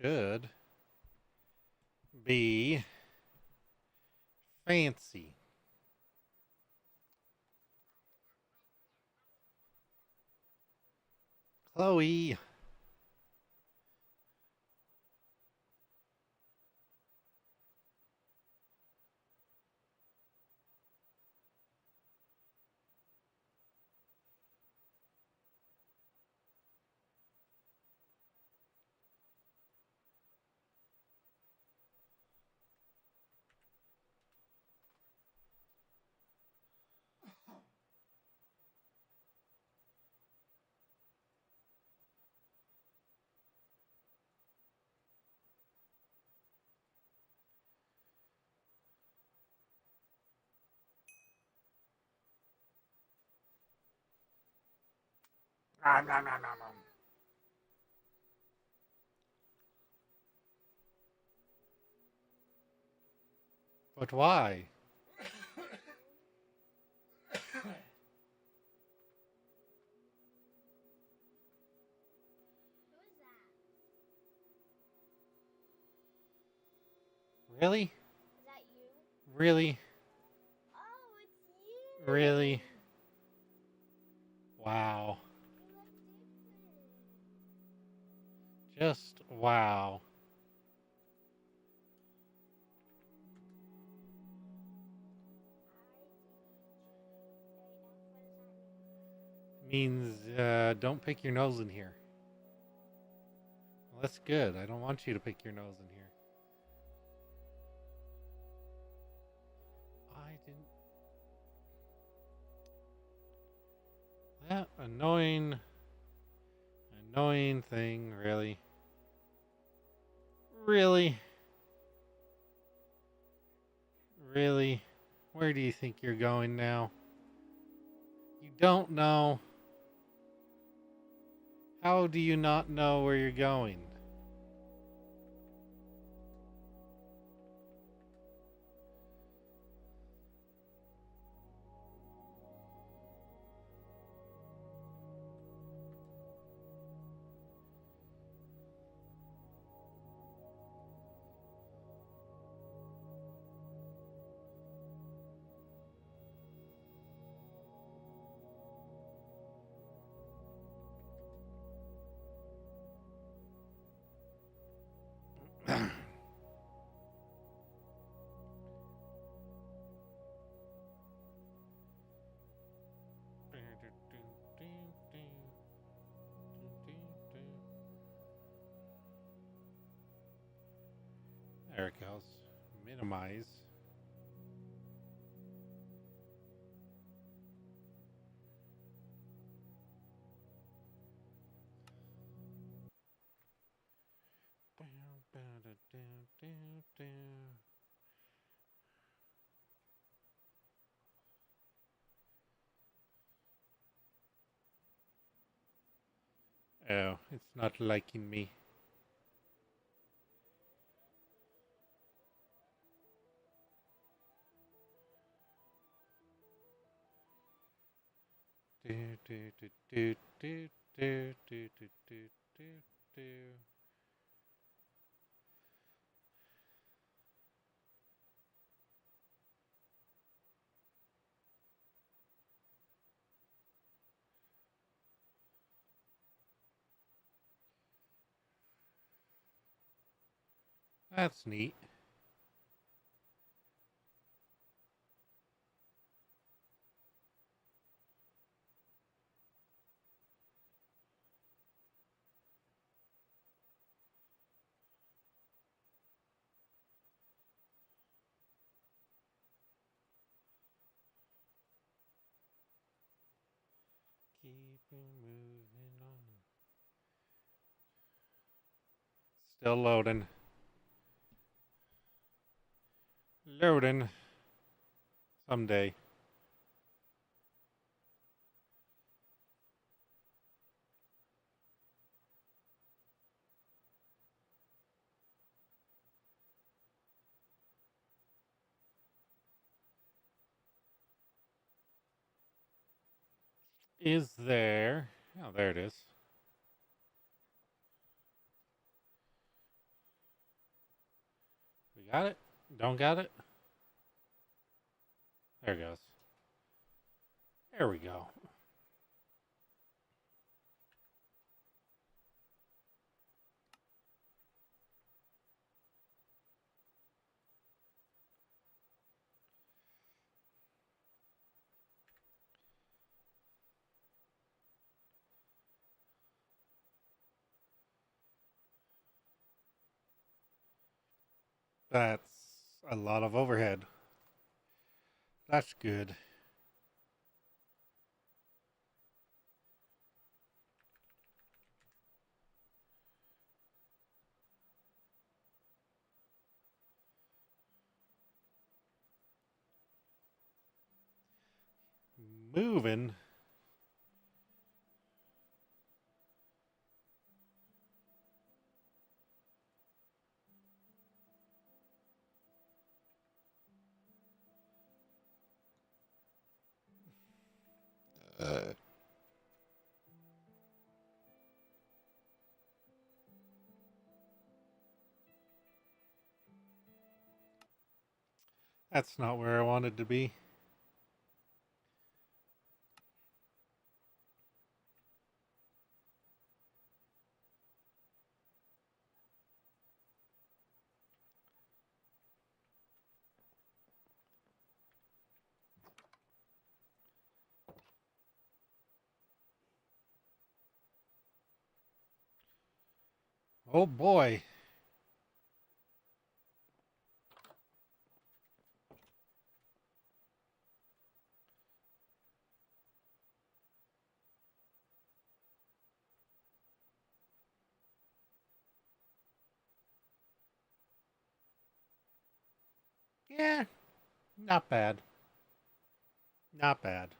should be fancy. Chloe. Nom, nom, nom, nom, nom. But why? Really? Is that you? Really? Oh, it's you. Really? Wow. You look different. Just wow. What does that Means don't pick your nose in here. Well, that's good. I don't want you to pick your nose in here. I didn't. That annoying thing, really. Really? Really? Where do you think you're going now? You don't know. How do you not know where you're going? There it goes. Minimize. Oh, it's not liking me. Do, do, do, do, do, do, do, do, do, do, do. That's neat. Keep moving on. Still loading. Loading. Someday. Is there? Oh, there it is. Got it? Don't got it? There it goes. There we go. That's a lot of overhead. That's good. Moving. That's not where I wanted to be. Oh boy. Yeah, not bad. Not bad.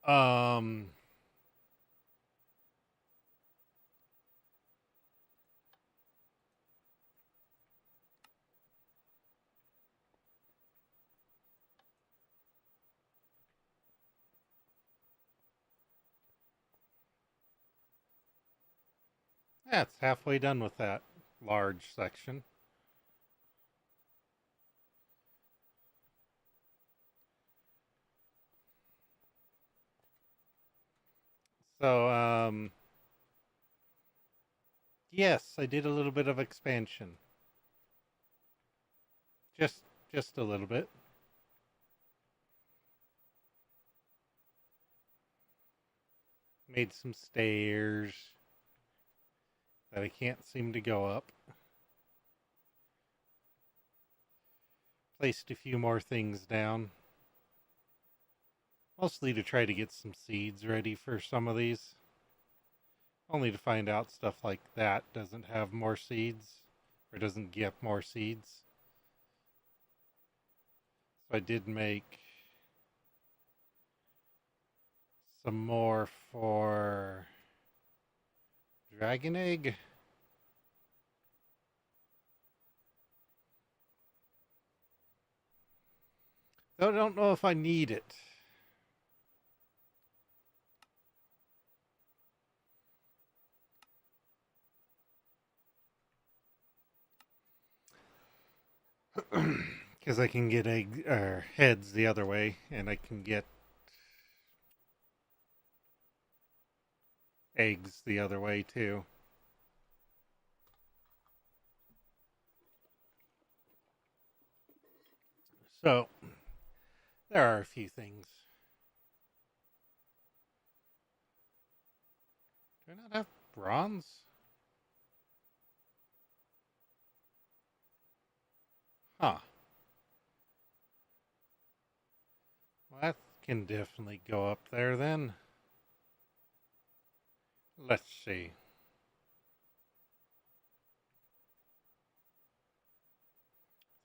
Um, yeah, it's halfway done with that large section. So, yes, I did a little bit of expansion. Just, just a little bit. Made some stairs that I can't seem to go up. Placed a few more things down. Mostly to try to get some seeds ready for some of these. Only to find out stuff like that doesn't have more seeds. Or doesn't get more seeds. So I did make some more for dragon egg. Though I don't know if I need it. Because I can get egg or heads the other way, and I can get eggs the other way too. So there are a few things. Do I not have bronze? Huh. Well, that can definitely go up there then. Let's see.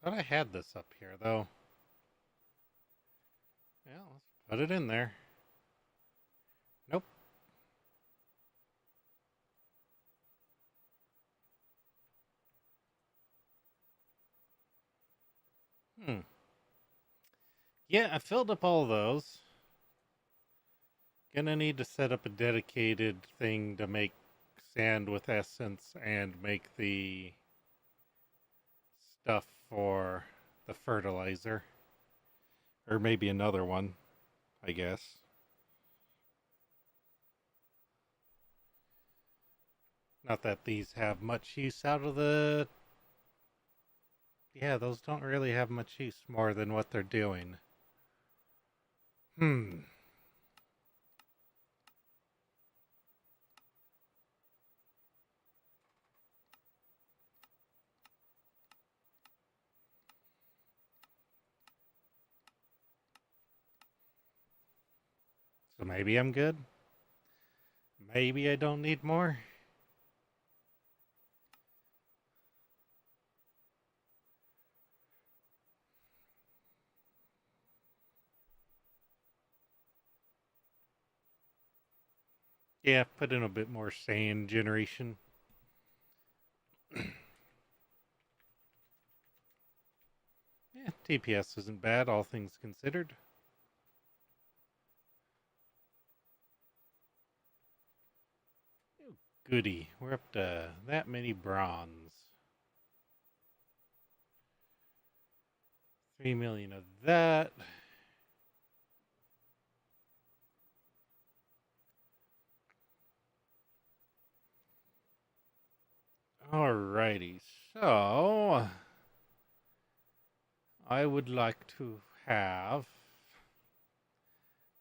Thought I had this up here though. Yeah, let's put it in there. Nope. Yeah, I filled up all those. Gonna need to set up a dedicated thing to make sand with essence and make the stuff for the fertilizer. Or maybe another one, I guess. Not that these have much use out of the. Yeah, those don't really have much use more than what they're doing. Hmm. So maybe I'm good. Maybe I don't need more. Yeah, put in a bit more sand generation. Yeah, TPS isn't bad, all things considered. Oh, goody, we're up to that many bronze. 3 million of that. Alrighty, so I would like to have.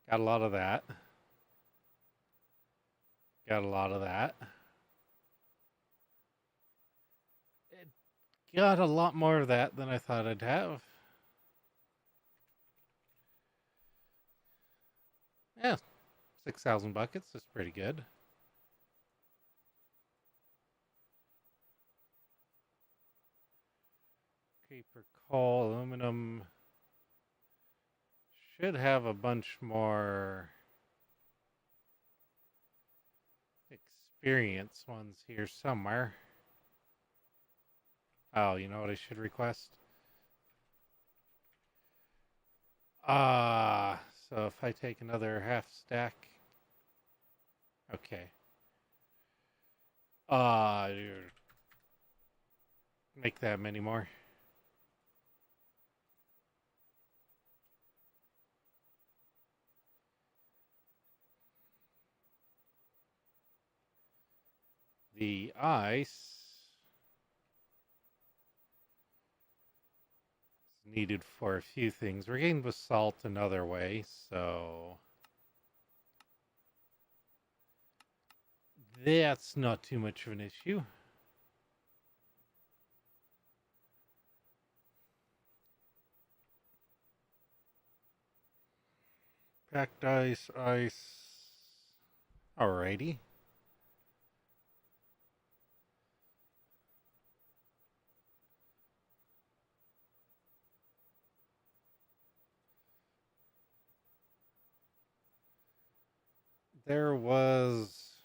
Got a lot of that. Got a lot of that. Got a lot more of that than I thought I'd have. Yeah, 6,000 buckets is pretty good. Paper, coal, aluminum. Should have a bunch more experience ones here somewhere. Oh, you know what I should request? So if I take another half stack. Okay. Uh, make that many more. The ice is needed for a few things. Regained with salt another way, so that's not too much of an issue. Packed ice, ice. Alrighty. There was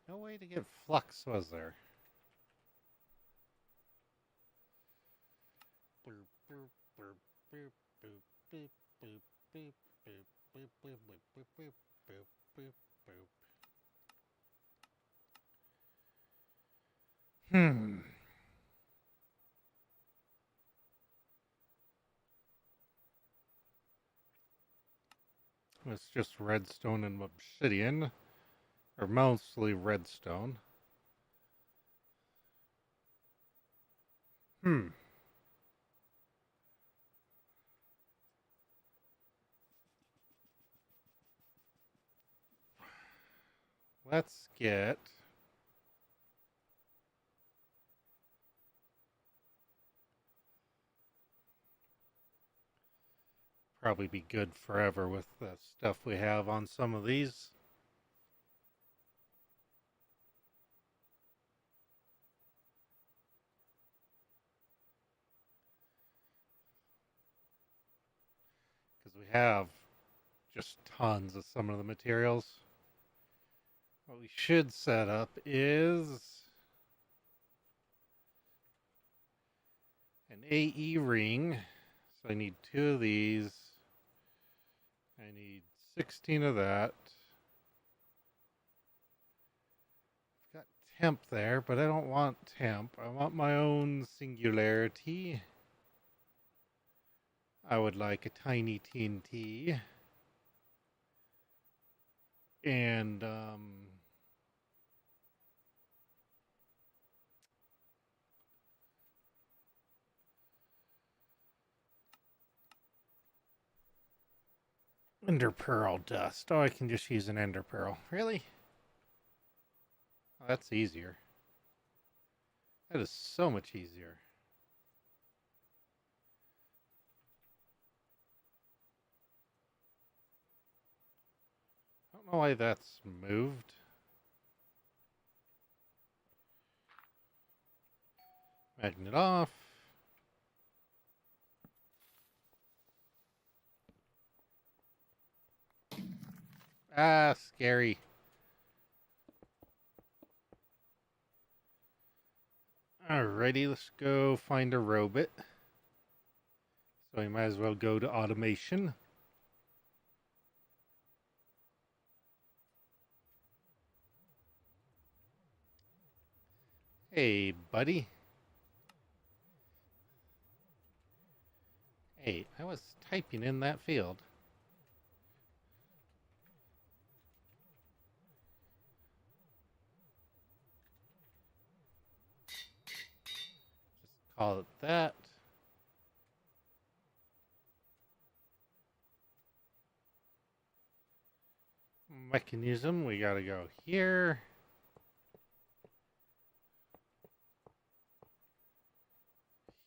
no way to get flux, was there? Hmm. It's just redstone and obsidian, or mostly redstone. Hmm. Let's get. Probably be good forever with the stuff we have on some of these. Because we have just tons of some of the materials. What we should set up is an AE ring. So I need 2 of these. I need 16 of that. I've got temp there, but I don't want temp. I want my own singularity. I would like a tiny TNT. And, ender pearl dust. Oh, I can just use an ender pearl. Really? Oh, that's easier. That is so much easier. I don't know why that's moved. Magnet off. Ah, scary. Alrighty, let's go find a robot. So we might as well go to automation. Hey, buddy. Hey, I was typing in that field. Just call it that. Mechanism, we gotta go here.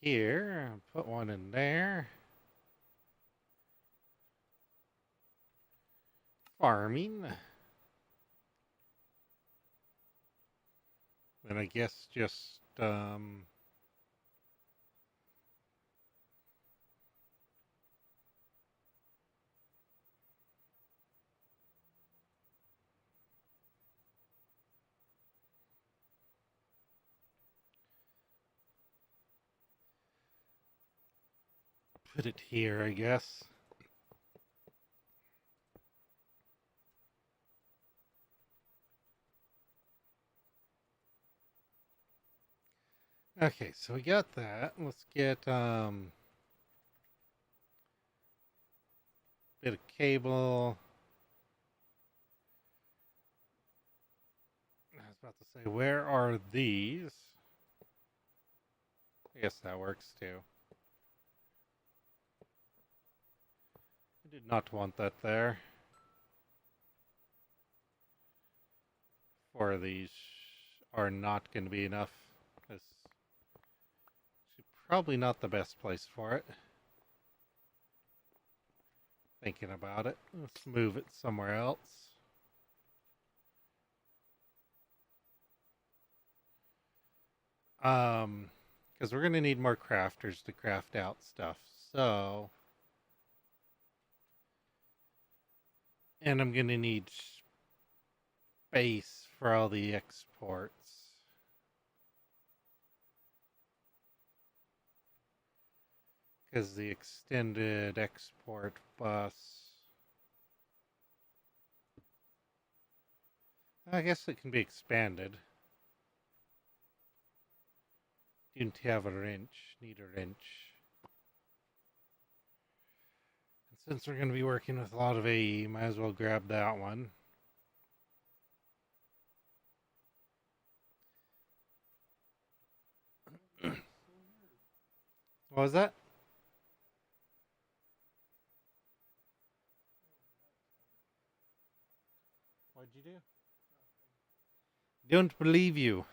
Here, put one in there. Farming. Then I guess just, put it here, I guess. Okay, so we got that. Let's get bit of cable. I was about to say, where are these? I guess that works too. I did not want that there. 4 of these are not going to be enough. This is probably not the best place for it. Thinking about it. Let's move it somewhere else. Because we're going to need more crafters to craft out stuff. So, and I'm going to need space for all the exports. Because the extended export bus, I guess it can be expanded. Didn't have a wrench, need a wrench. And since we're going to be working with a lot of AE, might as well grab that one. What was that? What'd you do? Don't believe you.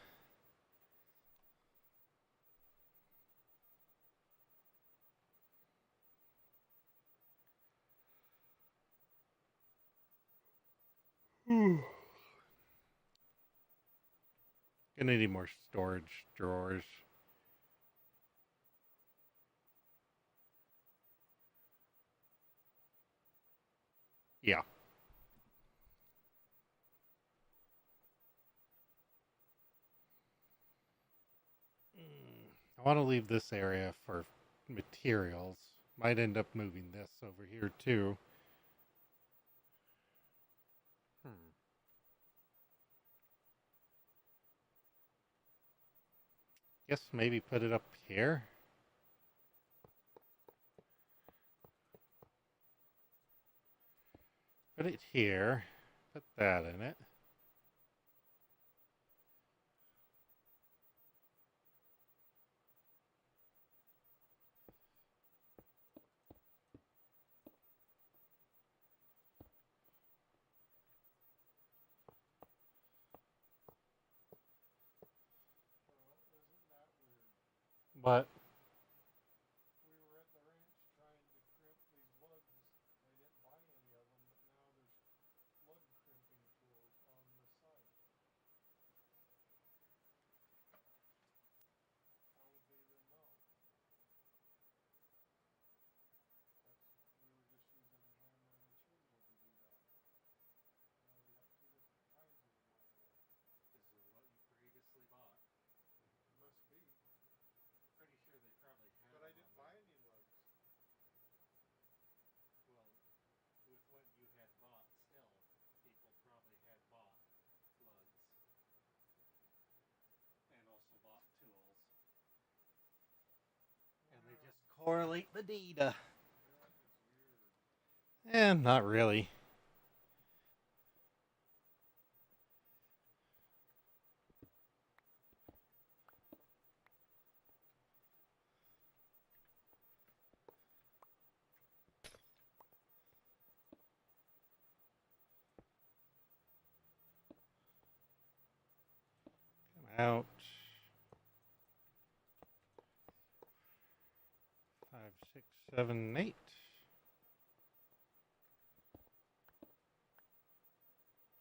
Gonna need more storage drawers. Yeah. I want to leave this area for materials, Might end up moving this over here too. Guess maybe put it up here. Put it here. Put that in it. But we were at the ranch trying to crimp these lugs. I didn't buy any of them, but now there's lug crimping tools on the site. How would they even know? We were just using a hammer and a chisel to do that. Now they got two different kinds of them out there. This is what you previously bought. Must be. Pretty sure they probably had. But I didn't buy any lugs. Well, with what you had bought, still, people probably had bought lugs and also bought tools. And they just correlate the data. And not really. Come out. 5, 6, 7, 8.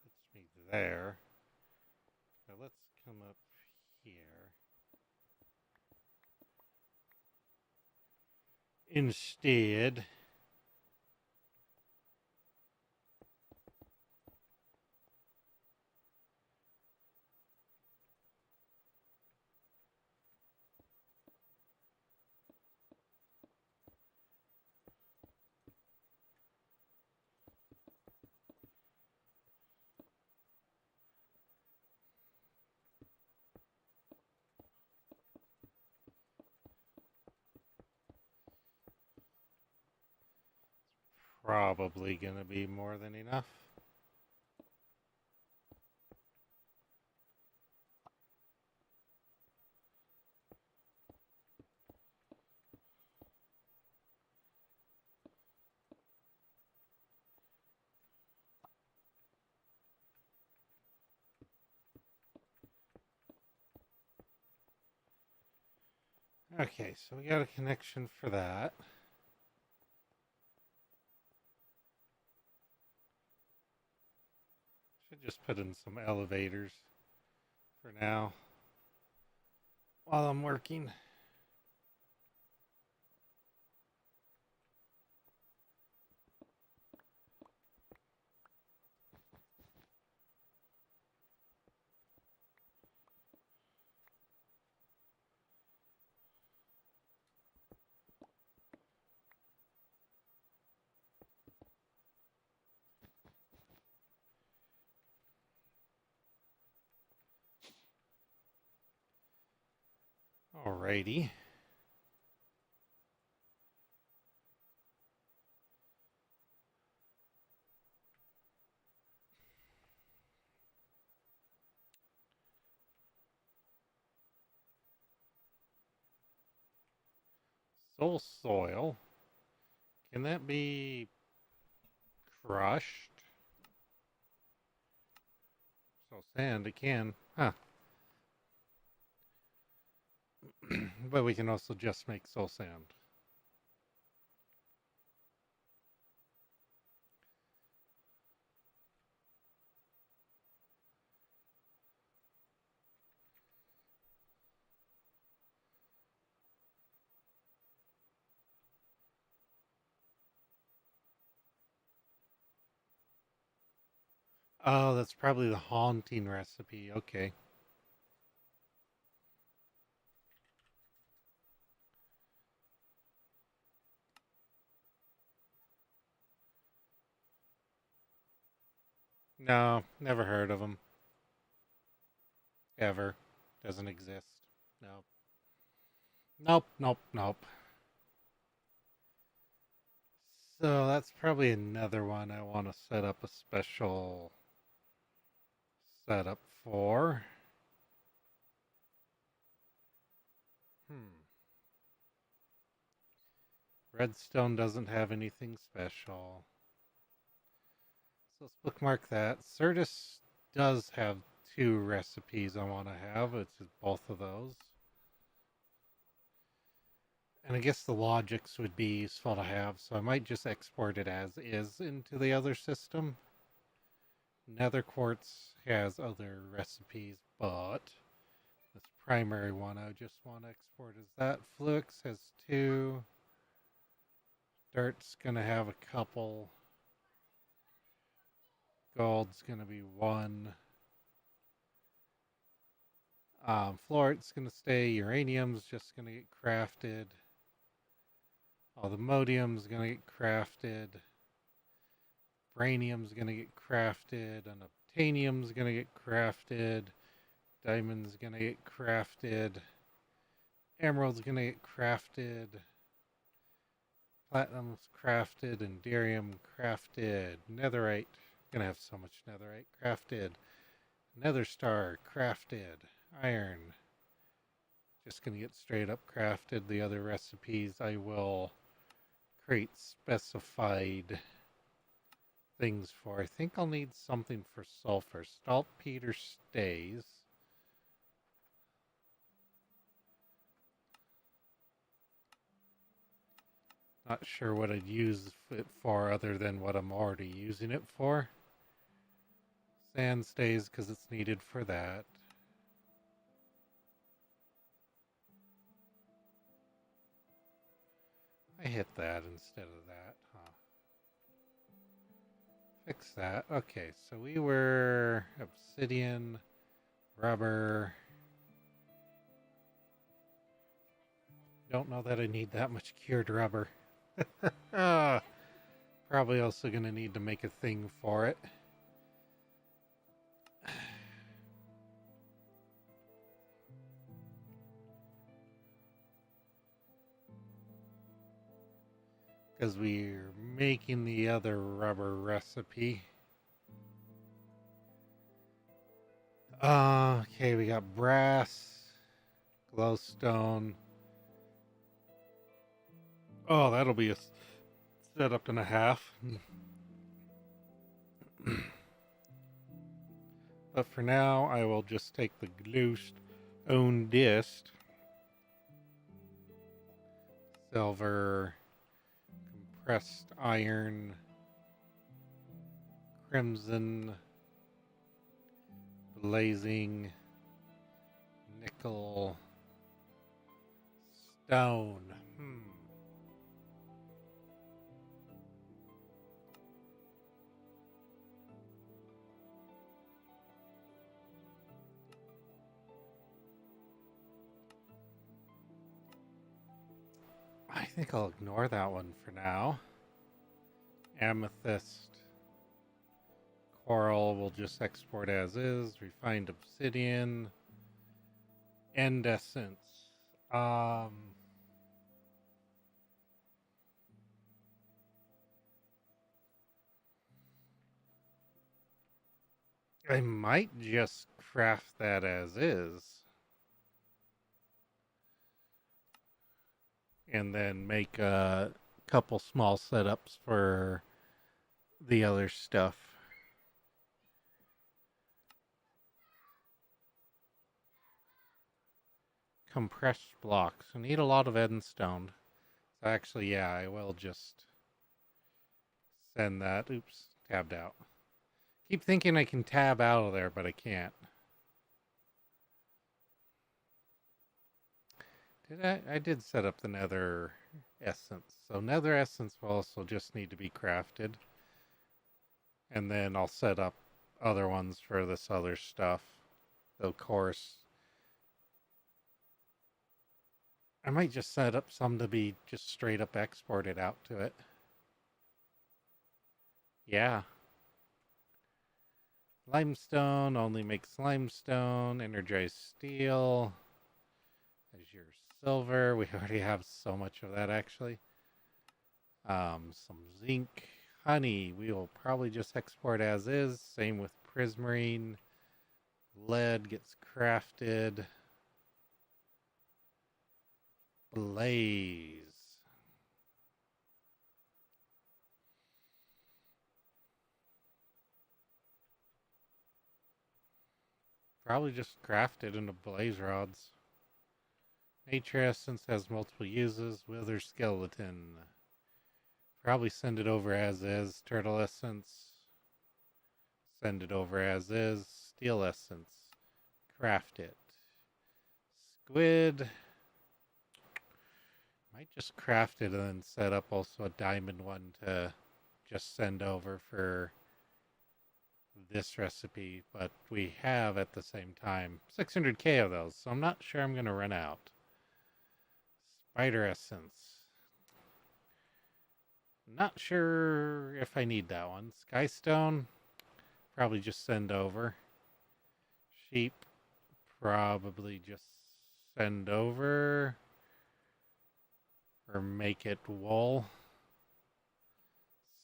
Puts me there. Now let's come up here. Instead, probably going to be more than enough. Okay, so we got a connection for that. Should just put in some elevators for now while I'm working. Alrighty. Soul soil. Can that be crushed? Soul sand, it can. Huh. But we can also just make soul sand. Oh, that's probably the haunting recipe. Okay. No, never heard of them. Ever. Doesn't exist. Nope. Nope, nope, nope. So that's probably another one I want to set up a special setup for. Hmm. Redstone doesn't have anything special. So let's bookmark that. Certus does have two recipes I want to have. It's both of those. And I guess the logics would be useful to have, so I might just export it as is into the other system. Nether quartz has other recipes, but this primary one I just want to export as that. Flux has two. Dirt's gonna have a couple. Gold's gonna be one. Fluorite's gonna stay. Uranium's just gonna get crafted. All the modium's gonna get crafted. Brainium's gonna get crafted. And obtanium's gonna get crafted. Diamond's gonna get crafted. Emerald's gonna get crafted. Platinum's crafted. Enderium crafted. Netherite. Gonna have so much netherite crafted. Nether star crafted. Iron. Just gonna get straight up crafted. The other recipes I will create specified things for. I think I'll need something for sulfur. Saltpeter stays. Not sure what I'd use it for other than what I'm already using it for. Sand stays because it's needed for that. I hit that instead of that, huh? Fix that. Okay, so we were obsidian, rubber. Don't know that I need that much cured rubber. Probably also going to need to make a thing for it. Because we're making the other rubber recipe. Okay, we got brass, glowstone. Oh, that'll be a setup and a half. But for now, I will just take the glowstone disc, silver, compressed iron, crimson, blazing, nickel, stone. I think I'll ignore that one for now. Amethyst. Coral will just export as is. Refined obsidian. End essence. I might just craft that as is. And then make a couple small setups for the other stuff. Compressed blocks. I need a lot of endstone. So actually, yeah, I will just send that. Oops, tabbed out. Keep thinking I can tab out of there, but I can't. I did set up the nether essence. So nether essence will also just need to be crafted. And then I'll set up other ones for this other stuff. Of course, I might just set up some to be just straight up exported out to it. Yeah. Limestone only makes limestone. Energized steel. Azure silver. We already have so much of that actually. Some zinc. Honey. We will probably just export as is. Same with prismarine. Lead gets crafted. Blaze. Probably just crafted into blaze rods. Nature Essence has multiple uses. Wither Skeleton. Probably send it over as is. Turtle Essence. Send it over as is. Steel Essence. Craft it. Squid. Might just craft it and then set up also a diamond one to just send over for this recipe. But we have at the same time 600k of those, so I'm not sure I'm going to run out. Spider Essence. Not sure if I need that one. Skystone. Probably just send over. Sheep. Probably just send over. Or make it wool.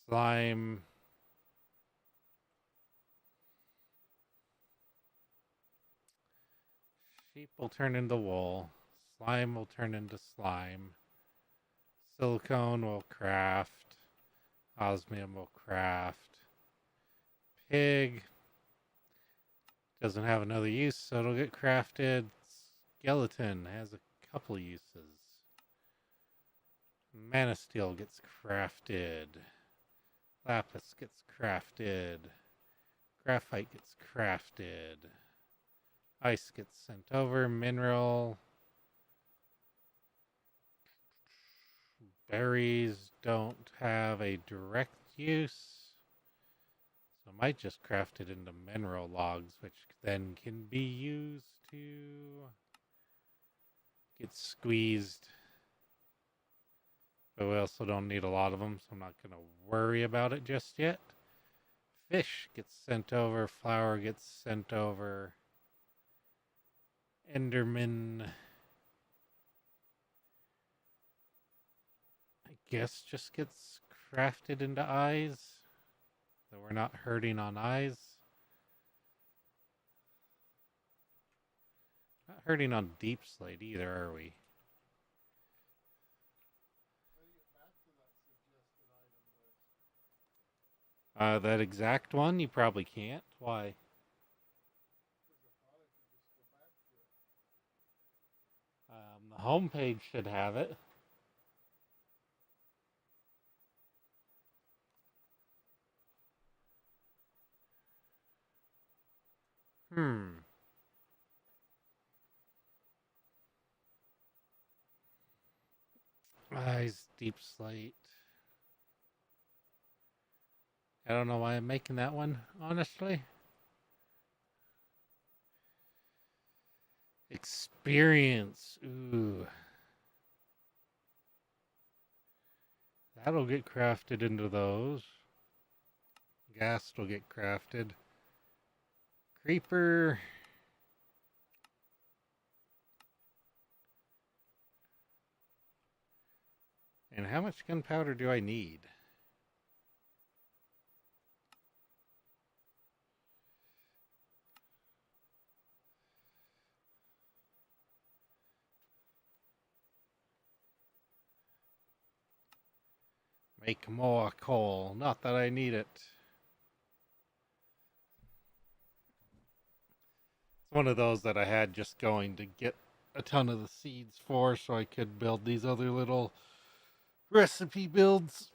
Slime. Sheep will turn into wool. Slime will turn into slime. Silicone will craft. Osmium will craft. Pig doesn't have another use, so it'll get crafted. Skeleton has a couple uses. Manasteel gets crafted. Lapis gets crafted. Graphite gets crafted. Ice gets sent over. Mineral. Berries don't have a direct use. So I might just craft it into mineral logs, which then can be used to get squeezed. But we also don't need a lot of them, so I'm not going to worry about it just yet. Fish gets sent over. Flour gets sent over. Enderman, I guess, just gets crafted into eyes. So we're not hurting on eyes. Not hurting on deep slate either, are we? That exact one, you probably can't. Why? The home page should have it. Eyes, deep slate. I don't know why I'm making that one, honestly. Experience. Ooh. That'll get crafted into those. Gas will get crafted. Creeper. And how much gunpowder do I need? Make more coal. Not that I need it. It's one of those that I had just going to get a ton of the seeds for so I could build these other little recipe builds.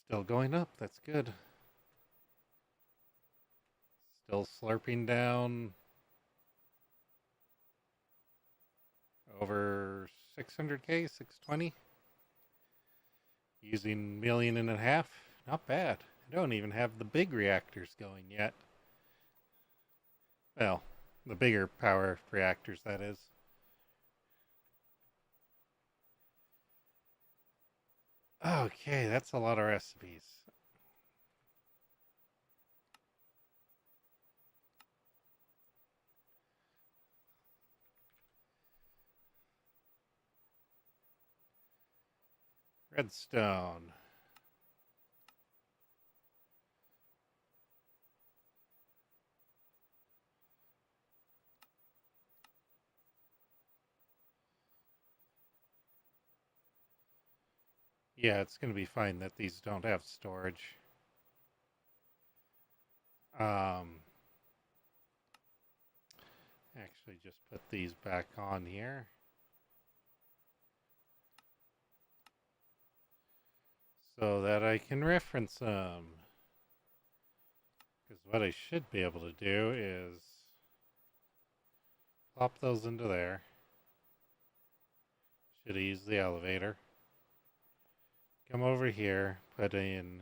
Still going up. That's good. Still slurping down. Over 600k, 620. Using 1.5 million. Not bad. I don't even have the big reactors going yet. Well, the bigger power reactors, that is. Okay, that's a lot of recipes. Redstone. Yeah, it's going to be fine that these don't have storage. Actually, just put these back on here. So that I can reference them. Because what I should be able to do is plop those into there. Should use the elevator. Come over here, put in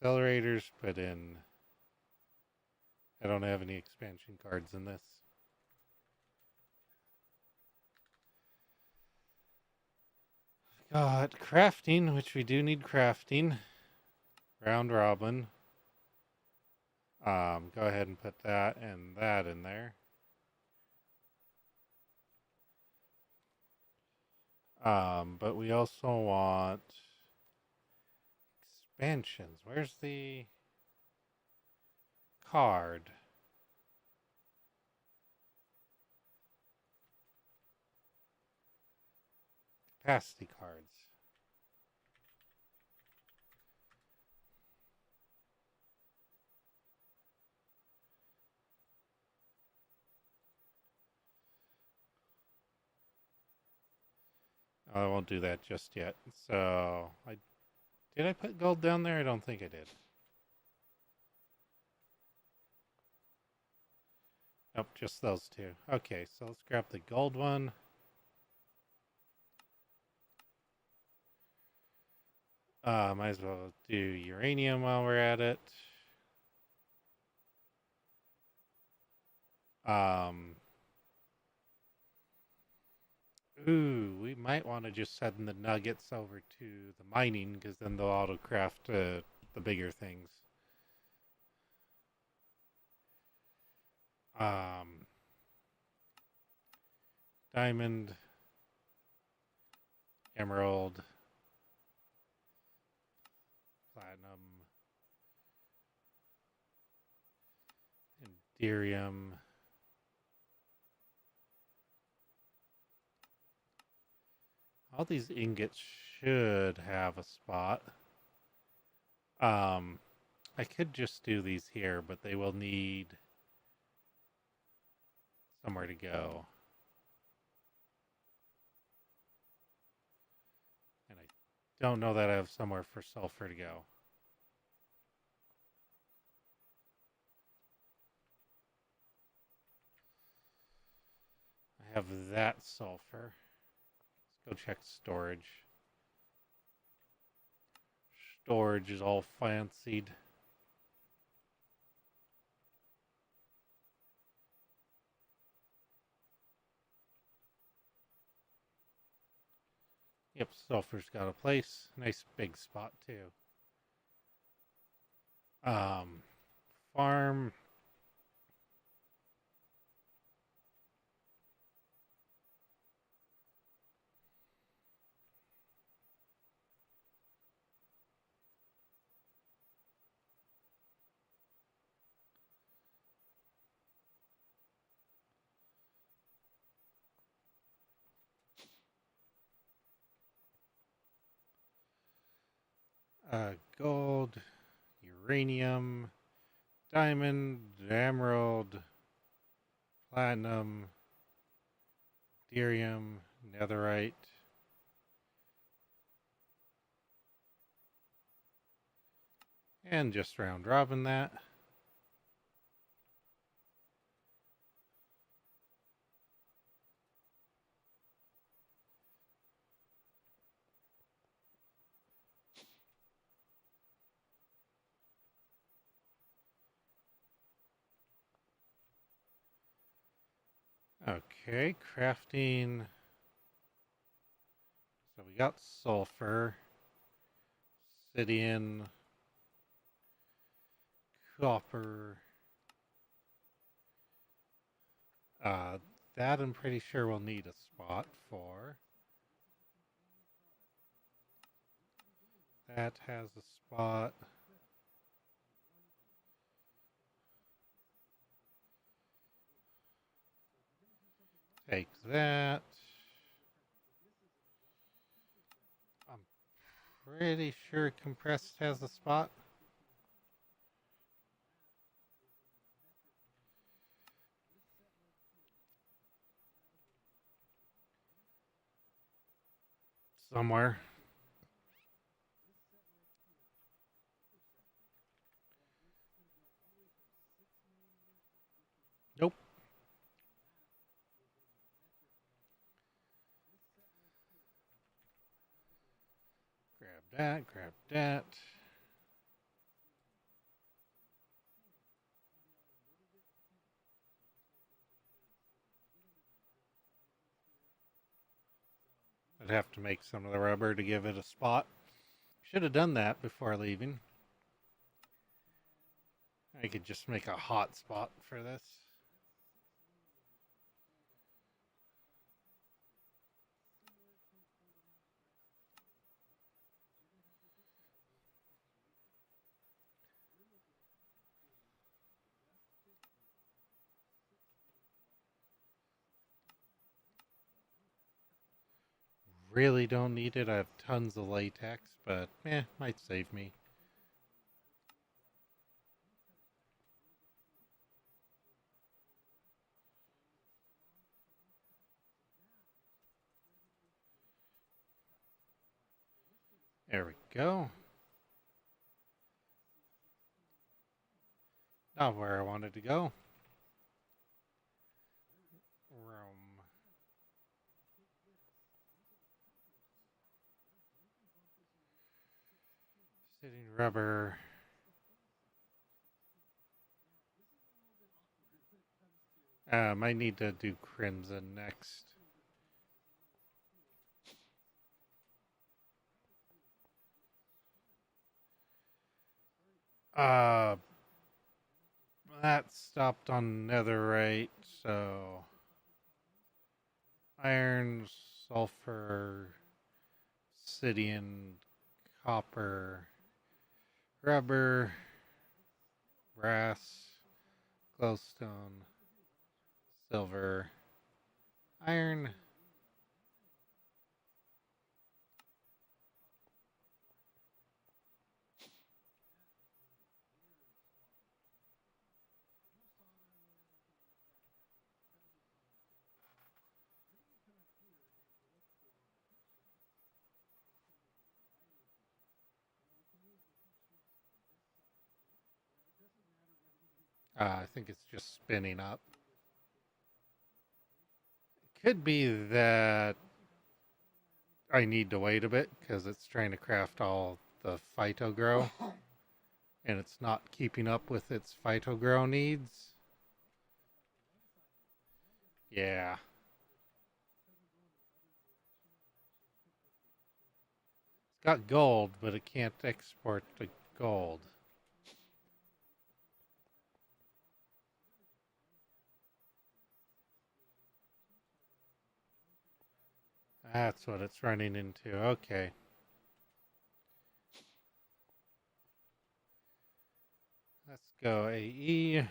accelerators, put in... I don't have any expansion cards in this. Got crafting, which we do need crafting. Round robin. Go ahead and put that and that in there. But we also want expansions. Where's the card? Capacity cards. I won't do that just yet. So, did I put gold down there? I don't think I did. Nope, just those two. Okay, so let's grab the gold one. Might as well do uranium while we're at it. Ooh, we might want to just send the nuggets over to the mining, because then they'll auto-craft the bigger things. Diamond, emerald, platinum, Inderium. All these ingots should have a spot. I could just do these here, but they will need somewhere to go. And I don't know that I have somewhere for sulfur to go. I have that sulfur. Let's go check storage. Storage is all fancied. Yep, sulfur's got a place. Nice big spot too. Farm. Gold, uranium, diamond, emerald, platinum, Inderium, netherite. And just round robin that. Okay, crafting. So we got sulfur. obsidian, copper. That I'm pretty sure we'll need a spot for. That has a spot. Take that. I'm pretty sure compressed has a spot. Somewhere. Nope. Grab that, grab that. I'd have to make some of the rubber to give it a spot. Should have done that before leaving. I could just make a hot spot for this. Really don't need it. I have tons of latex, but might save me. There we go. Not where I wanted to go. Sitting rubber. Might need to do crimson next. That stopped on netherite, so iron, sulfur, obsidian, copper, rubber, brass, glowstone, silver, iron. I think it's just spinning up. It could be that I need to wait a bit because it's trying to craft all the phytogrow and it's not keeping up with its phytogrow needs. Yeah. It's got gold, but it can't export the gold. That's what it's running into. Okay. Let's go AE.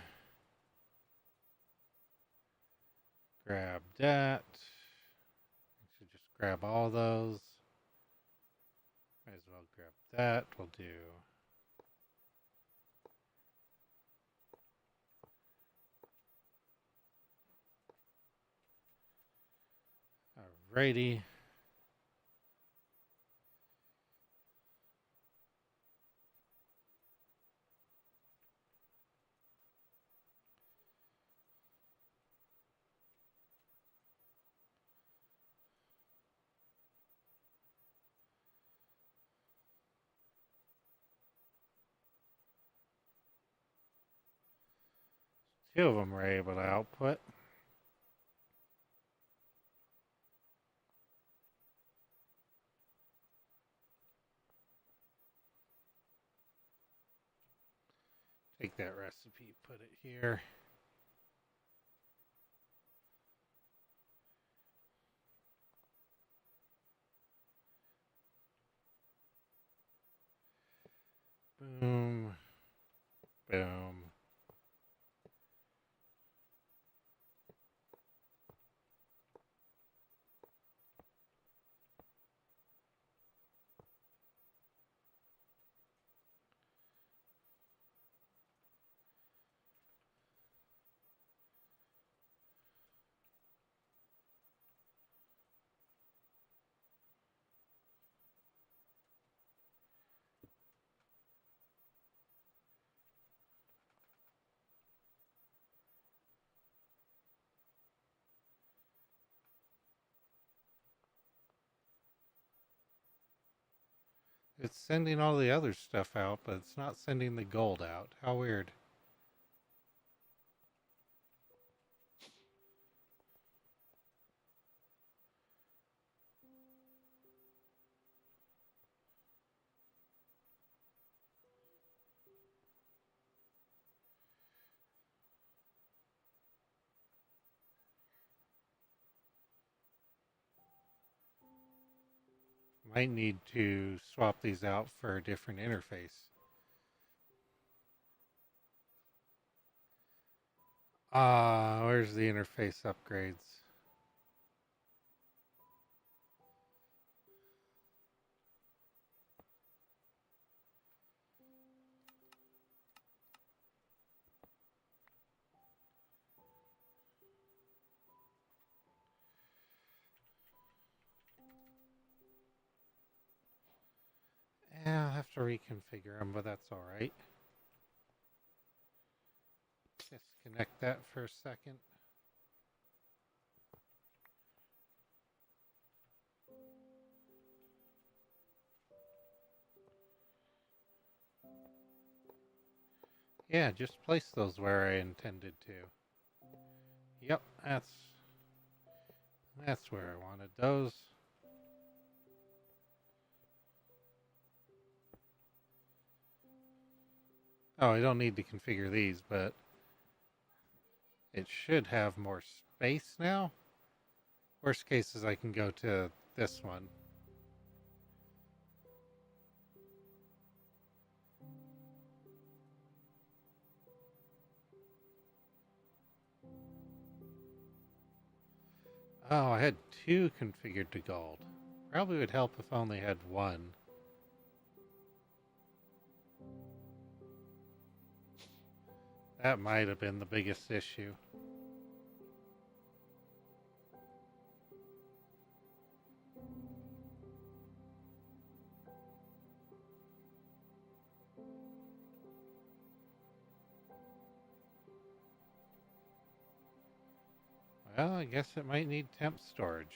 Grab that. I should just grab all those. Might as well grab that. We'll do. Alrighty. Two of them were able to output. Take that recipe, put it here. Boom. Boom. It's sending all the other stuff out, but it's not sending the gold out. How weird. Might need to swap these out for a different interface. Where's the interface upgrades? Yeah, I'll have to reconfigure them, but that's alright. Disconnect that for a second. Yeah, just place those where I intended to. Yep, that's where I wanted those. Oh, I don't need to configure these, but it should have more space now. Worst case is I can go to this one. Oh, I had two configured to gold. Probably would help if I only had one. That might have been the biggest issue. Well, I guess it might need temp storage.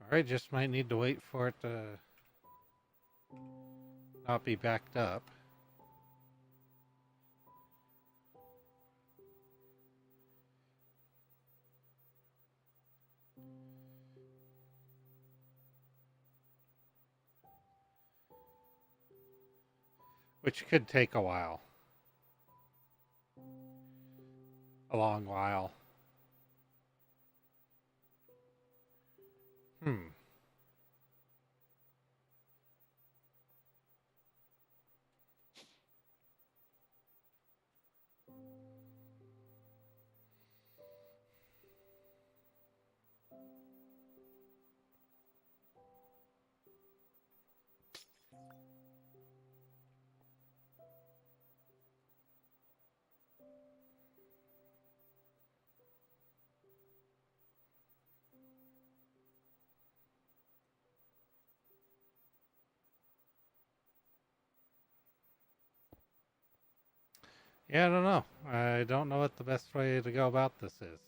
Alright, just might need to wait for it to not be backed up. Which could take a while. A long while. Yeah, I don't know. I don't know what the best way to go about this is.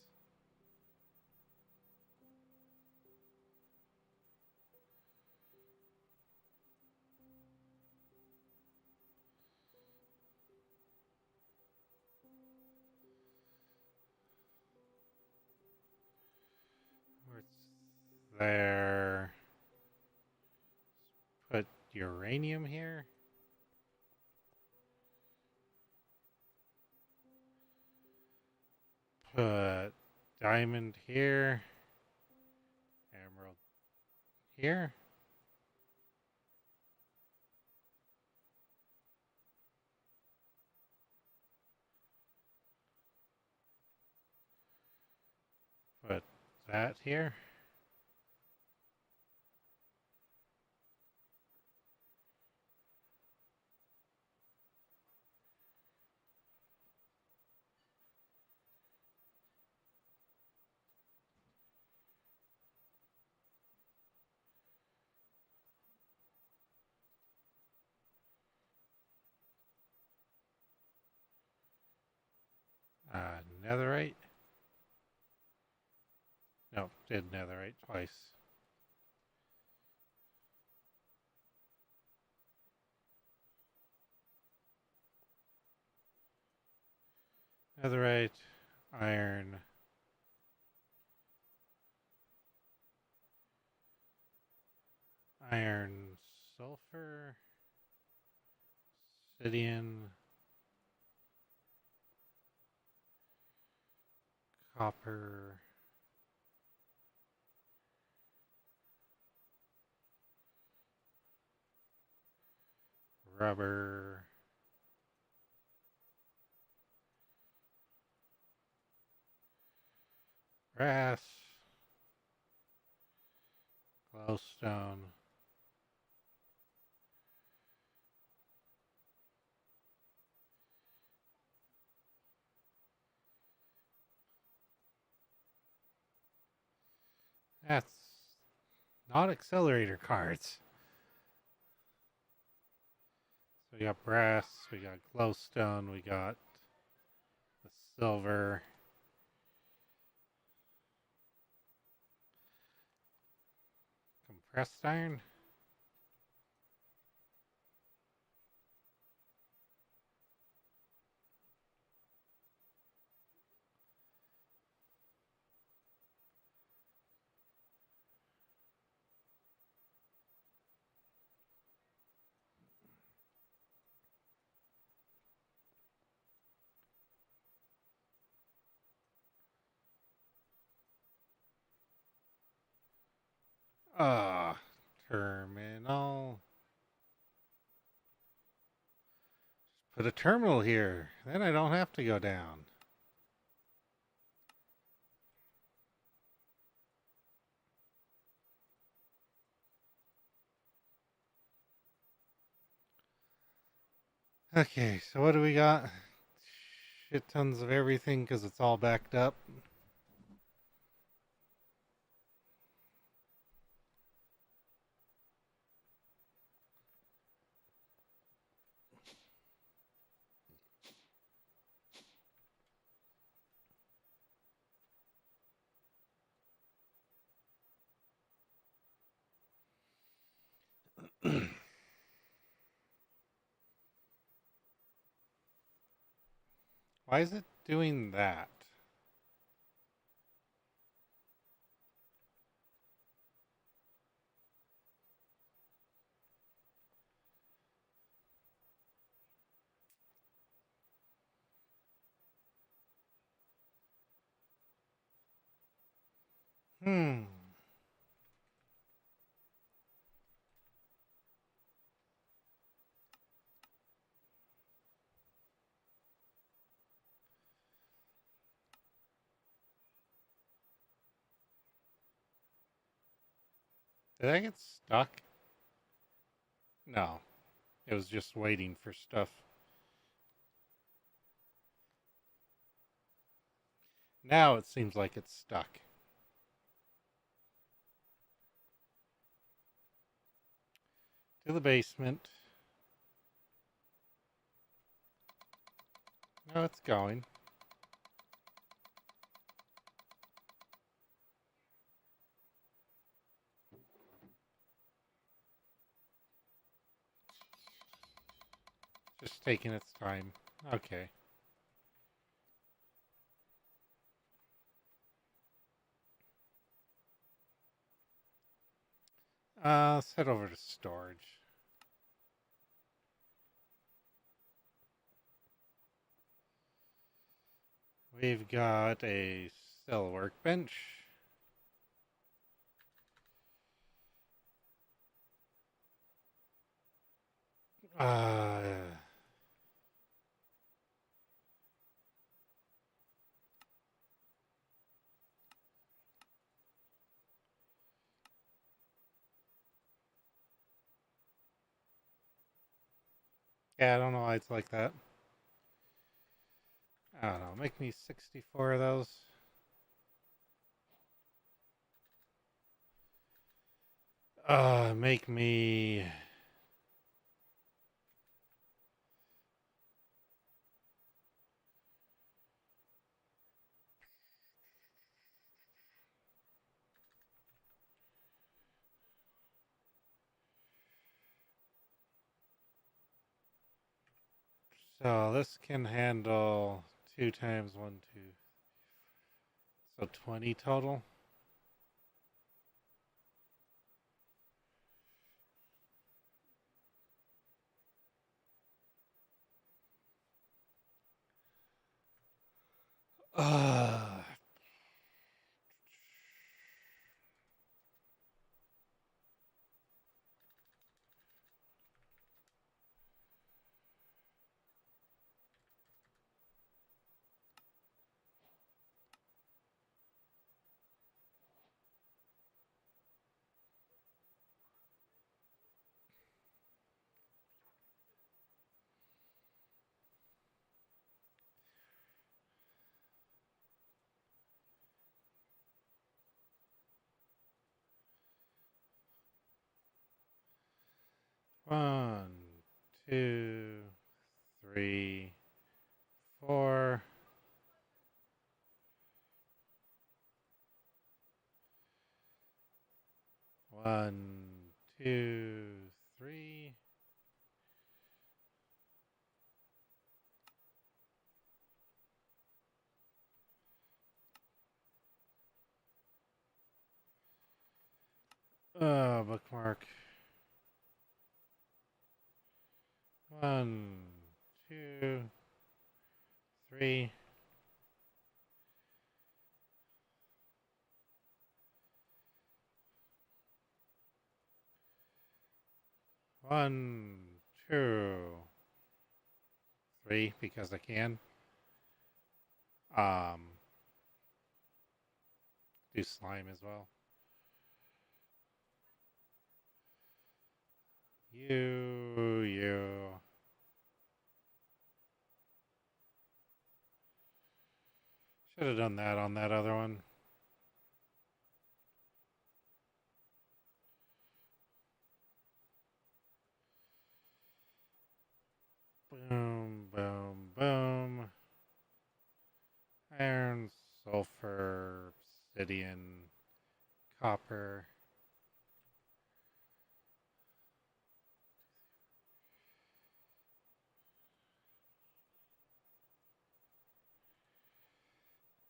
there. Put uranium here. Put diamond here. Emerald here. Put that here. Netherite. No, did netherite twice. Netherite, iron, iron, sulfur, obsidian, copper, rubber, brass, glowstone, that's not accelerator cards. So we got brass, we got glowstone, we got the silver. Compressed iron. Terminal. Just put a terminal here. Then I don't have to go down. Okay, so what do we got? Shit tons of everything because it's all backed up. Why is it doing that? Hmm. Did I get stuck? No. It was just waiting for stuff. Now it seems like it's stuck. To the basement. No, it's going. Just taking its time. Okay. Let's head over to storage. We've got a cell workbench. Uh, yeah, I don't know why it's like that. I don't know. Make me 64 of those. Make me. So this can handle 2 times 1, 2. So 20 total. Uh, 1, 2, 3, 4. 1, 2, 3. Bookmark. 1, 2, 3. 1, 2, 3 because I can. Do slime as well. You. Should have done that on that other one. Boom, boom, boom. Iron, sulfur, obsidian, copper.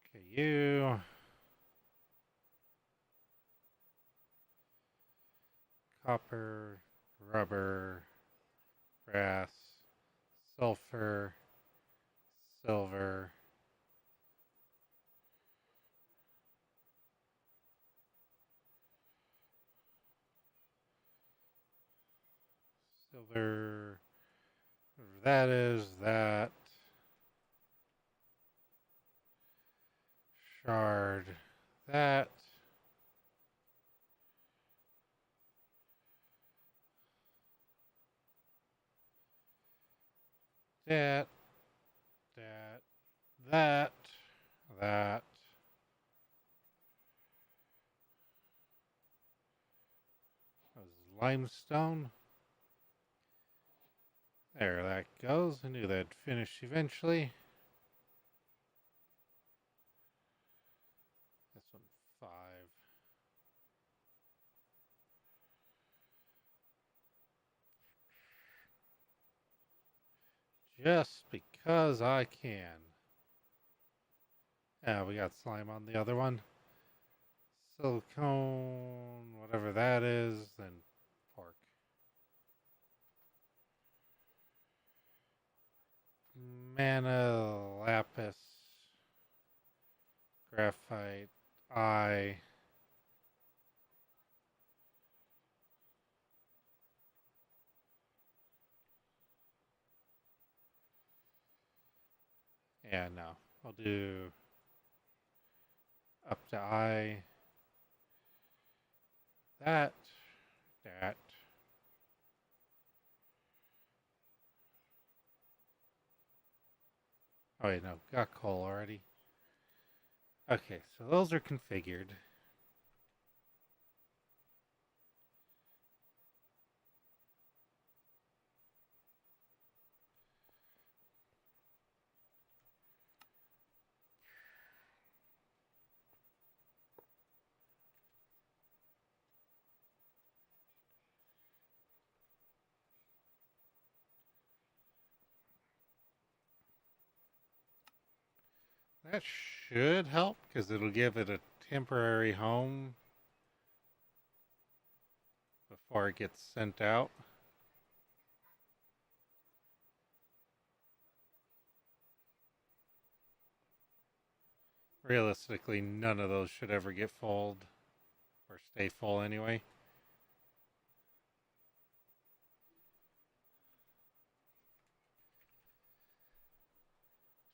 Okay, you. Copper, rubber, brass, sulfur, silver. Silver. That is that. Shard. That. That. That. That. That. Limestone. There that goes. I knew that'd finish eventually. This one, 5. Just because I can. Yeah, we got slime on the other one. silicone, whatever that is, then pork. Mana, lapis, graphite, eye. Yeah, no. I'll do up to eye. That. Oh, wait, no. Got coal already. Okay, so those are configured. That should help because it'll give it a temporary home before it gets sent out. Realistically, none of those should ever get full or stay full anyway.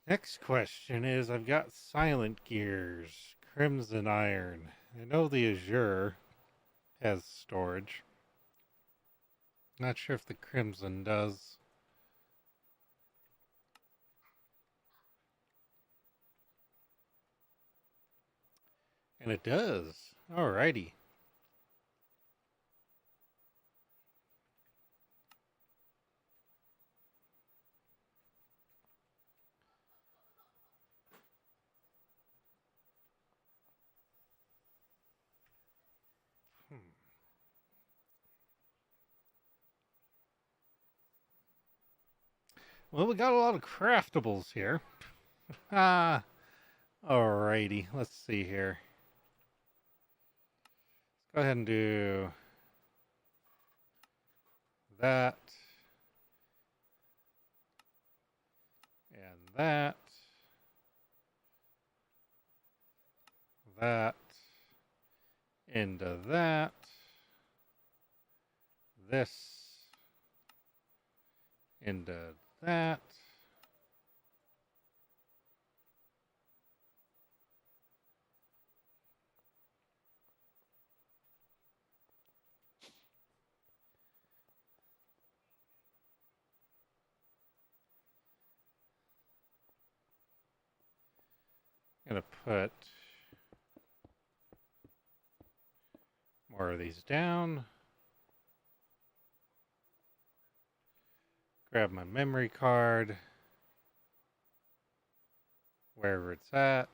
Next question is I've got silent gears, crimson iron. I know the azure has storage. Not sure if the crimson does. And it does. Alrighty. Well, we got a lot of craftables here. Alrighty. Let's see here. Let's go ahead and do that. And that. That. Into that. This. Into that. I'm going to put more of these down. Grab my memory card. Wherever it's at.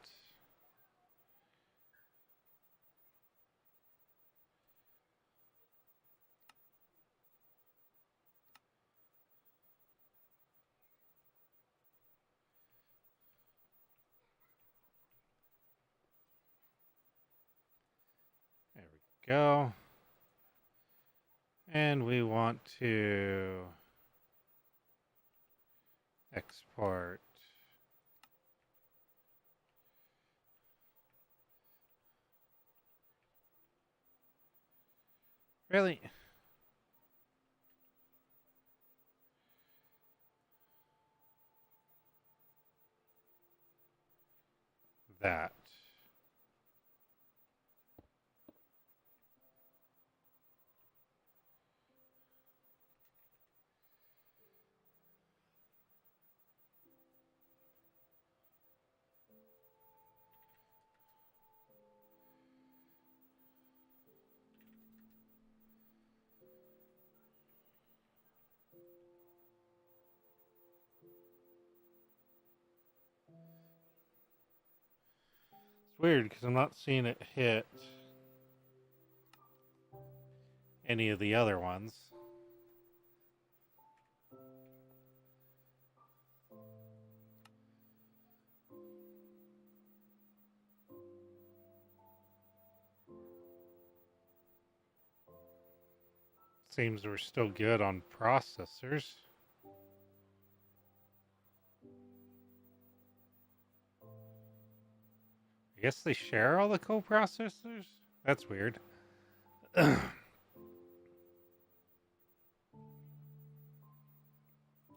There we go. And we want to export really that. It's weird because I'm not seeing it hit any of the other ones. Seems we're still good on processors. I guess they share all the coprocessors? That's weird.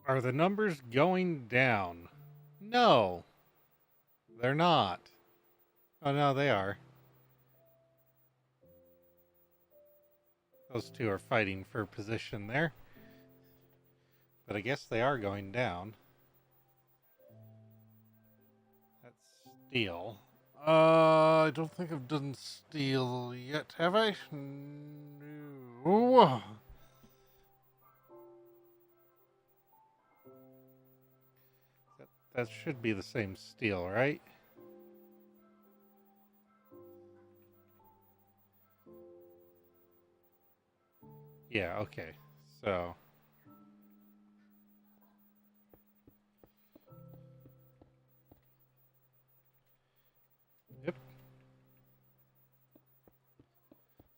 Are the numbers going down? No, they're not. Oh, no, they are. Those two are fighting for position there. But I guess they are going down. That's steel. I don't think I've done steel yet, have I? No. That should be the same steel, right? Yeah, okay. So yep.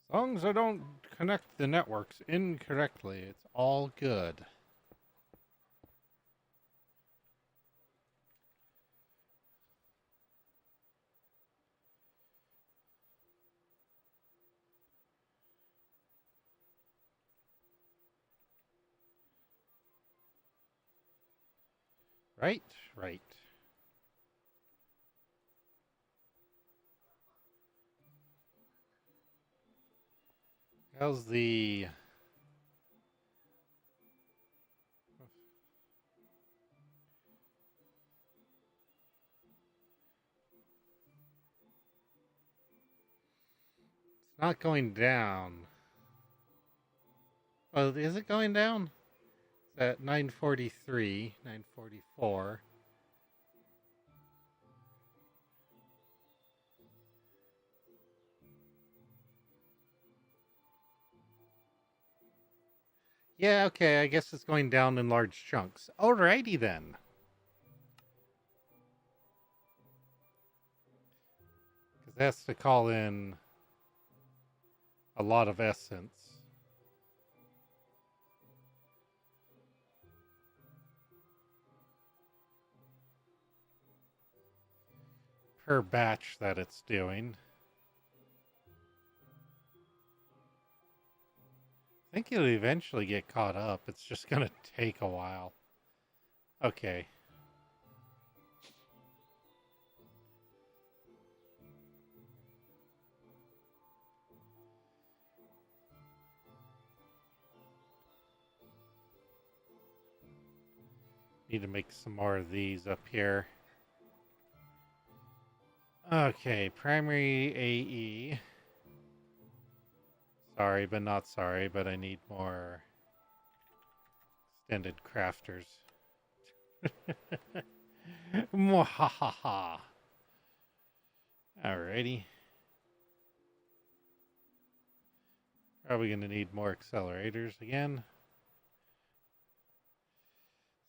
As long as I don't connect the networks incorrectly, it's all good. Right? Right. How's the... It's not going down. Oh, is it going down? It's at 943, 944. Yeah, okay, I guess it's going down in large chunks. Alrighty then. Because it has to call in a lot of essence. Per batch that it's doing. I think it'll eventually get caught up. It's just going to take a while. Okay. Need to make some more of these up here. Okay, primary AE. Sorry, but not sorry, but I need more extended crafters. Mwahaha. Alrighty. Probably going to need more accelerators again.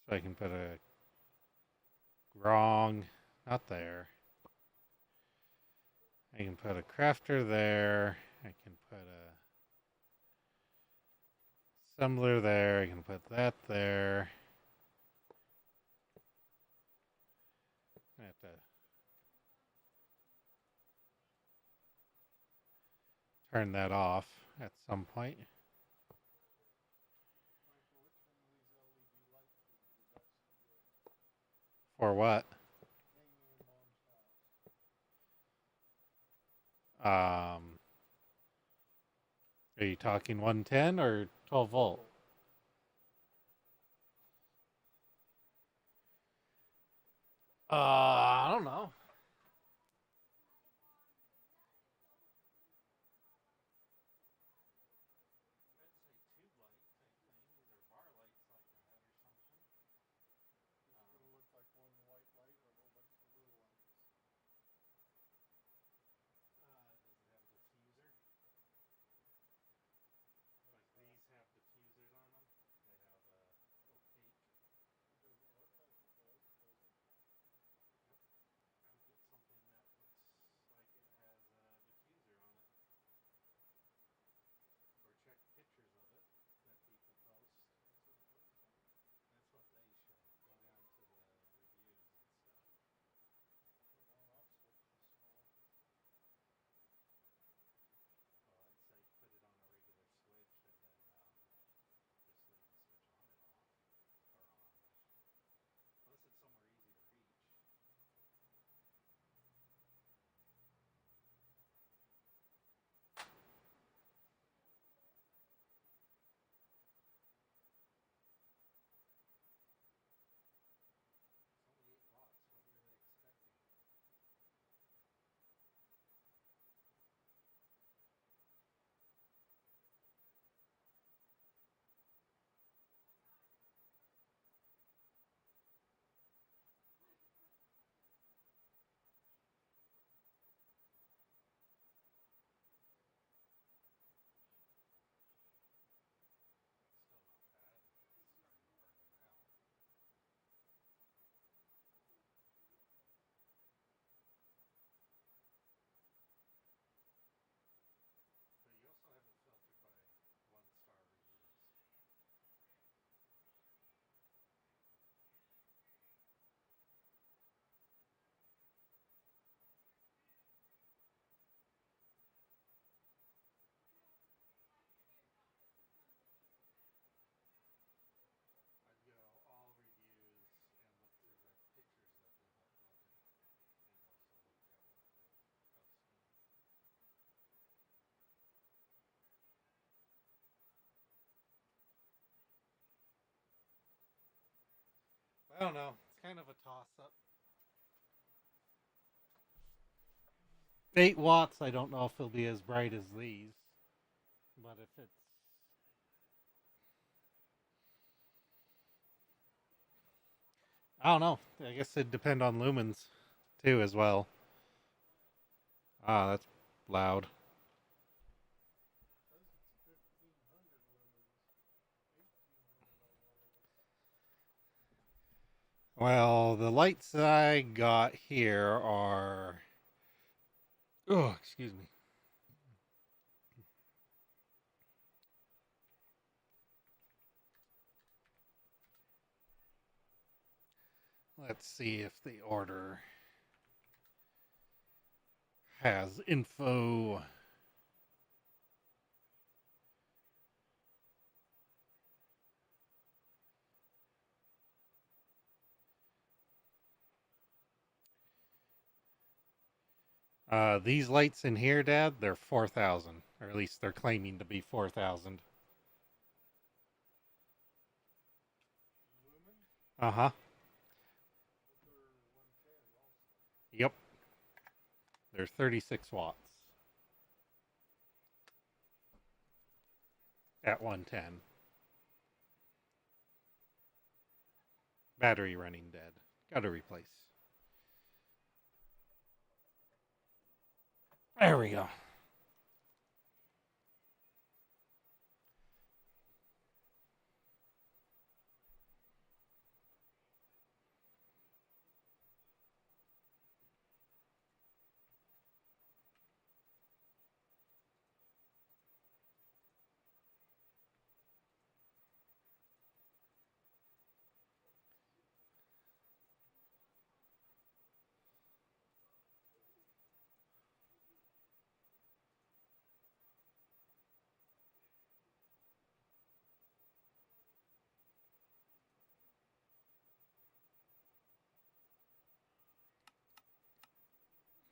So I can put a... Wrong. Not there. I can put a crafter there. I can put a assembler there. I can put that there. I have to turn that off at some point. For what? Are you talking 110 or 12 volt? I don't know. I don't know. It's kind of a toss-up. 8 watts, I don't know if it'll be as bright as these. But if it's... I don't know. I guess it'd depend on lumens, too, as well. Ah, that's loud. Says it's 1500 lumens. 1800 on one of them. Well, the lights that I got here are... Oh, excuse me. Let's see if the order has info. These lights in here, Dad, they're 4,000. Or at least they're claiming to be 4,000. Lumen? Uh-huh. But they're 110 also. Yep. They're 36 watts. At 110. Battery running dead. Gotta replace. There we go.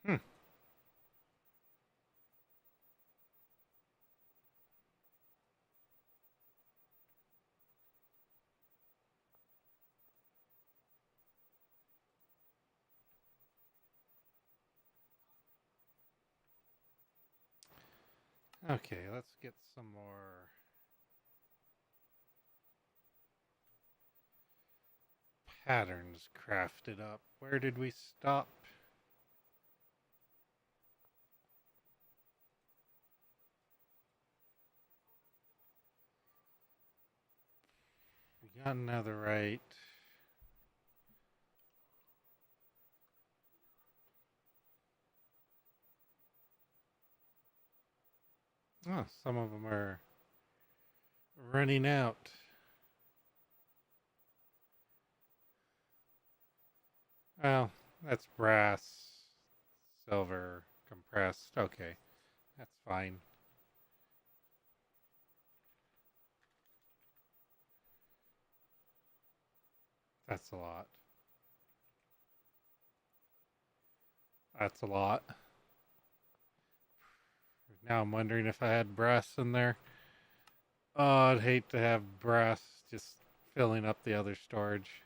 Hmm. Okay, let's get some more patterns crafted up. Where did we stop? We got another right. Oh, some of them are running out. Well, that's brass, silver, compressed. Okay, that's fine. That's a lot. That's a lot. Now I'm wondering if I had brass in there. Oh, I'd hate to have brass just filling up the other storage.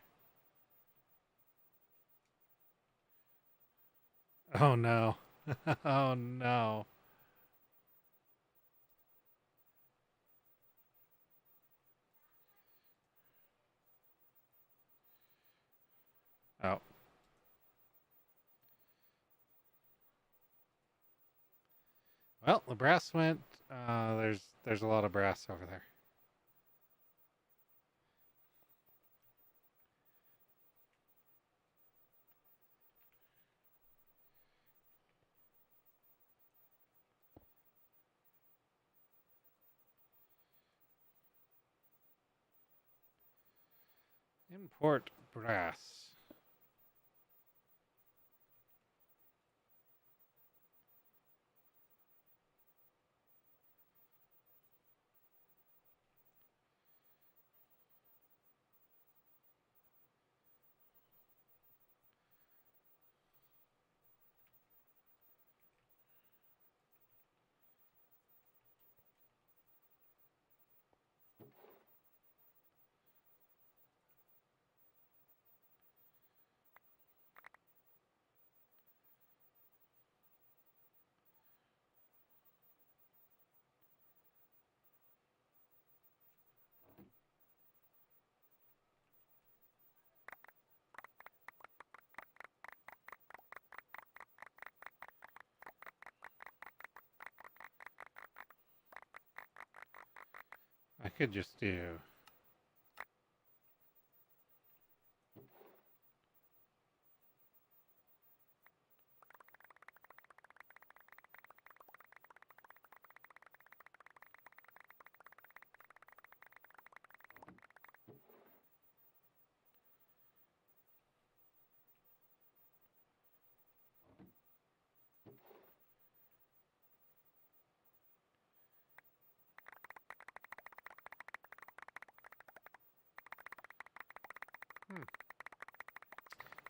Oh no. Oh no. Oh. Well, the brass went. There's a lot of brass over there. Import brass. could just do.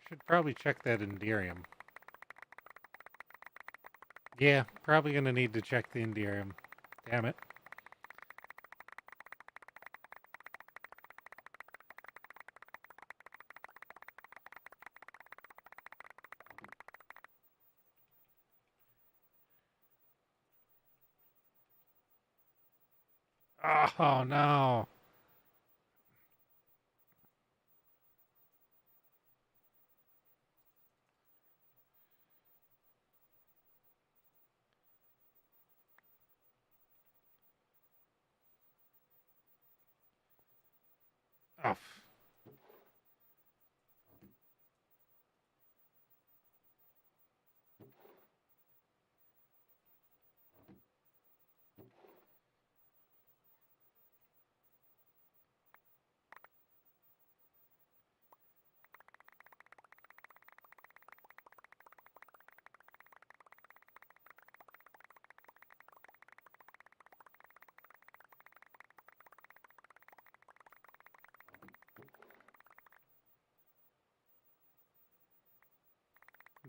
Should probably check that Enderium. Yeah, probably gonna need to check the Enderium. Damn it. Oh no. Oh.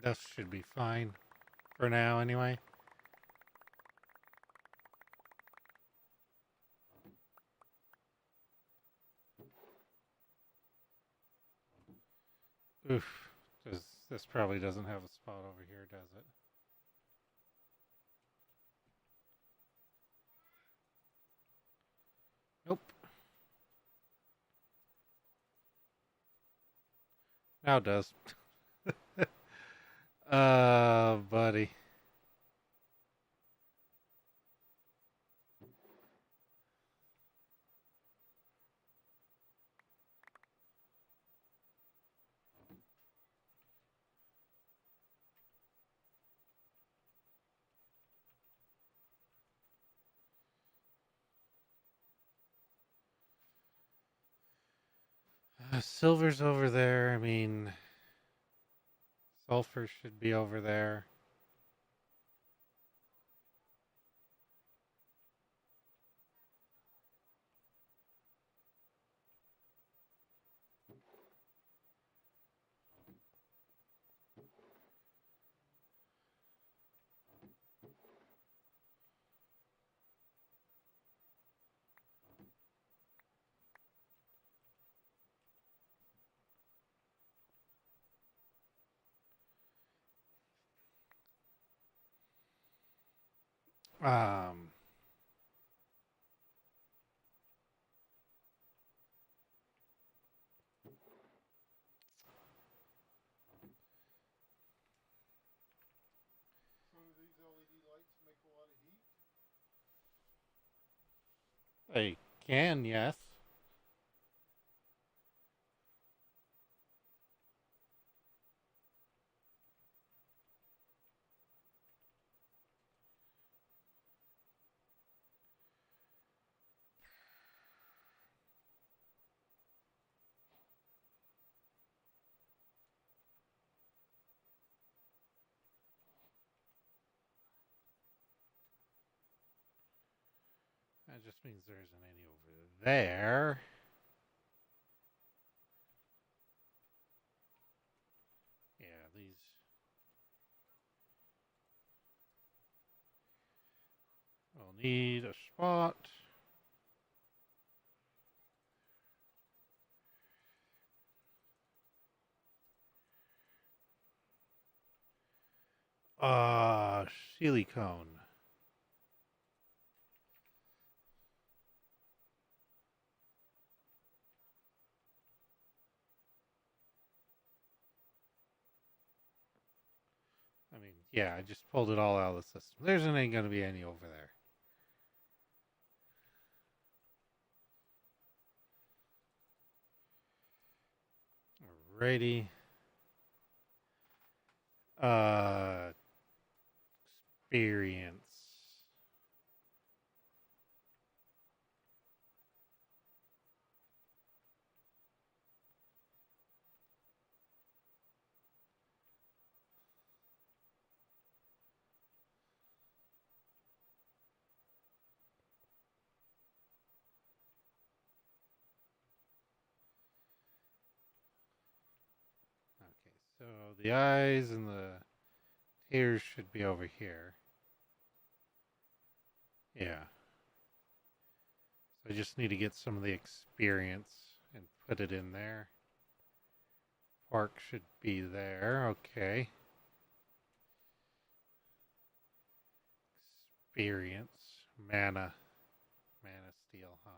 This should be fine. For now, anyway. Oof. This probably doesn't have a spot over here, does it? Nope. Now it does. Buddy. Silver's over there. I mean, sulfur should be over there. Um, Some of these LED lights make a lot of heat. they can, yes. That just means there isn't any over there. Yeah, these. I'll need a spot. Silicone. I mean, yeah, I just pulled it all out of the system. There isn't going to be any over there. Alrighty. Experience. Okay, so the eyes and the ears should be over here. Yeah. So I just need to get some of the experience and put it in there. Pork should be there. Okay. Experience. Mana. Mana steel, huh?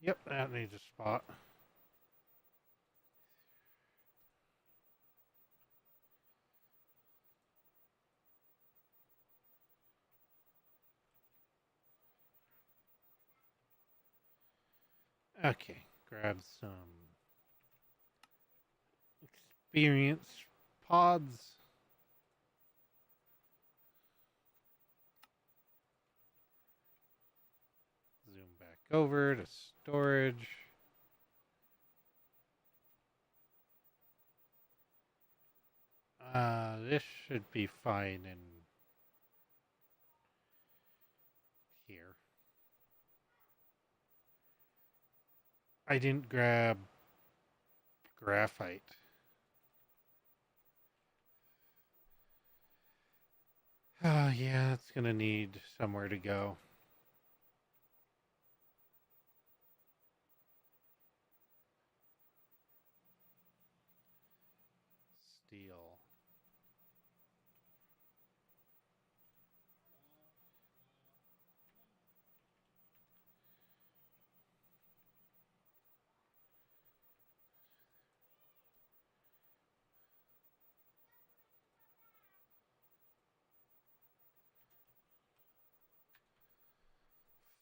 Yep, that needs a spot. Okay, grab some experience pods. Zoom back over to storage. This should be fine in here. I didn't grab graphite. Oh, yeah, it's gonna need somewhere to go. Steel.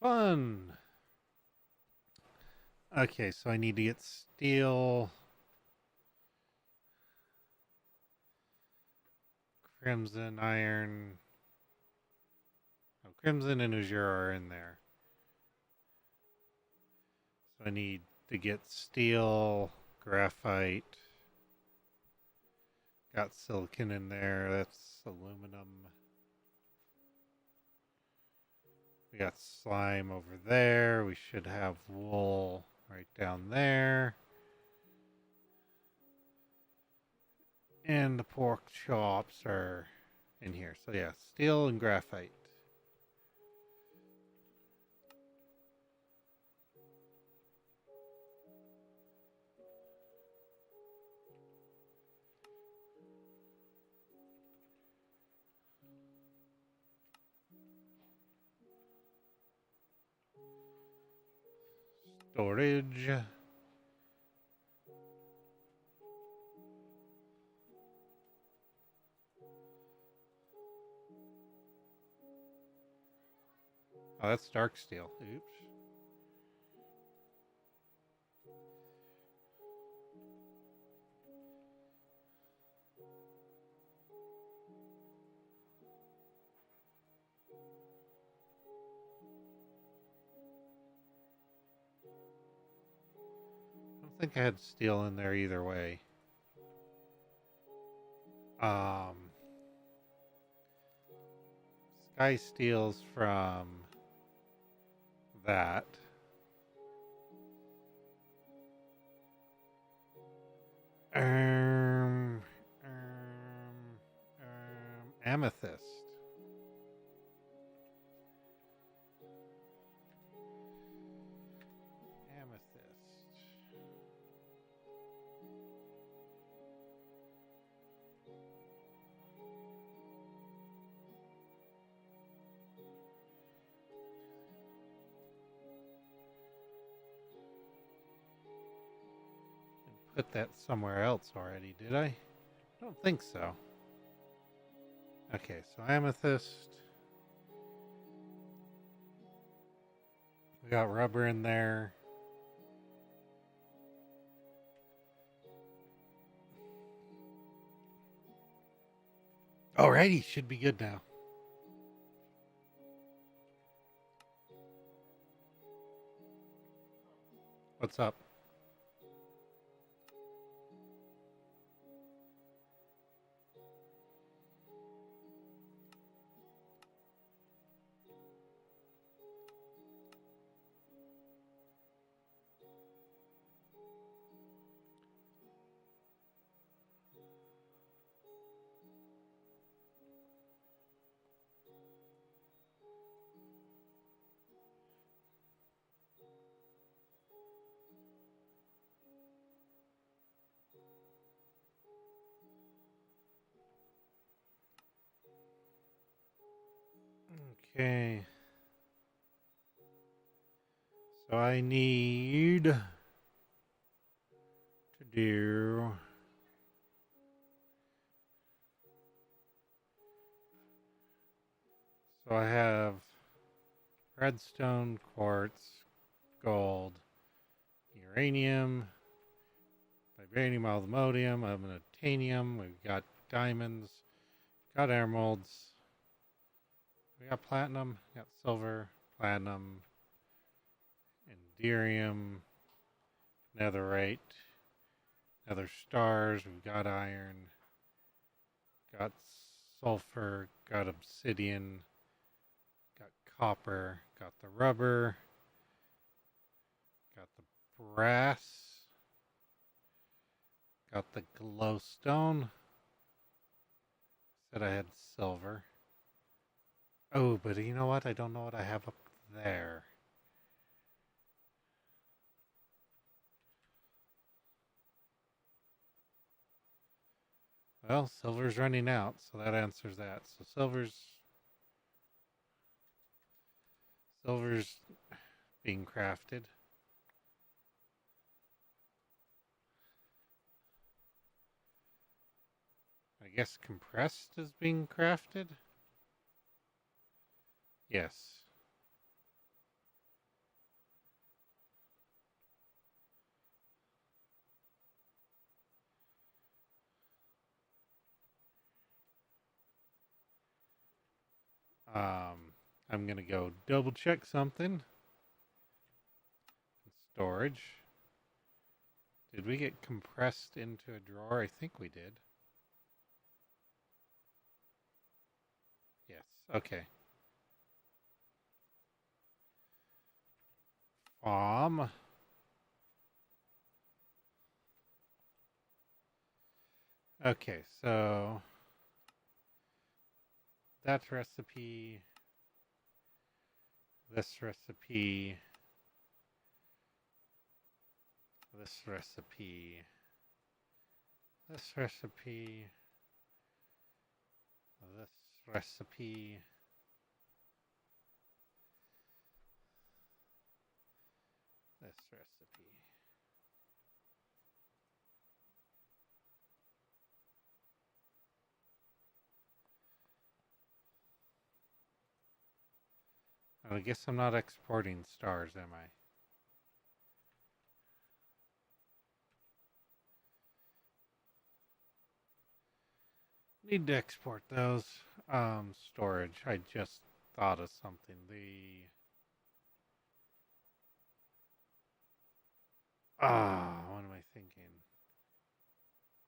Fun! Okay, so I need to get steel, crimson, iron. Oh, crimson and azure are in there. So I need to get steel, graphite. Got silicon in there. That's aluminum. We got slime over there. We should have wool right down there. And the pork chops are in here. So yeah, steel and graphite. Storage. Oh, that's dark steel. Oops. I don't think I had steel in there either way. Sky steel's from that. Um, amethyst. Amethyst. Put that somewhere else already, did I? I don't think so. Okay, so amethyst. We got rubber in there. Alrighty, should be good now. What's up? Okay. So I need to do so I have redstone, quartz, gold, uranium, vibranium, aluminum, titanium. We've got diamonds, got emeralds, we got platinum, got silver, platinum, inderium, netherite, nether stars. We've got iron, got sulfur, got obsidian, got copper, got the rubber, got the brass, got the glowstone. Said I had silver. Oh, but you know what? I don't know what I have up there. Well, silver's running out, so that answers that. So silver's being crafted. I guess compressed is being crafted? Yes. I'm gonna go double check something. Storage. Did we get compressed into a drawer? I think we did. Yes. Okay. Farm. Okay, so that recipe, this recipe, this recipe, this recipe, this recipe, this recipe. I guess I'm not exporting stars, am I? Need to export those. Storage. I just thought of something. What am I thinking?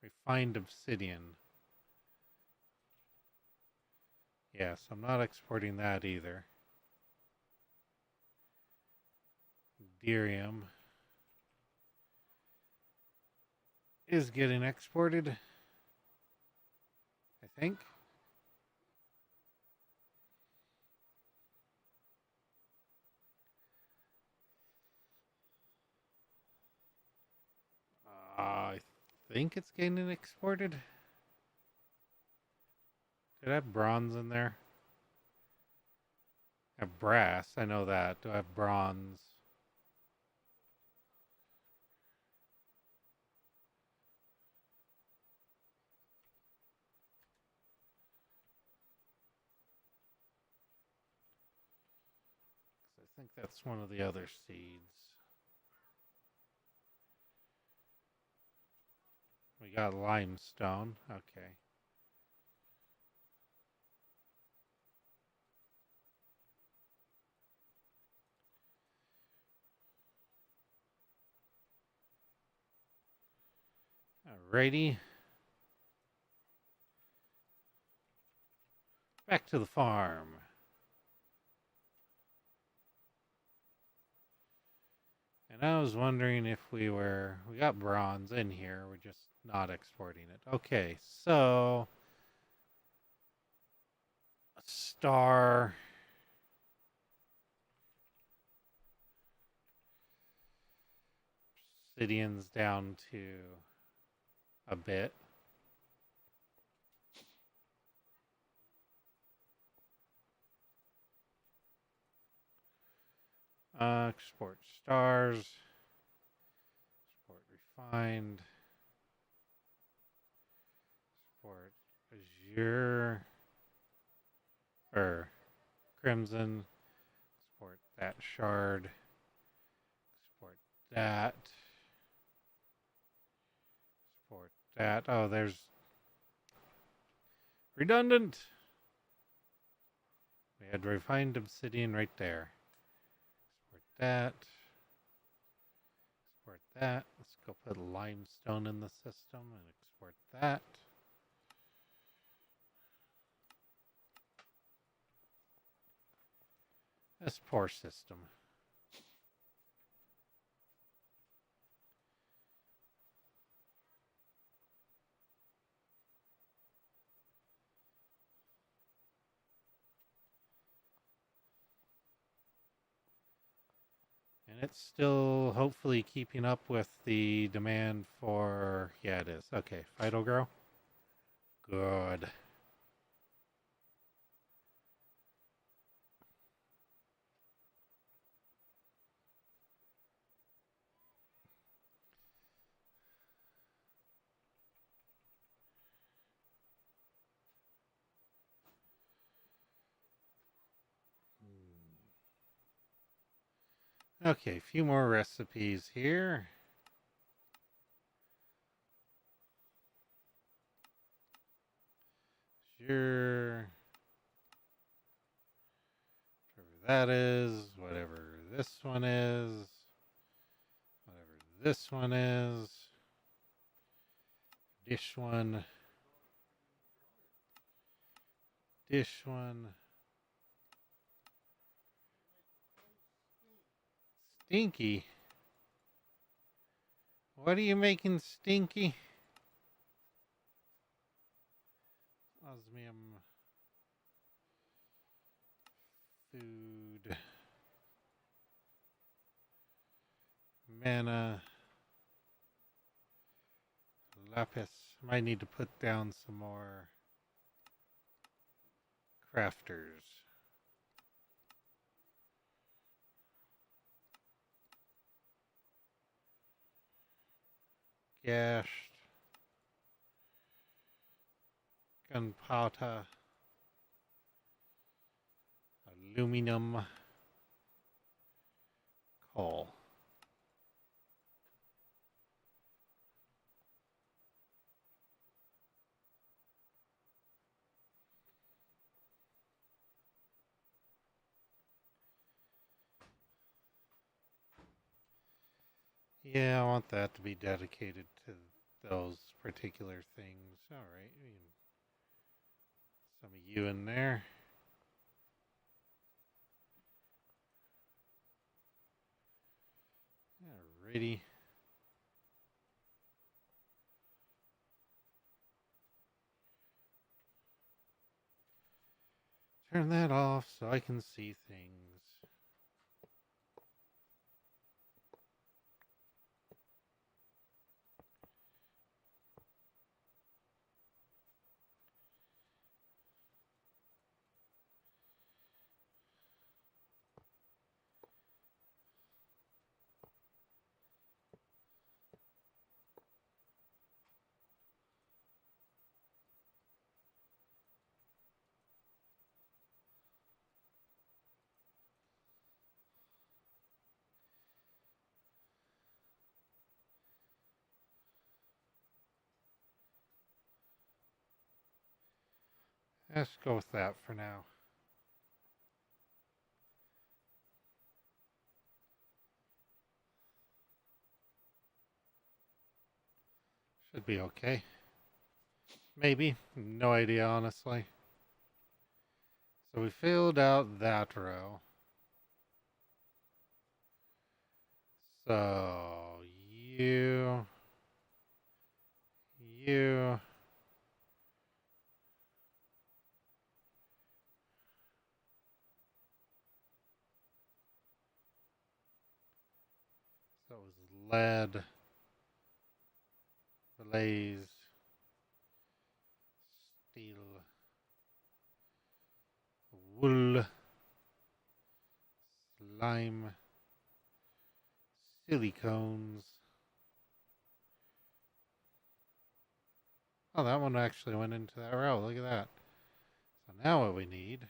Refined obsidian. Yes, I'm not exporting that either. Derium is getting exported, I think. I think it's getting exported. Did I have bronze in there? I have brass, I know that. Do I have bronze? I think that's one of the other seeds. We got limestone. Okay. Alrighty. Back to the farm. And I was wondering if we got bronze in here, we're just not exporting it. Okay, so a star. Obsidian's down to a bit. Export stars. Export refined. Export azure. Or crimson. Export that shard. Export that. Export that. Oh, there's redundant. We had refined obsidian right there. Export that. Export that. Let's go put limestone in the system and export that. This poor system. And it's still hopefully keeping up with the demand for... Yeah, it is. Okay, Fido grow. Good. Okay, a few more recipes here. Sure. Whatever that is, whatever this one is, whatever this one is, dish one, dish one. Stinky. What are you making stinky? Osmium food. Mana. Lapis. Might need to put down some more crafters. Gashed. Gunpowder. Aluminum. Coal. Yeah, I want that to be dedicated to those particular things. Alright, some of you in there. Alrighty. Turn that off so I can see things. Let's go with that for now. Should be okay. Maybe. No idea, honestly. So we filled out that row. So you. So it was lead, blaze, steel, wool, slime, silicones. Oh, that one actually went into that row. Look at that. So now what we need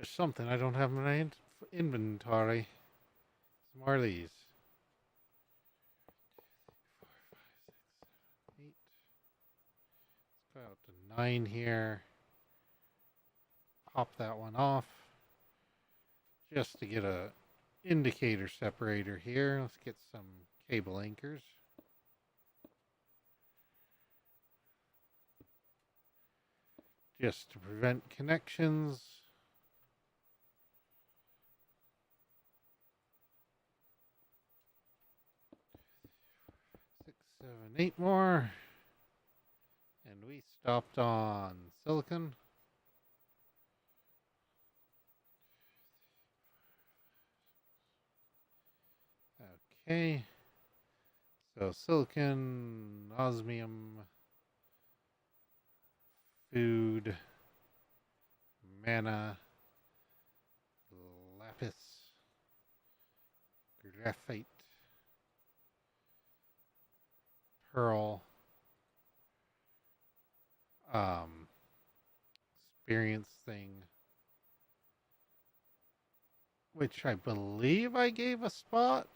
is something I don't have in my inventory. Some more of these. 4, 5, 6, 7, 8. Let's go out to 9 here. Pop that one off. Just to get a indicator separator here. Let's get some cable anchors. Just to prevent connections. 6, 7, 8 more. And we stopped on silicon. Okay. So silicon, osmium, food, mana, lapis, graphite, pearl, experience thing, which I believe I gave a spot.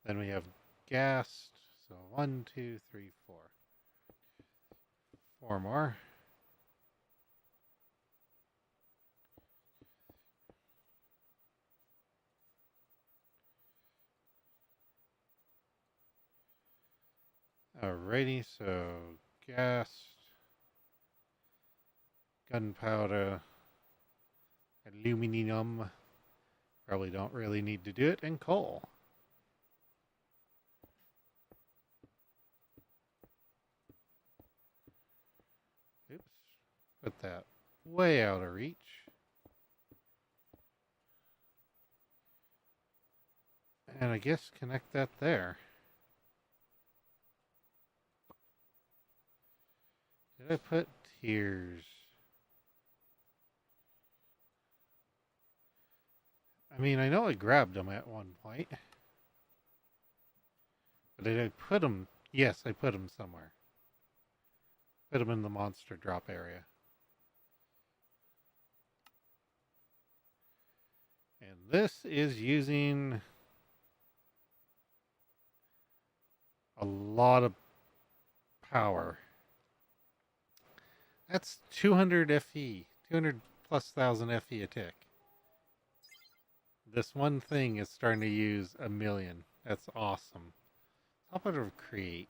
Then we have gas. So 1, 2, 3, 4. 4 more. Alrighty, so gas, gunpowder, aluminum, probably don't really need to do it, and coal. Oops, put that way out of reach. And I guess connect that there. Did I put tiers? I mean, I know I grabbed them at one point. But did I put them? Yes, I put them somewhere. Put them in the monster drop area. And this is using a lot of power. That's 200 FE, 200 plus thousand FE a tick. This one thing is starting to use 1,000,000. That's awesome. How about of create?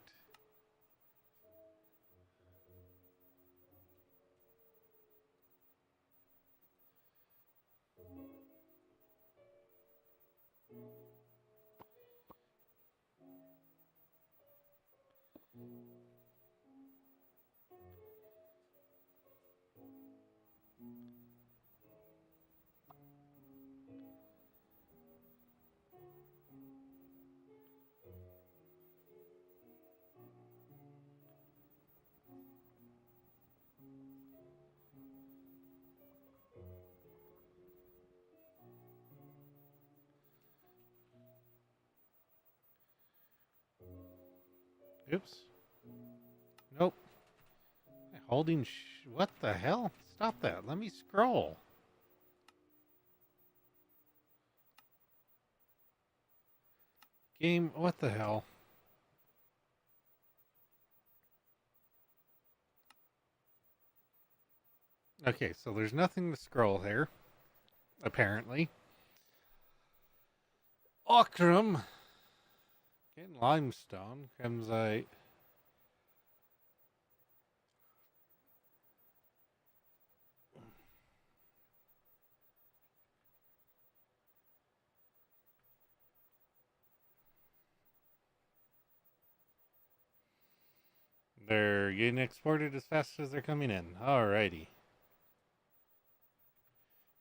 Oops. Nope. Holding what the hell? Stop that. Let me scroll. Game, what the hell? Okay, so there's nothing to scroll here, apparently. Ochrum. Getting limestone. Cremsite. They're getting exported as fast as they're coming in. Alrighty.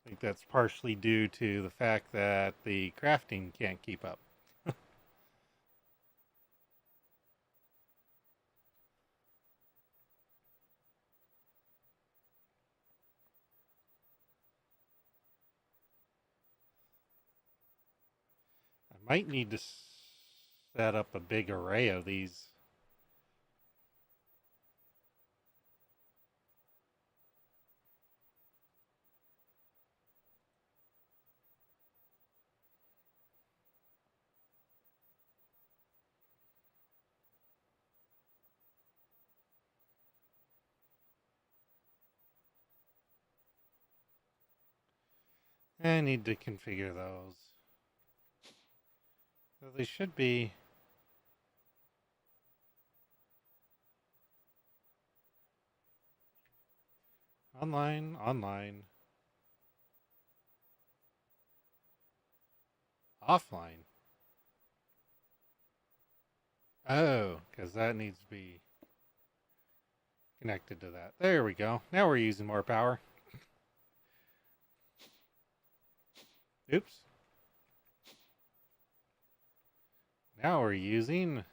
I think that's partially due to the fact that the crafting can't keep up. I might need to set up a big array of these. I need to configure those. So they should be online, offline. Oh, because that needs to be connected to that. There we go. Now we're using more power. Oops. Now we're using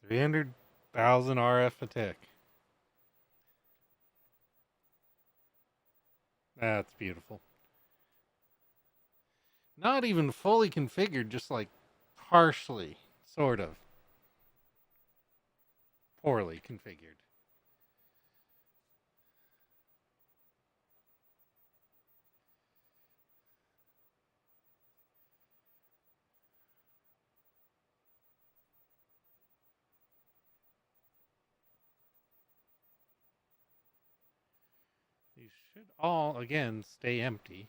300,000 RF a tick. That's beautiful. Not even fully configured, just like partially, sort of. Poorly configured. These should all, again, stay empty.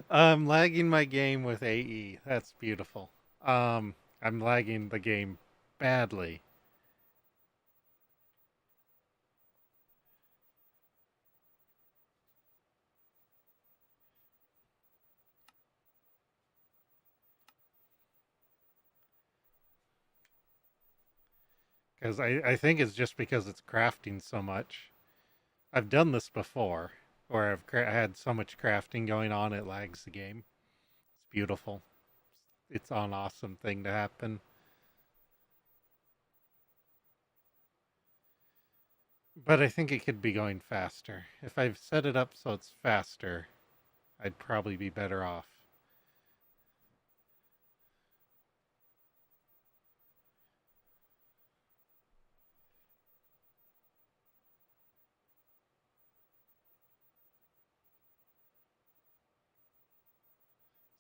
I'm lagging my game with AE. That's beautiful. I'm lagging the game badly. Because I think it's just because it's crafting so much. I've done this before, where I've had so much crafting going on, it lags the game. It's beautiful. It's an awesome thing to happen. But I think it could be going faster. If I've set it up so it's faster, I'd probably be better off.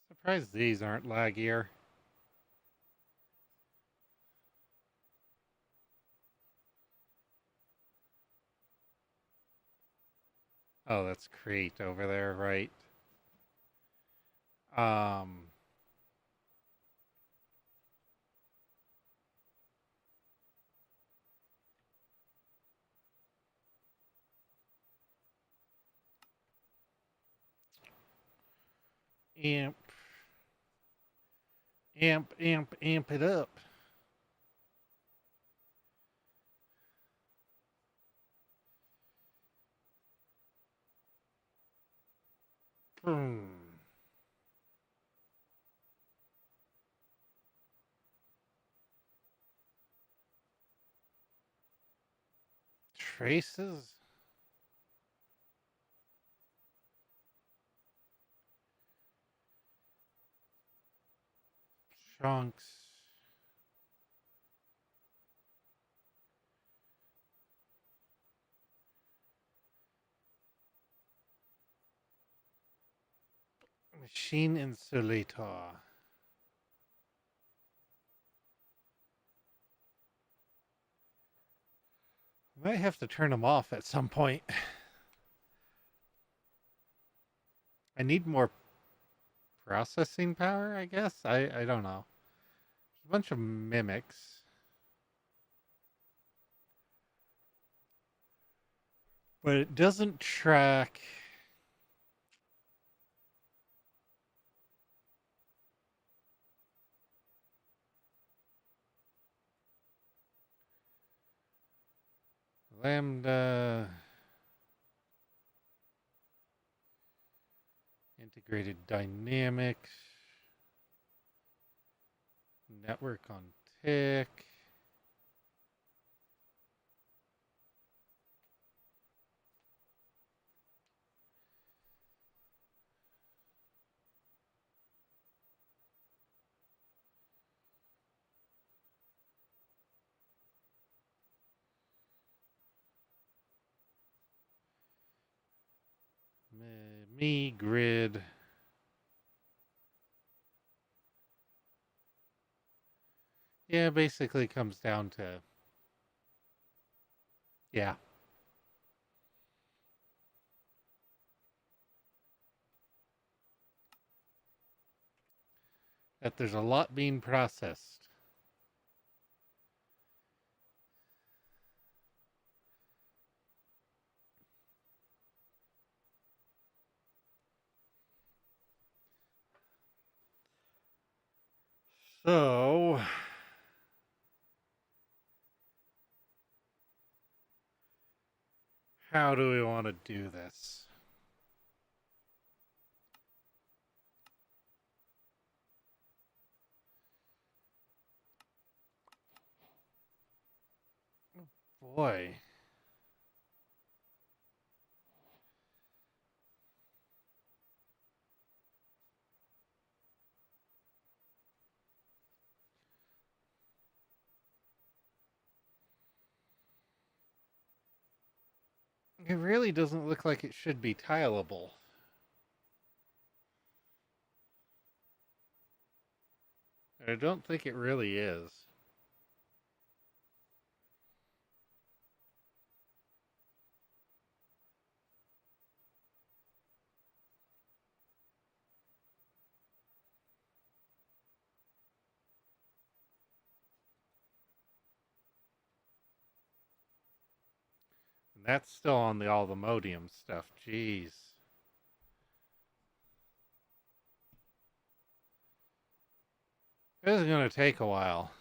Surprised these aren't laggier. Oh, that's Crete over there, right? Um, amp, amp it up. Hmm. Traces? Chunks. Machine insulator. Might have to turn them off at some point. I need more processing power, I guess. I don't know. There's a bunch of mimics. But it doesn't track. Lambda. Integrated dynamics. Network on tick. Me grid. Yeah, basically comes down to, yeah. That there's a lot being processed. So, how do we want to do this? Boy. It really doesn't look like it should be tileable. I don't think it really is. And that's still on all the modium stuff. Jeez. This is going to take a while.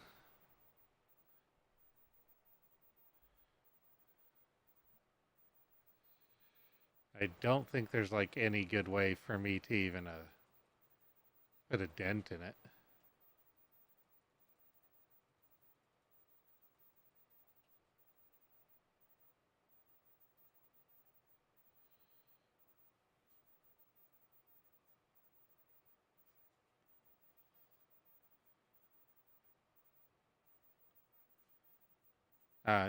I don't think there's like any good way for me to even put a dent in it.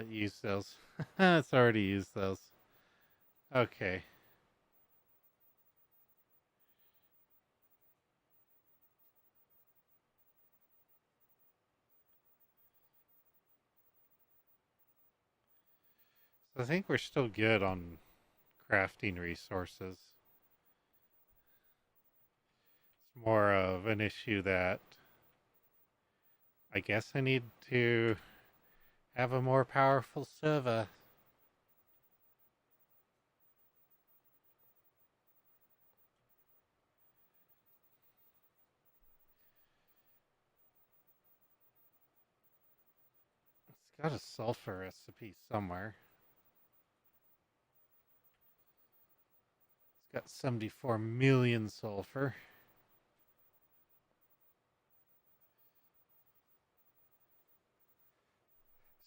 Use those. It's already used those. Okay. So I think we're still good on crafting resources. It's more of an issue that I guess I need to have a more powerful server. It's got a sulfur recipe somewhere. It's got 74 million sulfur.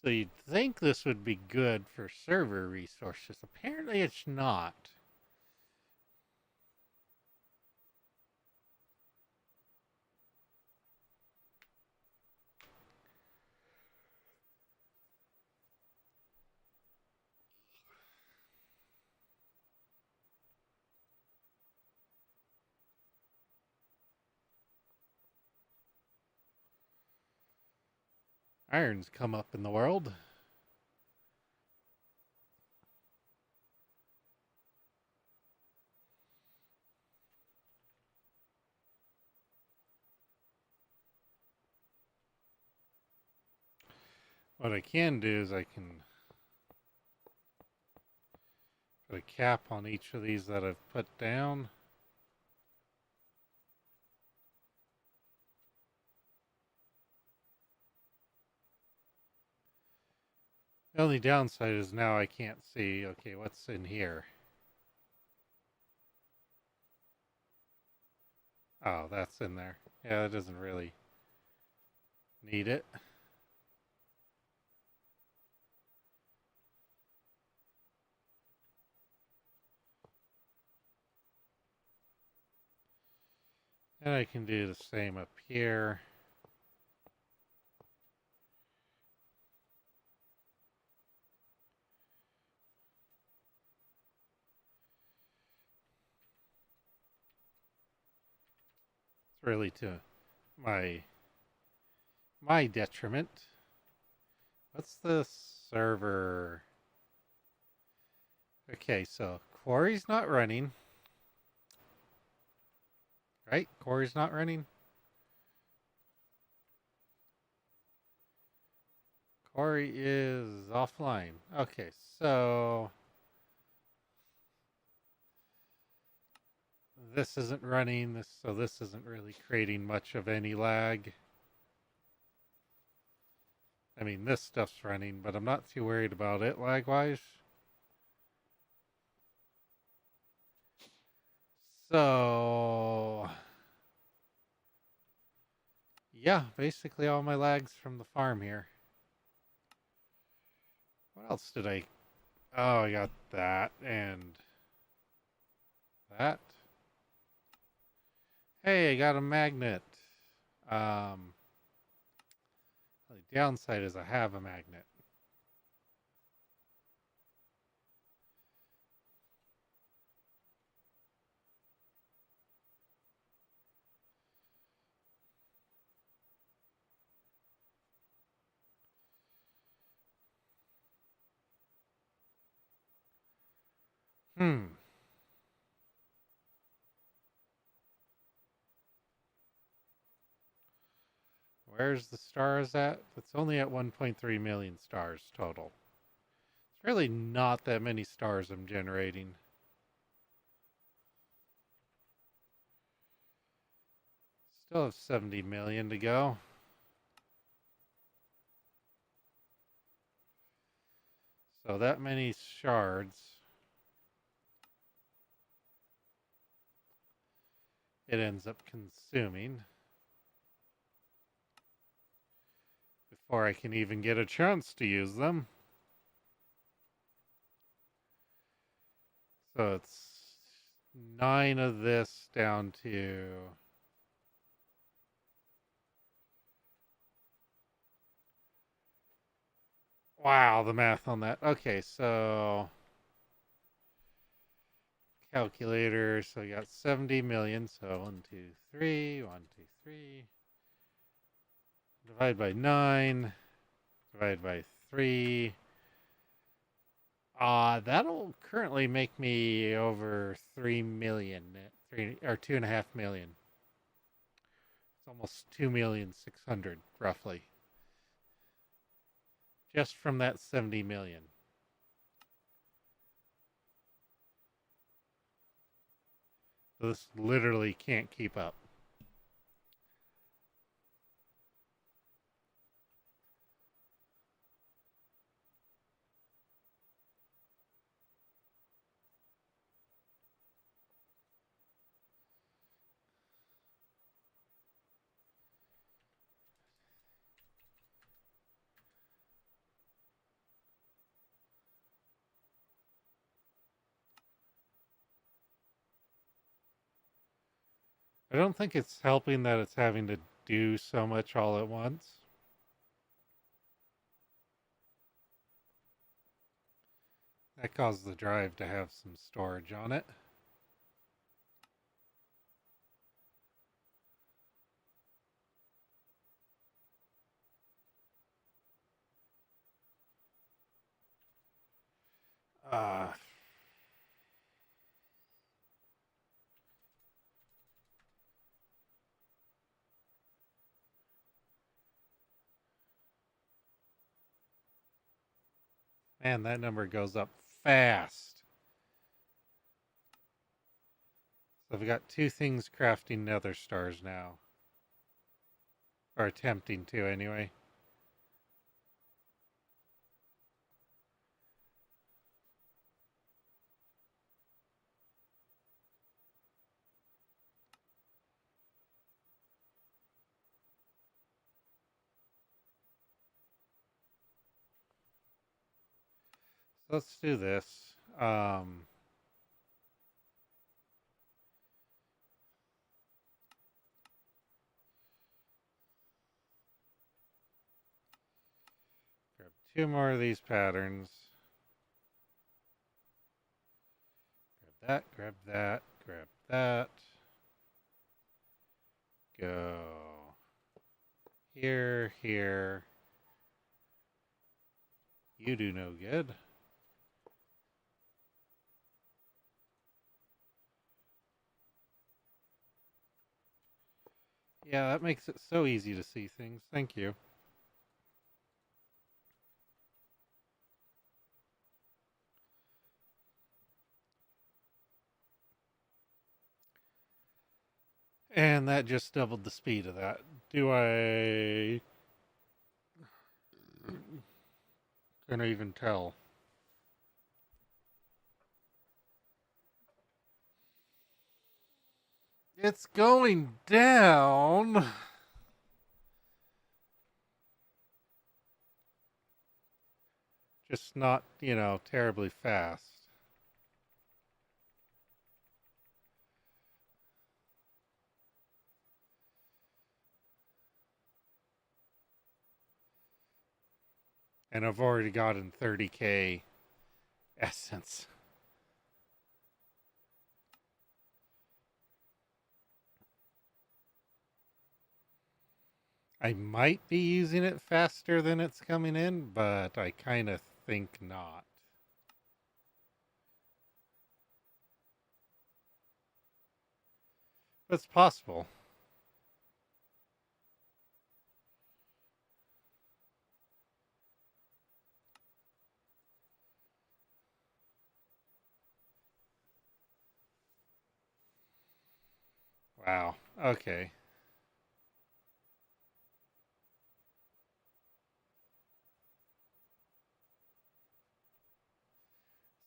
So you'd think this would be good for server resources. Apparently it's not. Iron's come up in the world. What I can do is I can put a cap on each of these that I've put down. The only downside is now I can't see, okay, what's in here? Oh, that's in there. Yeah, that doesn't really need it. And I can do the same up here. It's really to my detriment. What's the server? Okay, so Quarry's not running. Right? Quarry's not running. Quarry is offline. Okay, so this isn't running, so this isn't really creating much of any lag. I mean, this stuff's running, but I'm not too worried about it lag-wise. So, yeah, basically all my lags from the farm here. What else did I... Oh, I got that and that. Hey, I got a magnet. The downside is I have a magnet. Where's the stars at? It's only at 1.3 million stars total. It's really not that many stars I'm generating. Still have 70 million to go. So that many shards. It ends up consuming before I can even get a chance to use them. So it's 9 of this down to... Wow, the math on that. Okay, so... Calculator, so we got 70 million, so 1, 2, 3, 1, 2, 3. Divide by 9, divide by 3. That'll currently make me over 3 million, 2.5 million. It's almost 2,600,000 roughly. Just from that 70 million. So this literally can't keep up. I don't think it's helping that it's having to do so much all at once. That caused the drive to have some storage on it. Uh, Man, that number goes up fast. So I've got 2 things crafting nether stars now. Or attempting to, anyway. So let's do this. Grab 2 more of these patterns. Grab that, grab that, grab that. Go. Here, here. You do no good. Yeah, that makes it so easy to see things. Thank you. And that just doubled the speed of that. Do I... Can I even tell? It's going down. Just not, terribly fast. And I've already gotten 30k essence. I might be using it faster than it's coming in, but I kind of think not. But it's possible. Wow. Okay.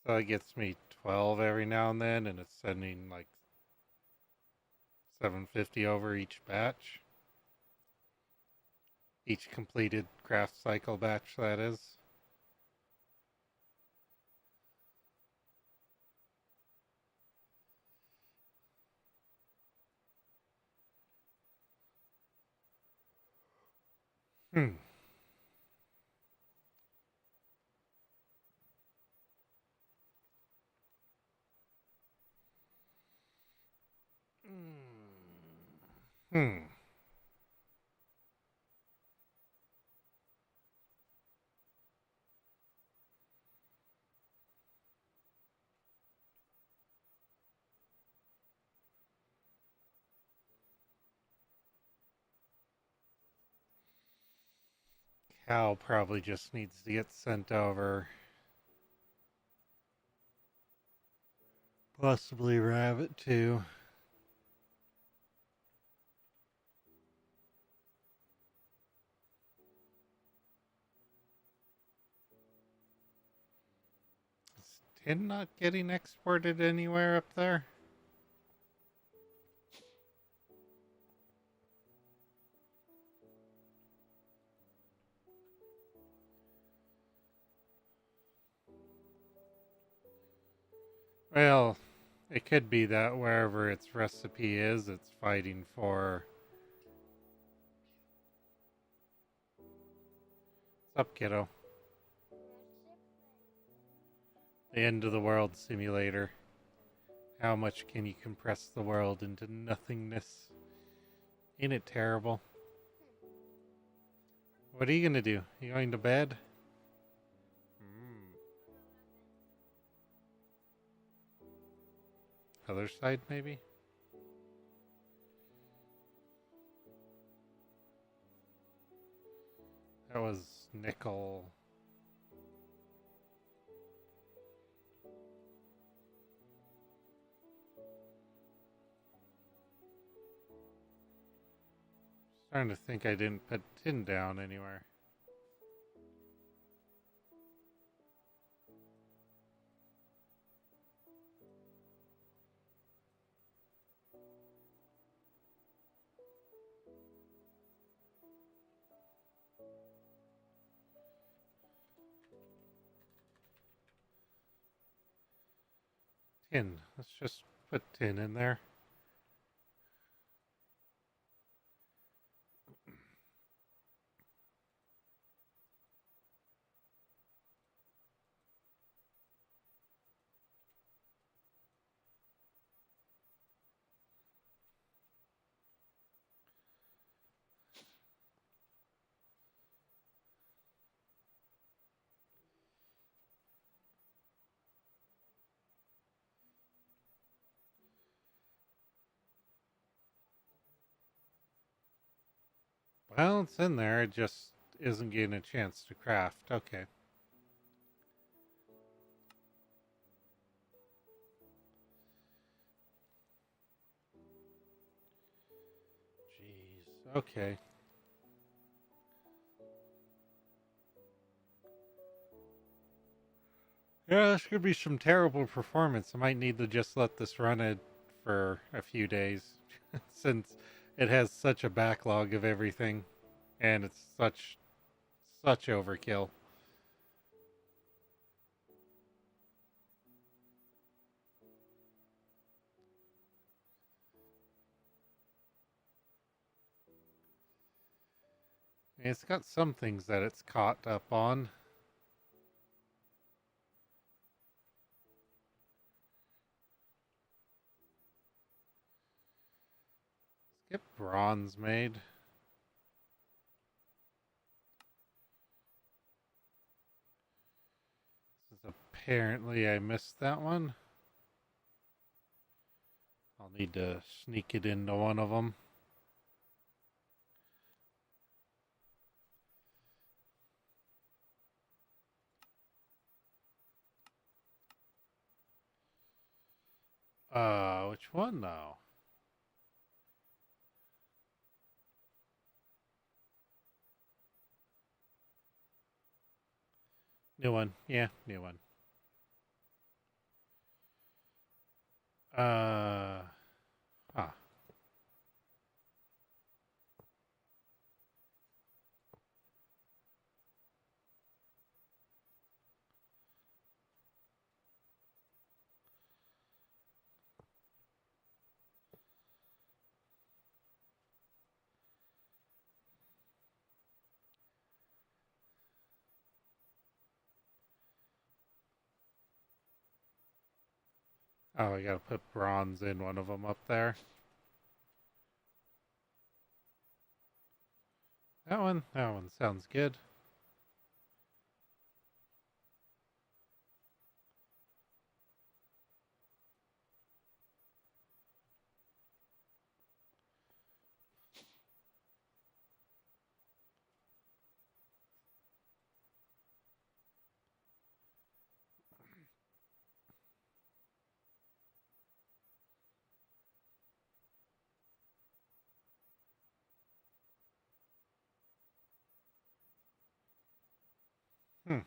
So it gets me 12 every now and then, and it's sending like 750 over each batch. Each completed craft cycle batch, that is. Hmm. Hmm. Cal probably just needs to get sent over. Possibly Rabbit too. Is tin not getting exported anywhere up there? Well, it could be that wherever its recipe is, it's fighting for... What's up, kiddo? The end of the world simulator. How much can you compress the world into nothingness? Ain't it terrible? What are you gonna do? You going to bed? Other side, maybe? That was nickel. Starting to think I didn't put tin down anywhere. Tin. Let's just put tin in there. Well, it's in there. It just isn't getting a chance to craft. Okay. Jeez. Okay. Yeah, this could be some terrible performance. I might need to just let this run it for a few days since it has such a backlog of everything and it's such overkill. It's got some things that it's caught up on. Let's get bronze made. Apparently I missed that one. I'll need to sneak it into one of them. Which one though? New one. Yeah, new one. Huh. Oh, I gotta put bronze in one of them up there. That one sounds good. Hmm.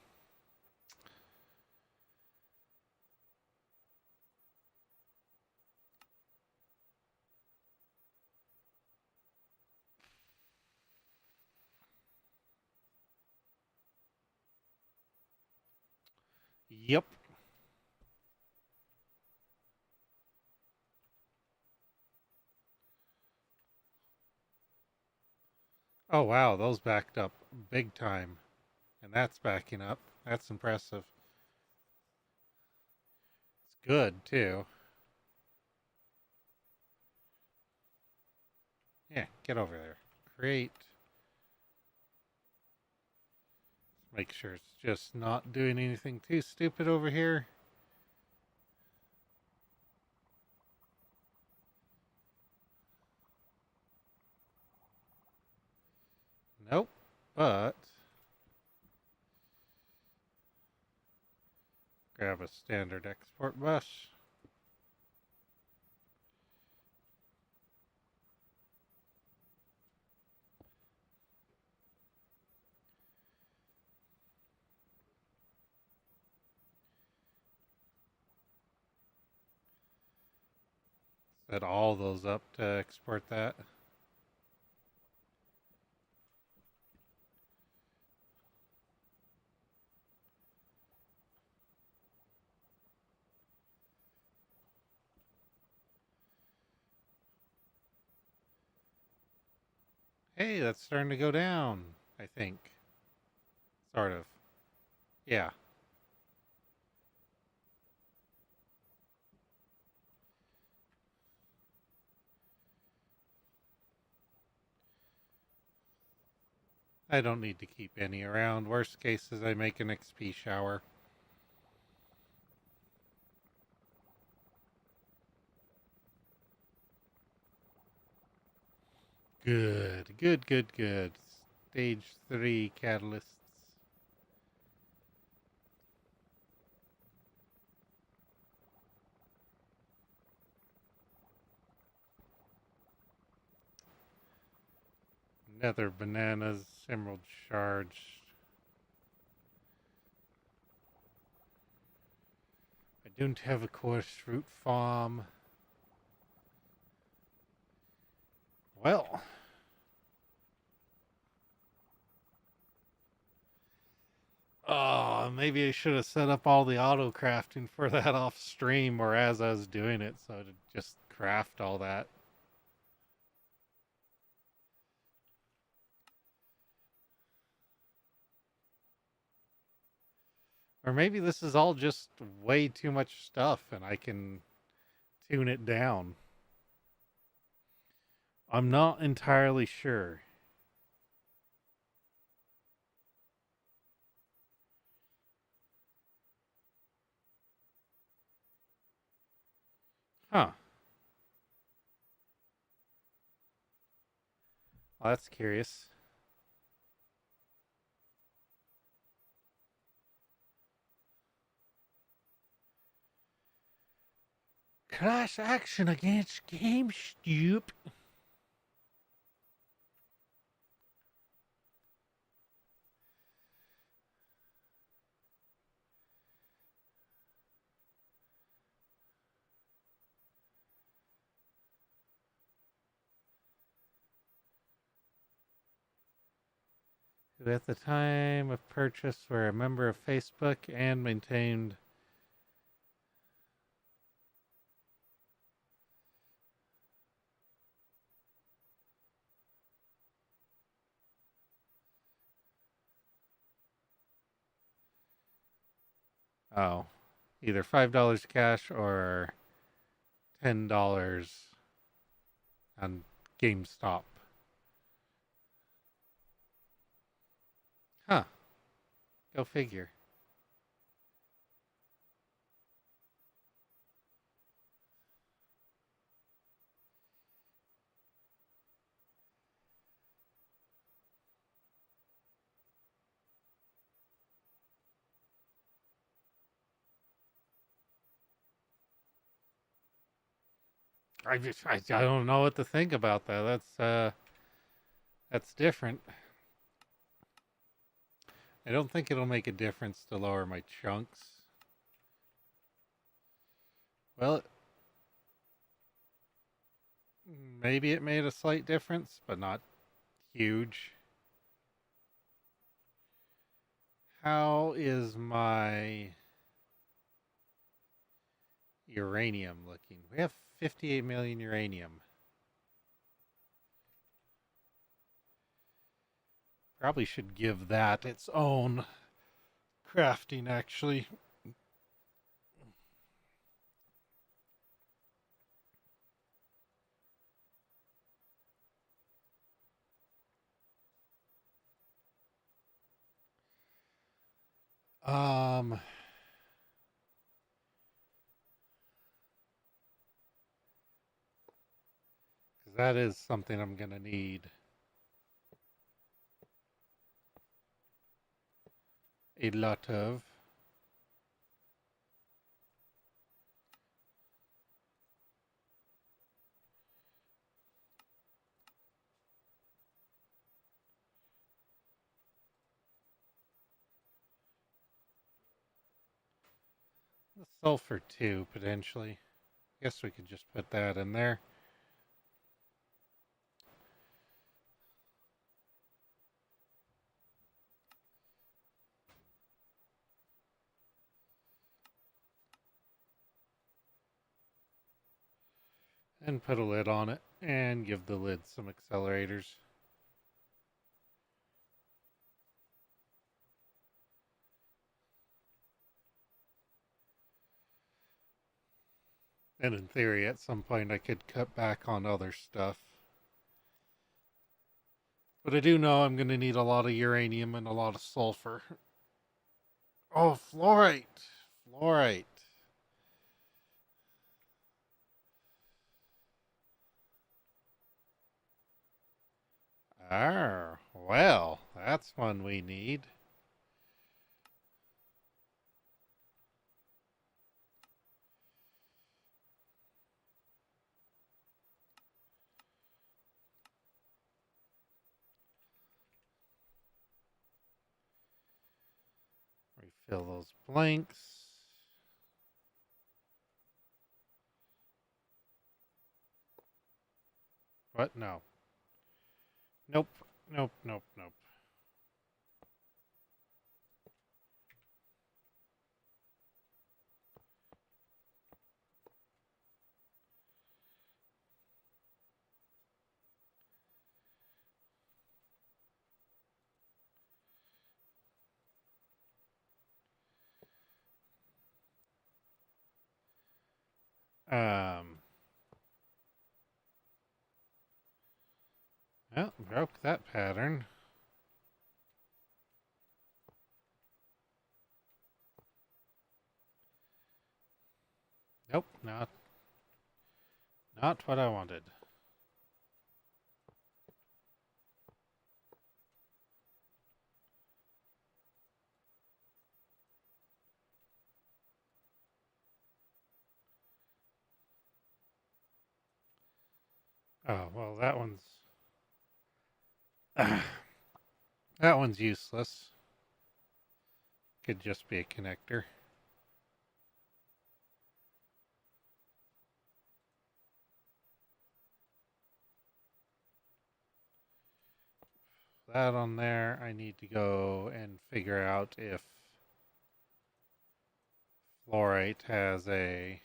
Yep. Oh wow, those backed up big time. And that's backing up. That's impressive. It's good too. Yeah, get over there. Great. Make sure it's just not doing anything too stupid over here. but grab a standard export bus. Set all those up to export that. Hey, that's starting to go down, I think. Sort of. Yeah. I don't need to keep any around. Worst case is I make an XP shower. Good, good, good, good. Stage 3 catalysts. Nether bananas, emerald shards. I don't have a coarse fruit farm. Well, oh, maybe I should have set up all the auto crafting for that off stream or as I was doing it, so to just craft all that. Or maybe this is all just way too much stuff and I can tune it down. I'm not entirely sure. Huh. Well, that's curious. Class action against GameStop. Who at the time of purchase were a member of Facebook and maintained either $5 cash or $10 on GameStop. Huh. Go figure. I don't know what to think about that. That's different. I don't think it'll make a difference to lower my chunks. Well, maybe it made a slight difference, but not huge. How is my uranium looking? We have 58 million uranium. Probably should give that its own crafting, actually. Um, because that is something I'm gonna need. a lot of. The sulfur too, potentially. Guess we could just put that in there. And put a lid on it and give the lid some accelerators. And in theory, at some point, I could cut back on other stuff. But I do know I'm going to need a lot of uranium and a lot of sulfur. Oh, fluorite! Fluorite. Ah, well, that's one we need. Refill those blanks. What? No. Nope. Nope, nope, nope. Well, broke that pattern. Nope, not what I wanted. Oh, well, that one's useless. Could just be a connector. That on there, I need to go and figure out if fluorite has a...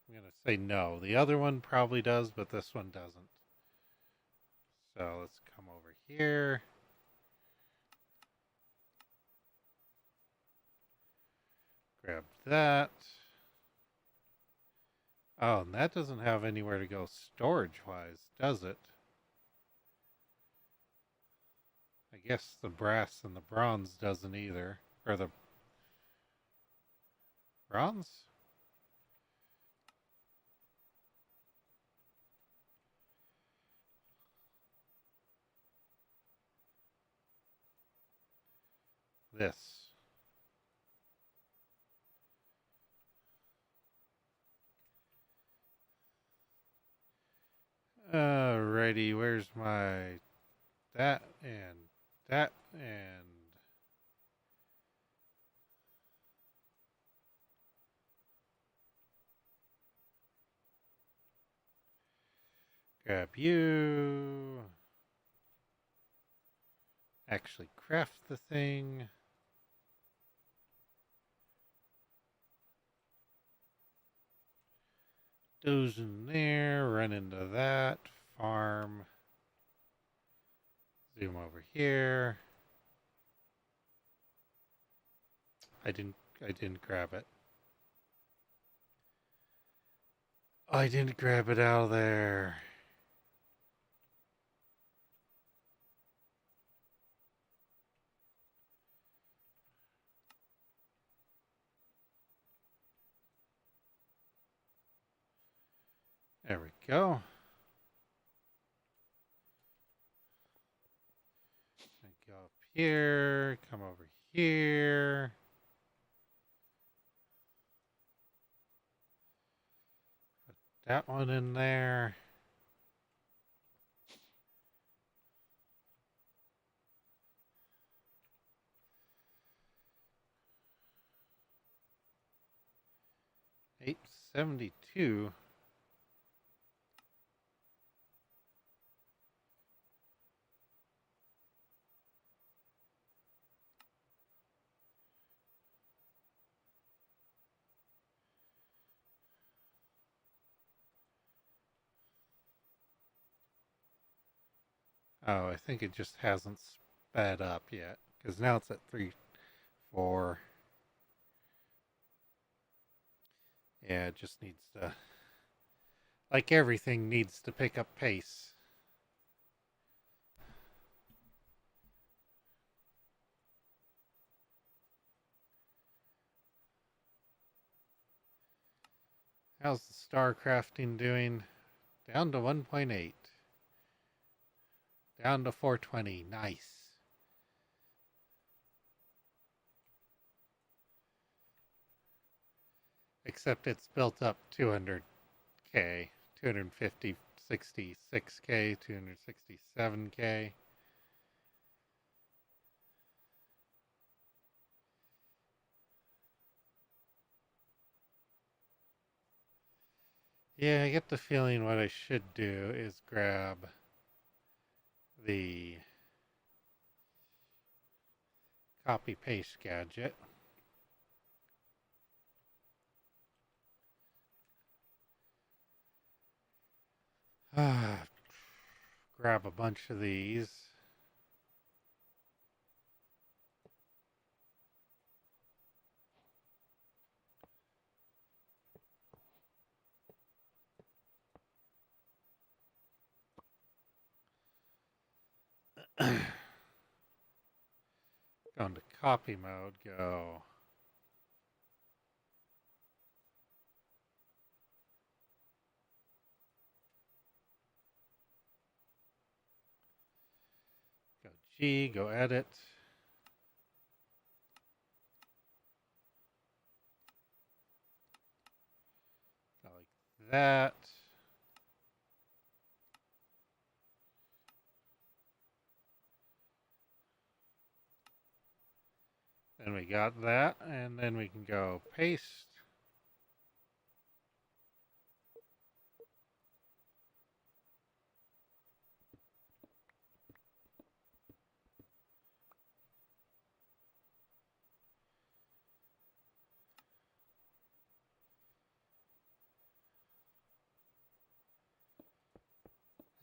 I'm going to say no. The other one probably does, but this one doesn't. So let's come over here. Grab that. Oh, and that doesn't have anywhere to go storage-wise, does it? I guess the brass and the bronze doesn't either. Or the bronze? This. Alrighty, where's my... that and that and... grab you. Actually craft the thing. Those in there, run into that, farm. Zoom over here. I didn't grab it. I didn't grab it out of there. There we go. here, come over here. Put that one in there. $872. Oh, I think it just hasn't sped up yet because now it's at 3, 4. Yeah, it just needs to, like everything, needs to pick up pace. How's the star crafting doing? Down to 1.8. Down to 420. Nice. Except it's built up 200k, 250, 66k, 267k. Yeah, I get the feeling what I should do is grab the copy paste gadget. Grab a bunch of these. Go into copy mode, go G, go edit. Go like that. Then we got that, and then we can go paste.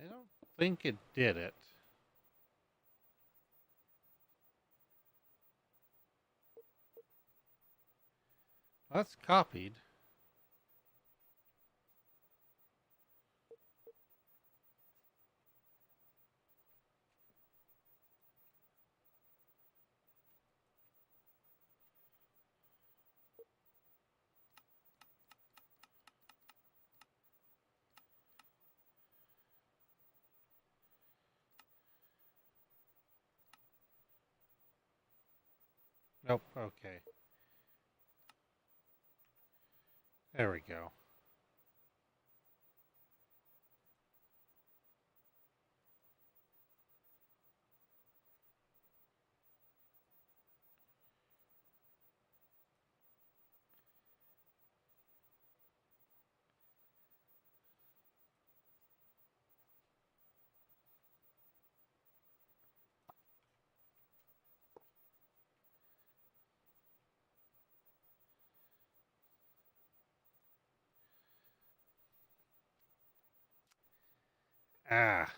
I don't think it did it. Well, that's copied. Nope, okay. There we go. Ah.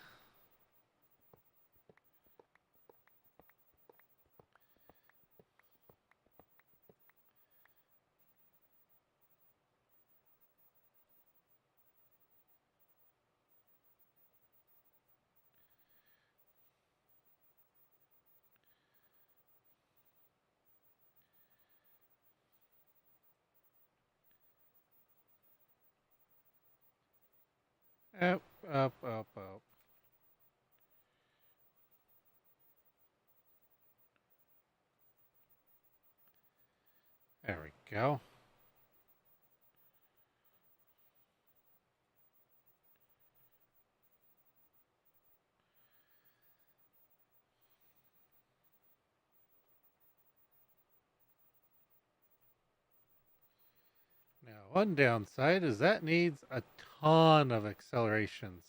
Up, up, up, up. go. Now, one downside is that needs a ton of accelerations.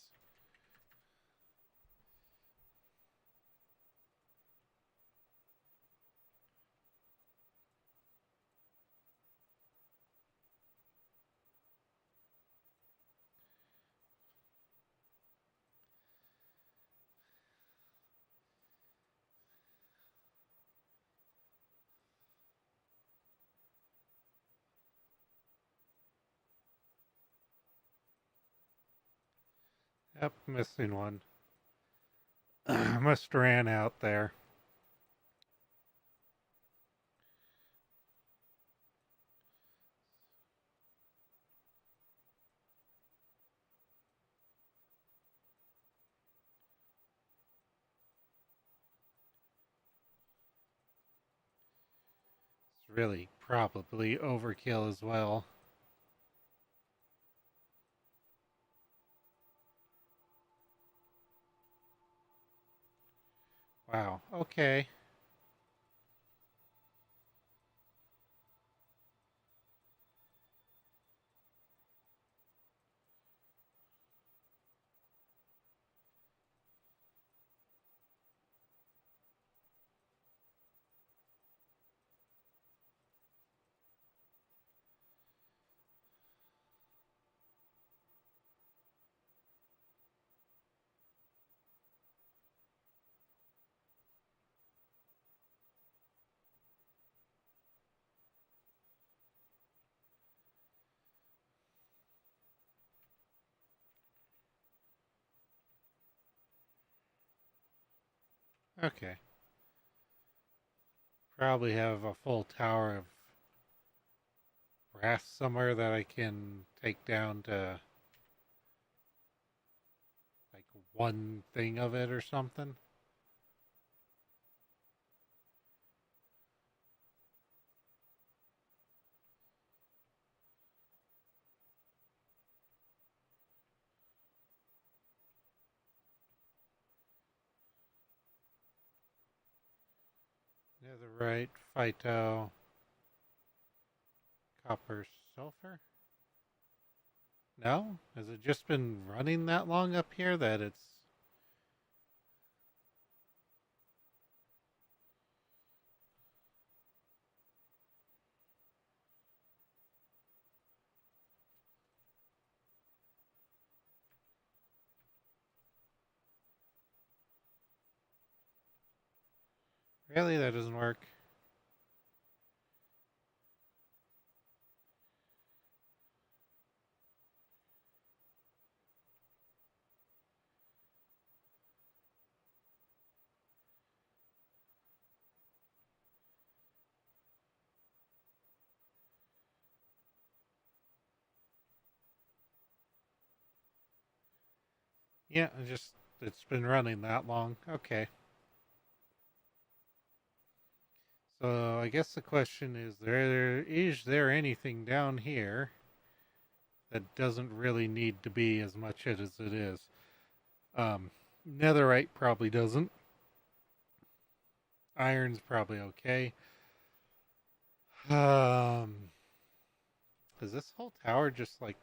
Yep, missing one. Must ran out there. It's really probably overkill as well. Wow, okay. Okay. Probably have a full tower of brass somewhere that I can take down to like one thing of it or something. Netherite, phyto, copper, sulfur. No? Has it just been running that long up here that it's... Really? That doesn't work? Yeah, it's been running that long. Okay. So I guess the question is there anything down here that doesn't really need to be as much as it is? Um, Netherite probably doesn't. Iron's probably okay. Um, is this whole tower just like...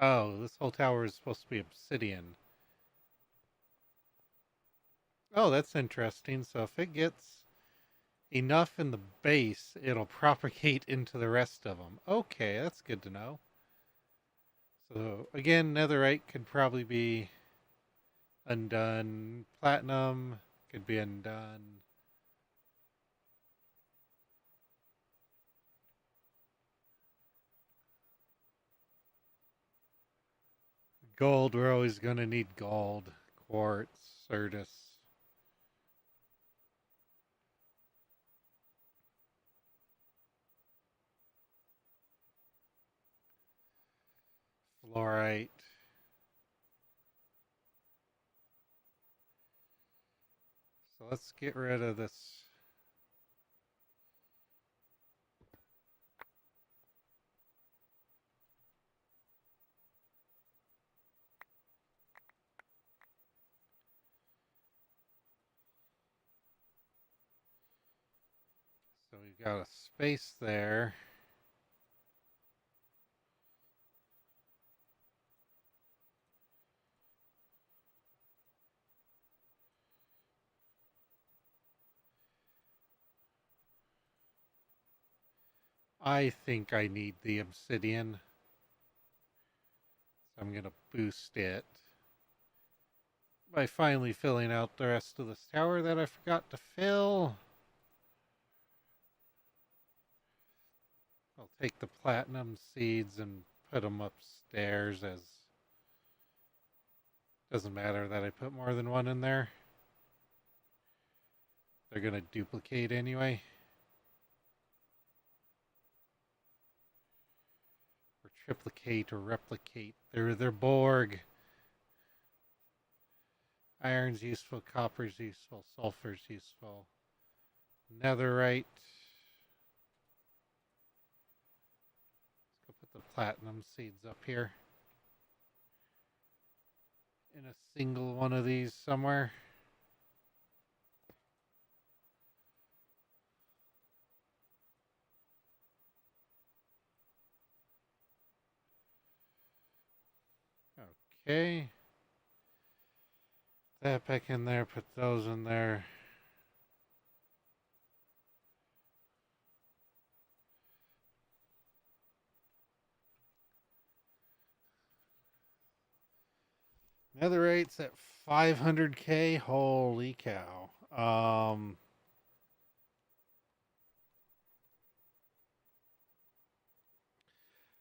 Oh, this whole tower is supposed to be obsidian. Oh, that's interesting. So if it gets enough in the base, it'll propagate into the rest of them. Okay, that's good to know. So again, netherite could probably be undone. Platinum could be undone. Gold, we're always going to need gold. Quartz, Certus. Fluorite. So let's get rid of this we've got a space there. I think I need the obsidian. So I'm going to boost it by finally filling out the rest of this tower that I forgot to fill. I'll take the platinum seeds and put them upstairs, as doesn't matter that I put more than one in there. They're going to duplicate anyway. Or triplicate or replicate. They're Borg. Iron's useful, copper's useful, sulfur's useful. Netherite. Let's go put the platinum seeds up here. In a single one of these somewhere. Okay. That back in there, put those in there. Netherite's at 500k. Holy cow.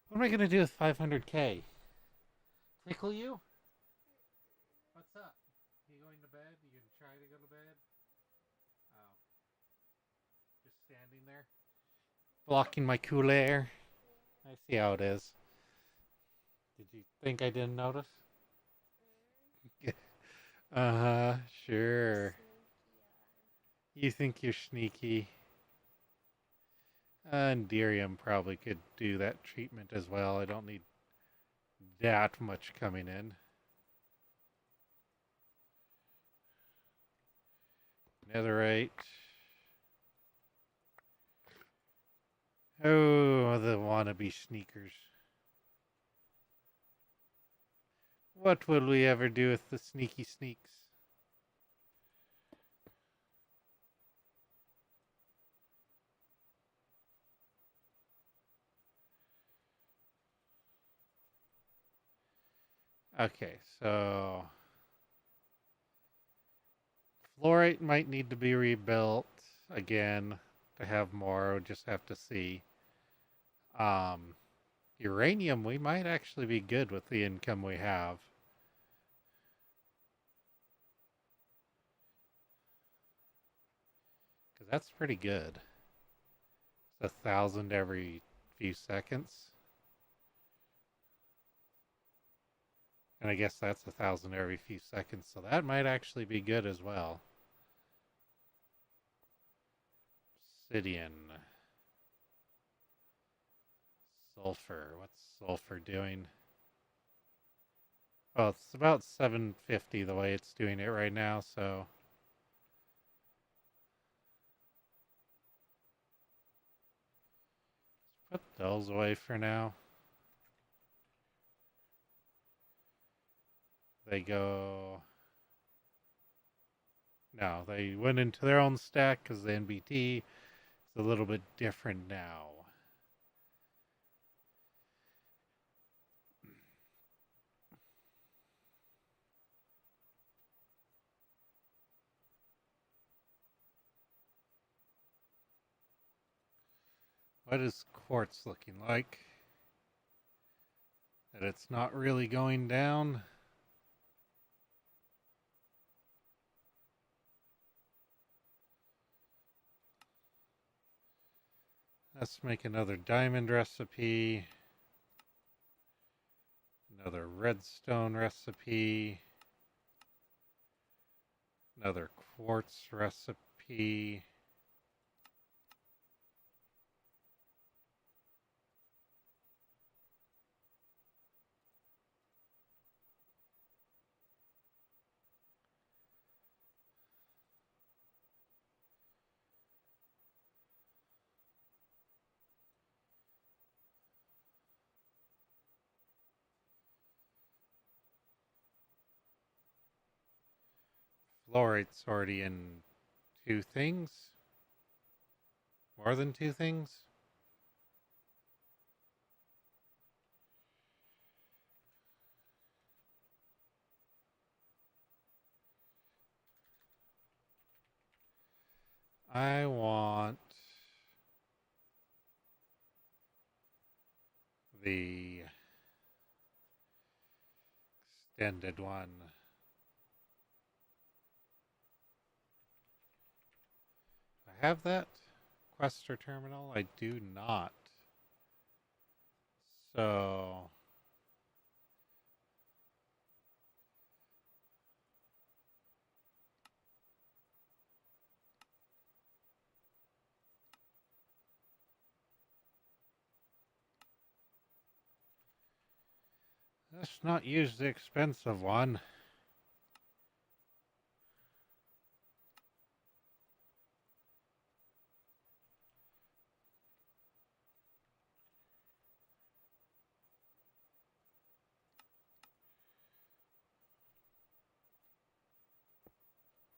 What am I going to do with 500k? Tickle you? What's up? You going to bed? You going to try to go to bed? Oh. Just standing there? Blocking my cool air? I see how it is. Did you think I didn't notice? Uh-huh, sure. You think you're sneaky. And Derium probably could do that treatment as well. I don't need that much coming in. Netherite. Oh, the wannabe sneakers. What will we ever do with the sneaky sneaks? Okay, so fluorite might need to be rebuilt again to have more. We'll just have to see. Uranium, we might actually be good with the income we have. Because that's pretty good. It's 1,000 every few seconds. And I guess that's 1,000 every few seconds, so that might actually be good as well. Obsidian. Sulfur. What's sulfur doing? Well, it's about 750 the way it's doing it right now, so... Let's put those away for now. They go... No, they went into their own stack because the NBT is a little bit different now. What is quartz looking like? That it's not really going down. Let's make another diamond recipe. Another redstone recipe. Another quartz recipe. fluorite's already in 2 things. More than 2 things. I want the extended one. I have that quest or terminal? I do not. So let's not use the expensive one.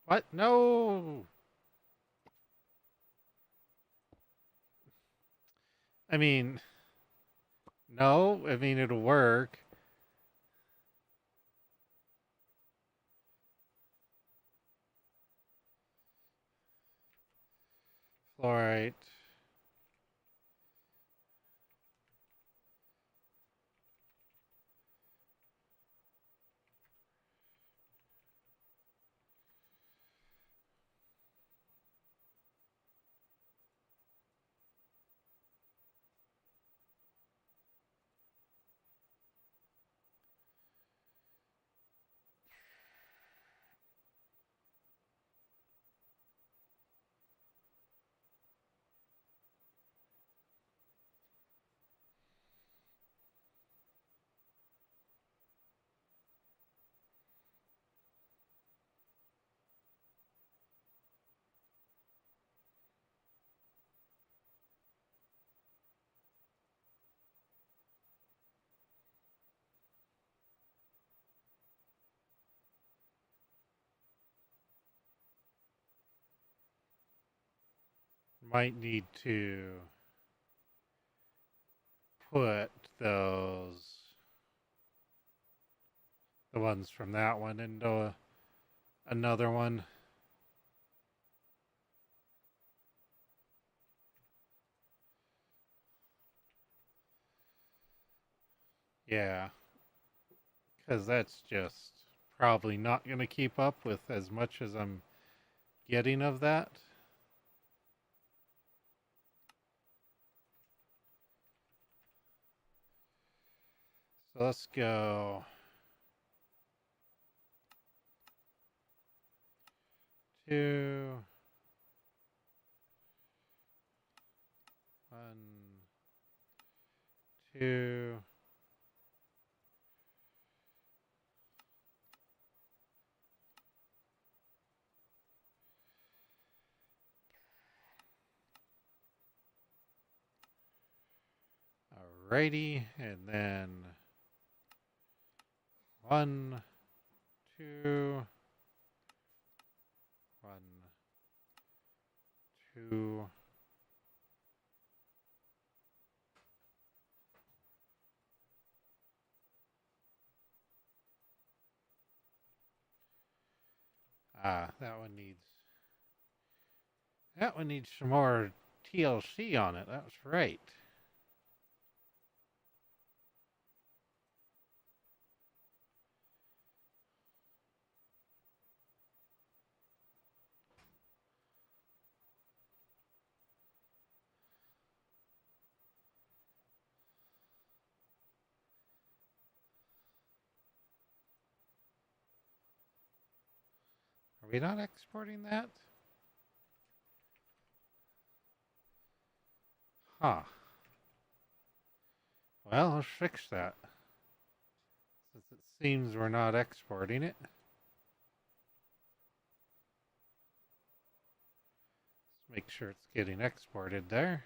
What? No! I mean, no. I mean, it'll work. Fluorite. Might need to put those, the ones from that one, into another one. Yeah, because that's just probably not going to keep up with as much as I'm getting of that. So let's go 2, 1, 2. Alrighty, and then 1, 2, 1, 2. That one needs some more TLC on it. That was right. Are we not exporting that? Huh. Well, let's fix that. Since it seems we're not exporting it. Let's make sure it's getting exported there.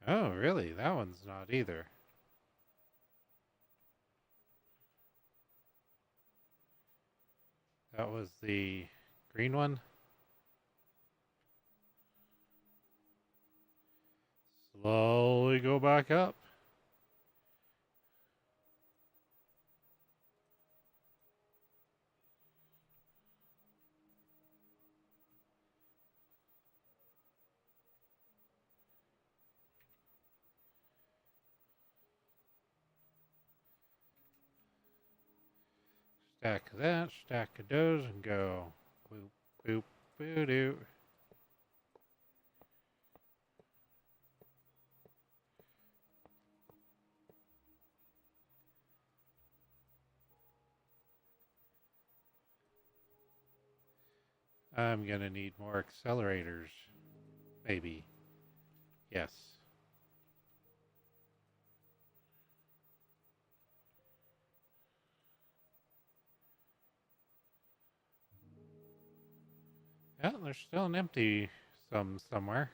Oh, really? That one's not either. That was the green one. Slowly go back up. Stack of that, stack of those, and go. Boop, boop, boo doo. I'm gonna need more accelerators. Maybe. Yes. Yeah, there's still an empty somewhere.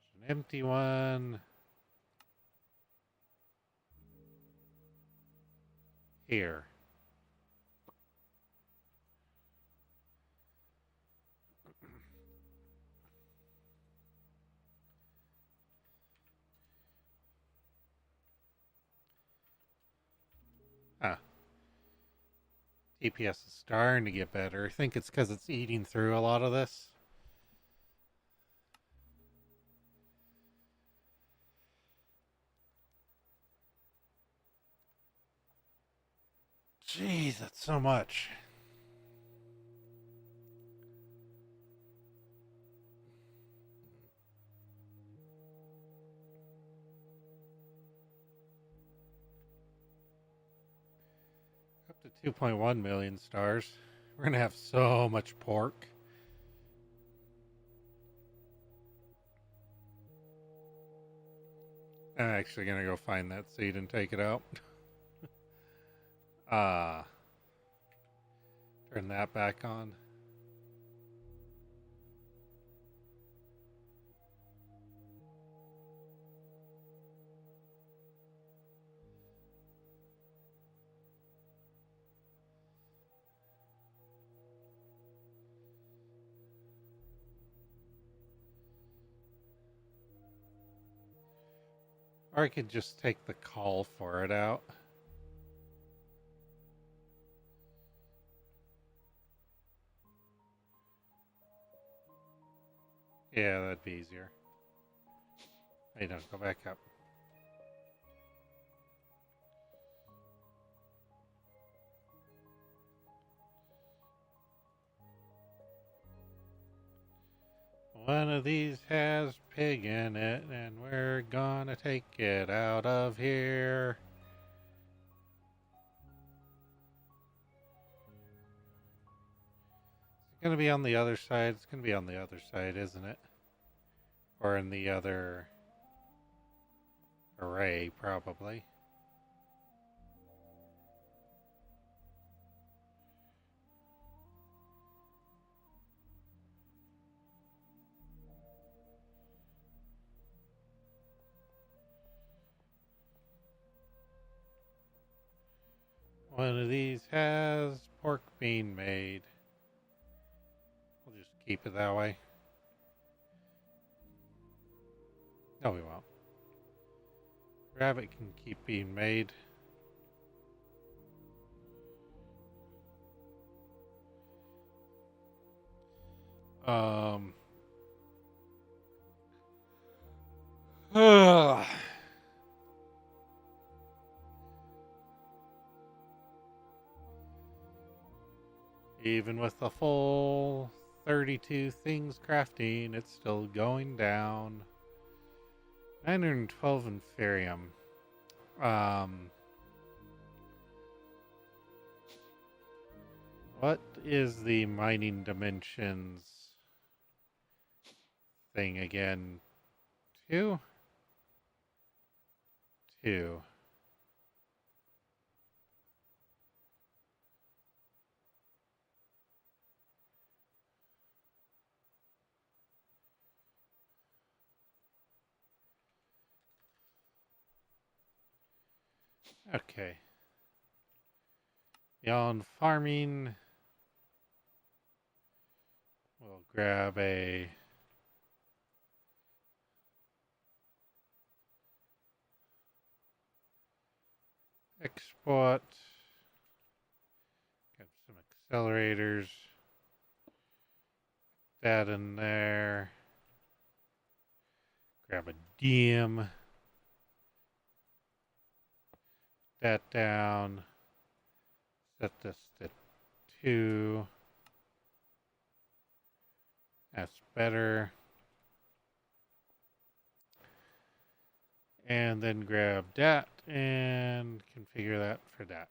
There's an empty one here. Huh. TPS is starting to get better. I think it's because it's eating through a lot of this. Jeez, that's so much. Up to 2.1 million stars. We're going to have so much pork. I'm actually going to go find that seed and take it out. Turn that back on. Or I could just take the call for it out. Yeah, that'd be easier. Hey, don't go back up. One of these has pig in it, and we're gonna take it out of here. It's gonna be on the other side. It's gonna be on the other side, isn't it? Or in the other array, probably. One of these has pork being made. We'll just keep it that way. No, we won't. Rabbit can keep being made. Even with the full 32 things crafting, it's still going down. 912 Inferium. What is the mining dimensions thing again? 2? 2. Okay. Beyond farming, we'll grab a export, grab some accelerators, that in there, grab a DM, that down, set this to 2, that's better, and then grab that and configure that for that.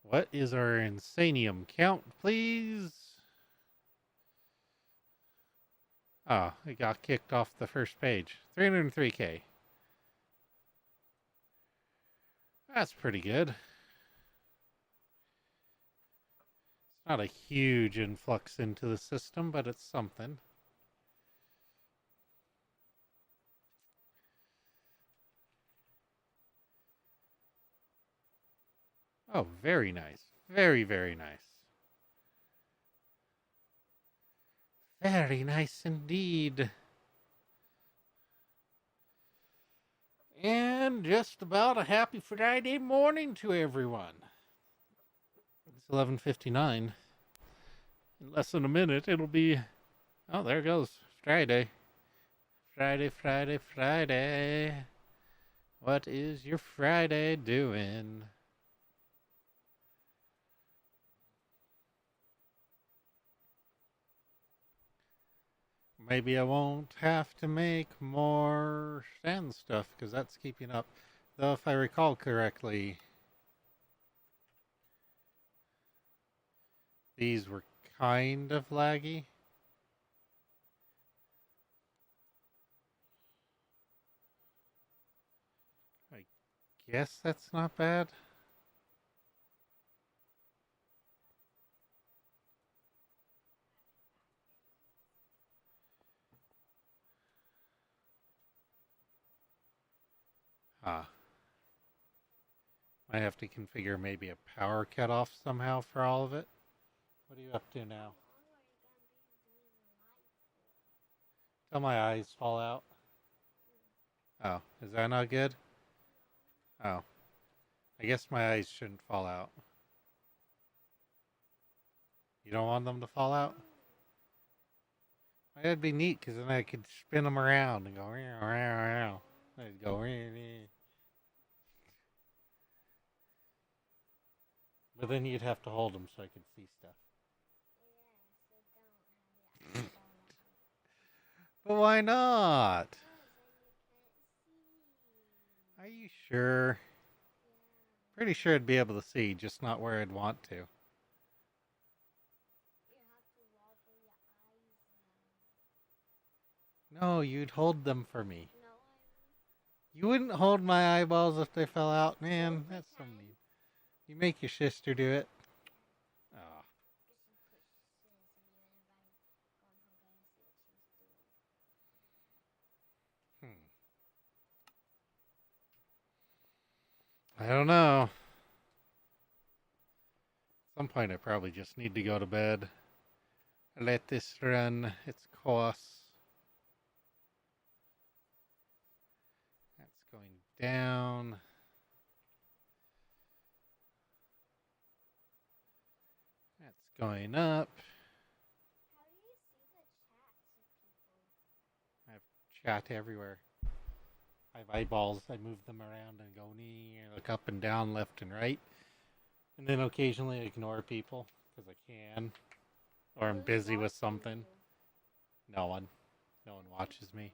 What is our insanium count, please? Ah, it got kicked off the first page. 303k. That's pretty good. It's not a huge influx into the system, but it's something. Oh, very nice. Very, very nice. Very nice indeed. And just about a happy Friday morning to everyone. It's 11:59. In less than a minute, it'll be... Oh, there it goes. Friday. Friday, Friday, Friday. What is your Friday doing? Maybe I won't have to make more stand stuff because that's keeping up. Though if I recall correctly, these were kind of laggy. I guess that's not bad. Ah. Might have to configure maybe a power cutoff somehow for all of it. What are you up to now? Till my eyes fall out. Oh, is that not good? Oh. I guess my eyes shouldn't fall out. You don't want them to fall out? That'd be neat because then I could spin them around and go, meow, meow, meow. I'd go, meow, meow. But then you'd have to hold them so I could see stuff. But why not? Are you sure? Pretty sure I'd be able to see, just not where I'd want to. No, you'd hold them for me. You wouldn't hold my eyeballs if they fell out, man. That's so mean. You make your sister do it. Oh. I don't know. At some point, I probably just need to go to bed. Let this run its course. That's going down. That's going up. How do you see the chats of people? I have chat everywhere. I have eyeballs. I move them around and go knee, look up and down, left and right. And then occasionally ignore people because I can. Or I'm busy with something. No one. No one watches me.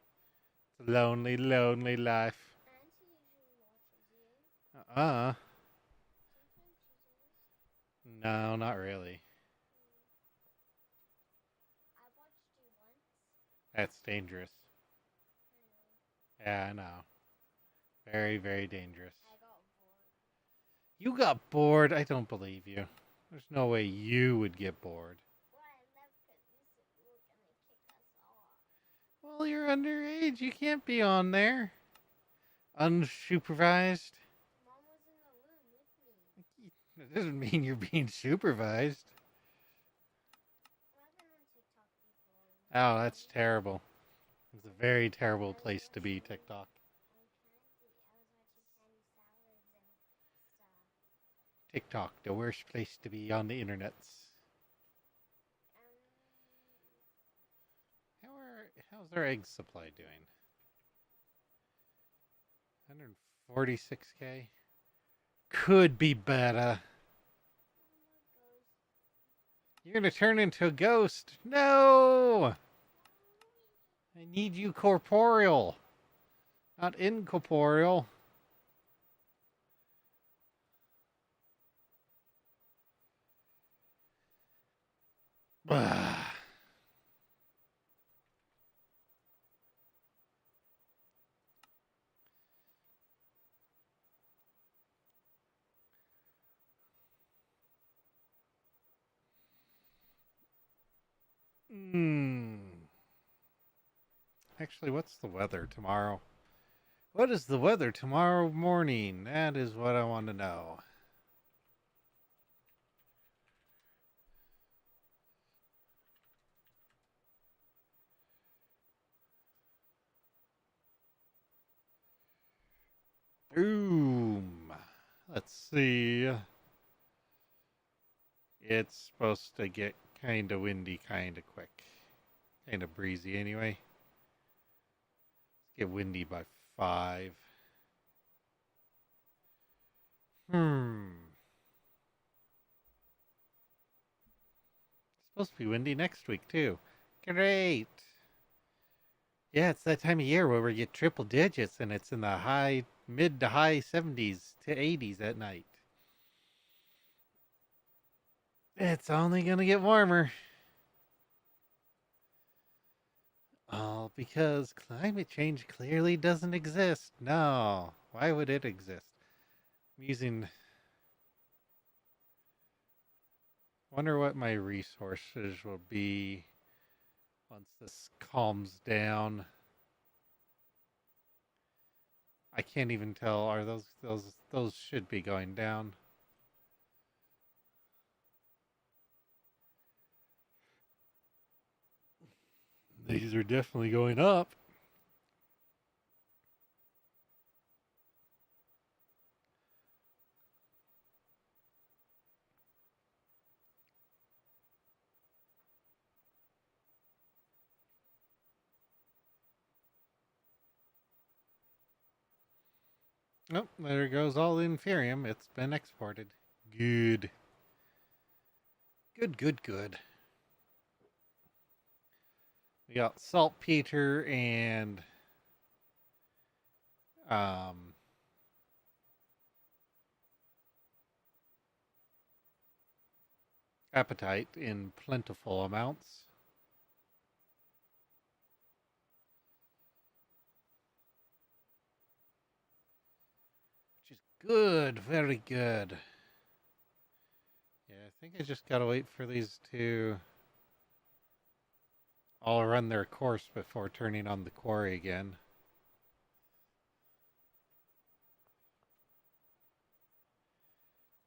It's a lonely, lonely life. Auntie usually watches you. Uh-uh. Sometimes she does. No, not really. I watched you once. That's dangerous. I know. Yeah, I know. Very, very dangerous. I got bored. You got bored? I don't believe you. There's no way you would get bored. Well, I left because you said you were going to kick us off. Well, you're underage. You can't be on there. Unsupervised? Mom was in the room with me. That doesn't mean you're being supervised. I've been on TikTok before. Oh, that's terrible. It's a very terrible place to be, TikTok. And candy. I was watching candy salads and stuff. TikTok, the worst place to be on the internets. How's our egg supply doing? 146k? Could be better. You're gonna turn into a ghost. No! I need you corporeal, not incorporeal. Actually, what's the weather tomorrow? What is the weather tomorrow morning? That is what I want to know. Boom. Let's see. It's supposed to get kind of windy kind of quick. Kind of breezy anyway. Get windy by 5. It's supposed to be windy next week too. Great. Yeah, it's that time of year where we get triple digits and it's in the mid to high 70s to 80s at night. It's only going to get warmer. All because climate change clearly doesn't exist. No. Why would it exist? I'm using... Wonder what my resources will be once this calms down. I can't even tell. Are those should be going down? These are definitely going up. Oh, there goes all the inferium. It's been exported. Good. Good. We got saltpeter and appetite in plentiful amounts. Which is good, very good. Yeah, I think I just gotta wait for these to all run their course before turning on the quarry again.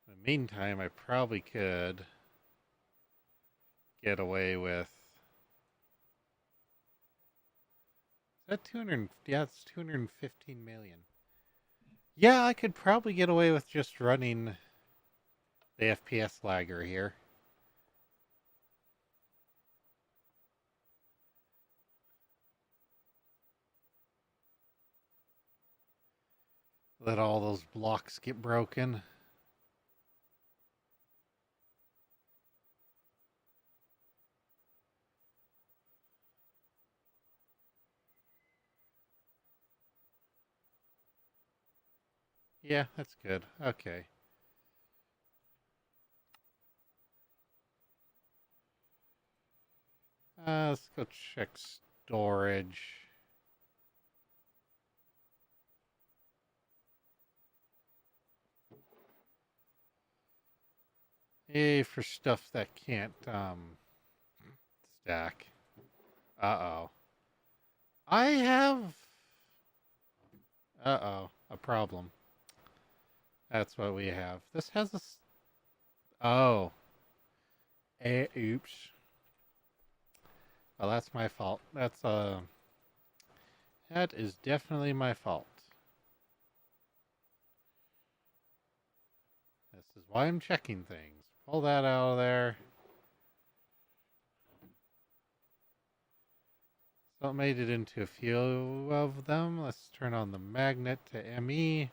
In the meantime, I probably could get away with... Is that 200? Yeah, it's 215 million. Yeah, I could probably get away with just running the FPS lagger here. Let all those blocks get broken. Yeah, that's good. Okay. Let's go check storage. Yay for stuff that can't stack. Uh-oh. I have... Uh-oh. a problem. That's what we have. This has a. Oh. Oops. Well, that's my fault. That is definitely my fault. This is why I'm checking things. Pull that out of there. So it made it into a few of them. Let's turn on the magnet to ME.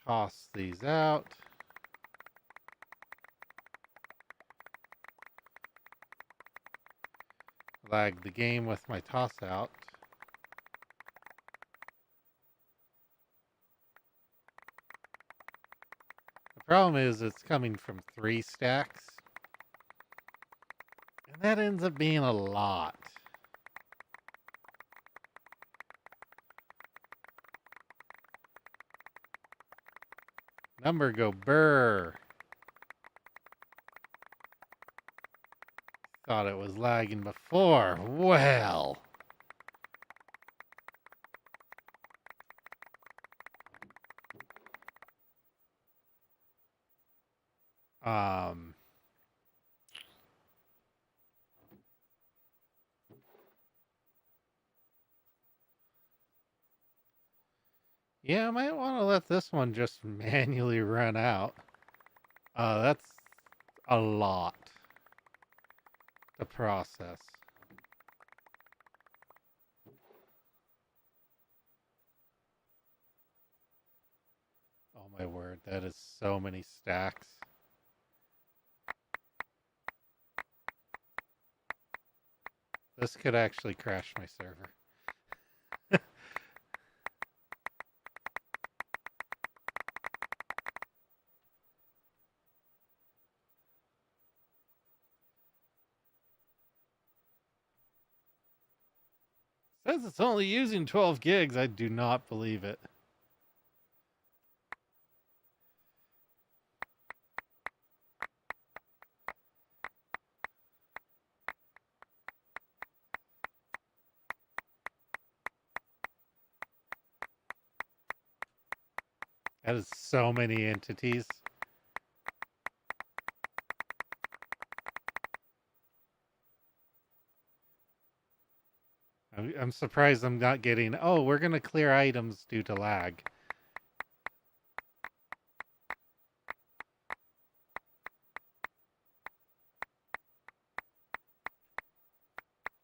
Toss these out. Lag the game with my toss out. The problem is it's coming from 3 stacks. And that ends up being a lot. Number go burr. Thought it was lagging before. Well. Yeah, I might want to let this one just manually run out. That's a lot to process. Oh my word, that is so many stacks. This could actually crash my server. Says it's only using 12 gigs. I do not believe it. That is so many entities. I'm surprised I'm not getting, oh, we're going to clear items due to lag.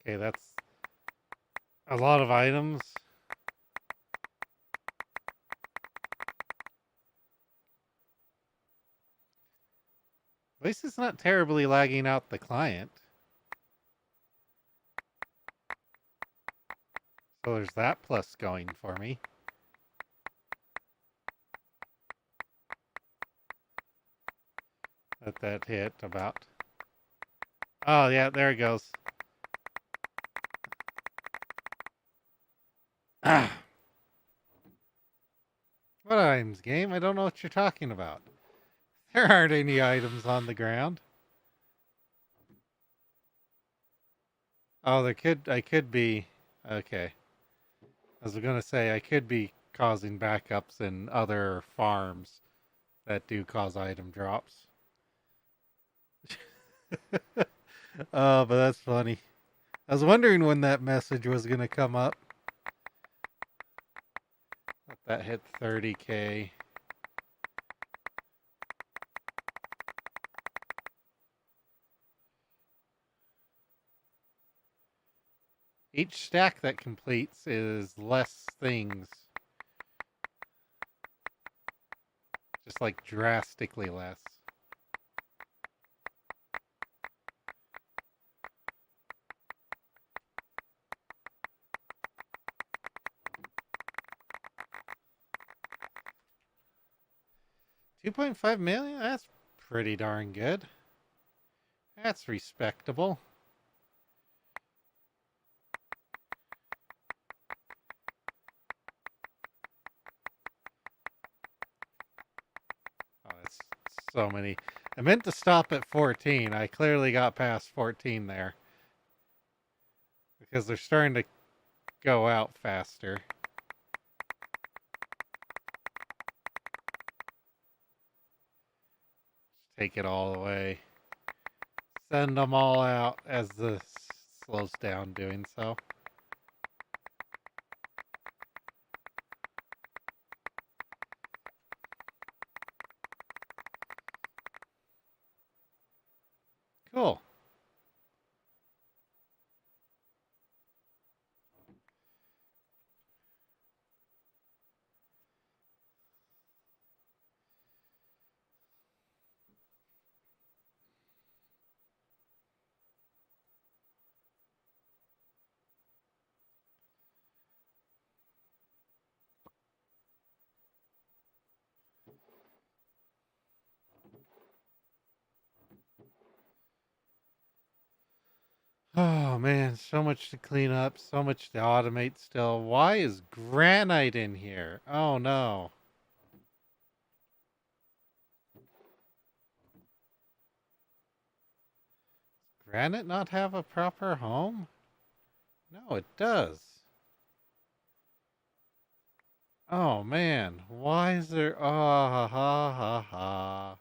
Okay, that's a lot of items. At least it's not terribly lagging out the client. So there's that plus going for me. Let that hit about. Oh, yeah, there it goes. Ah. What items, game? I don't know what you're talking about. There aren't any items on the ground. Oh, I could be, okay. I was going to say, I could be causing backups in other farms that do cause item drops. Oh, but that's funny. I was wondering when that message was going to come up. Let that hit 30K. Each stack that completes is less things. Just like drastically less. $2.5 million? That's pretty darn good. That's respectable. Oh, that's so many. I meant to stop at 14. I clearly got past 14 there. Because they're starting to go out faster. Take it all away. Send them all out as this slows down doing so. Cool. Oh man, so much to clean up, so much to automate still. Why is granite in here? Oh no. Granite not have a proper home? No, it does. Oh man, why is there? Oh, ha ha ha ha.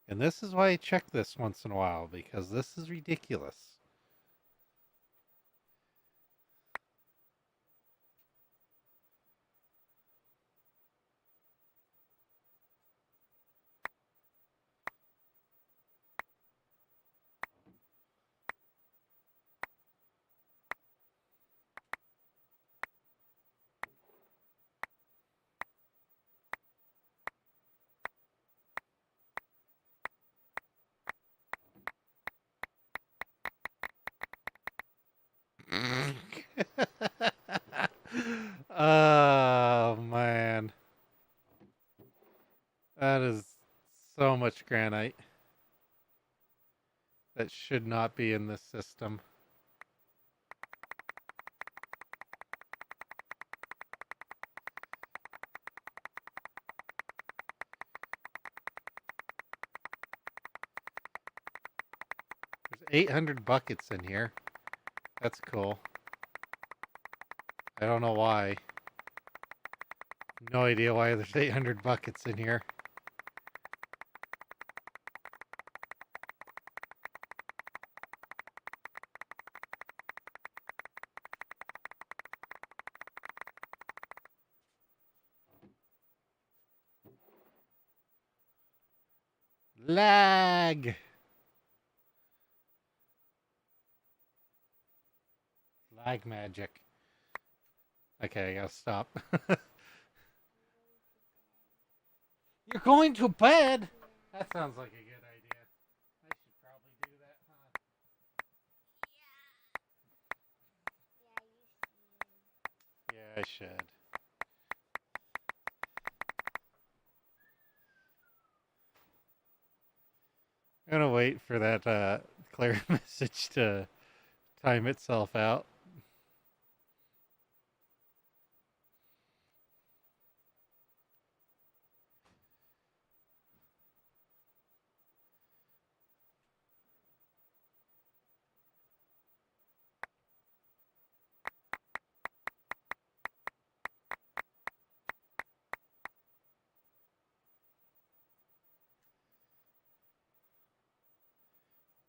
And this is why I check this once in a while, because this is ridiculous. Oh man, that is so much granite that should not be in this system. There's 800 buckets in here. That's cool. I don't know why. No idea why there's 800 buckets in here. Lag! Lag magic. Okay, I gotta stop. You're going to bed? That sounds like a good idea. I should probably do that, huh? Yeah, I should. I'm gonna wait for that clear message to time itself out.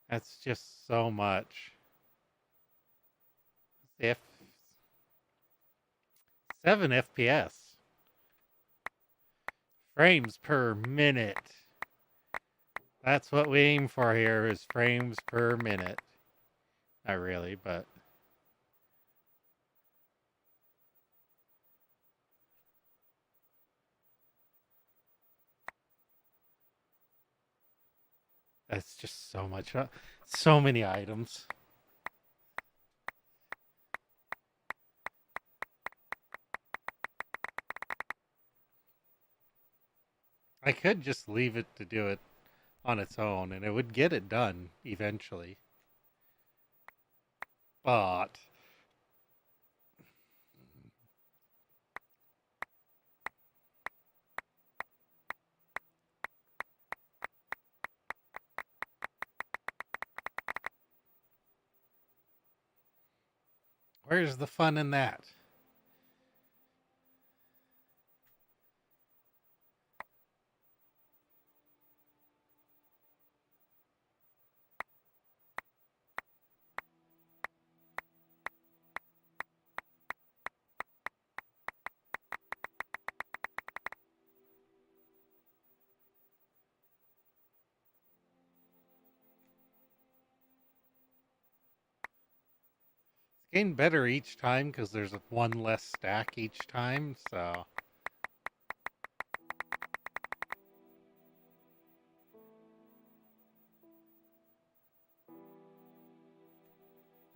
That's just so much. If 7 FPS. Frames per minute. That's what we aim for here is frames per minute. Not really, but that's just so much. So many items. I could just leave it to do it on its own and it would get it done eventually. But Where's the fun in that? It's getting better each time because there's one less stack each time, so.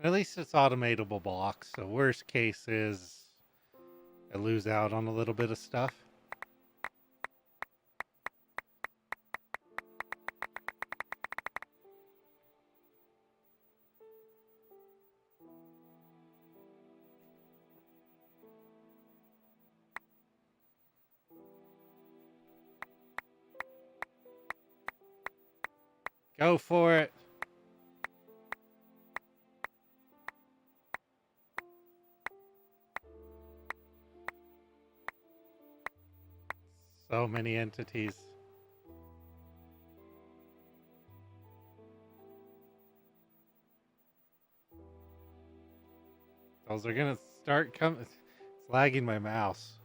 At least it's automatable blocks, so worst case is I lose out on a little bit of stuff. Go for it. So many entities. Those are gonna start coming. It's lagging my mouse.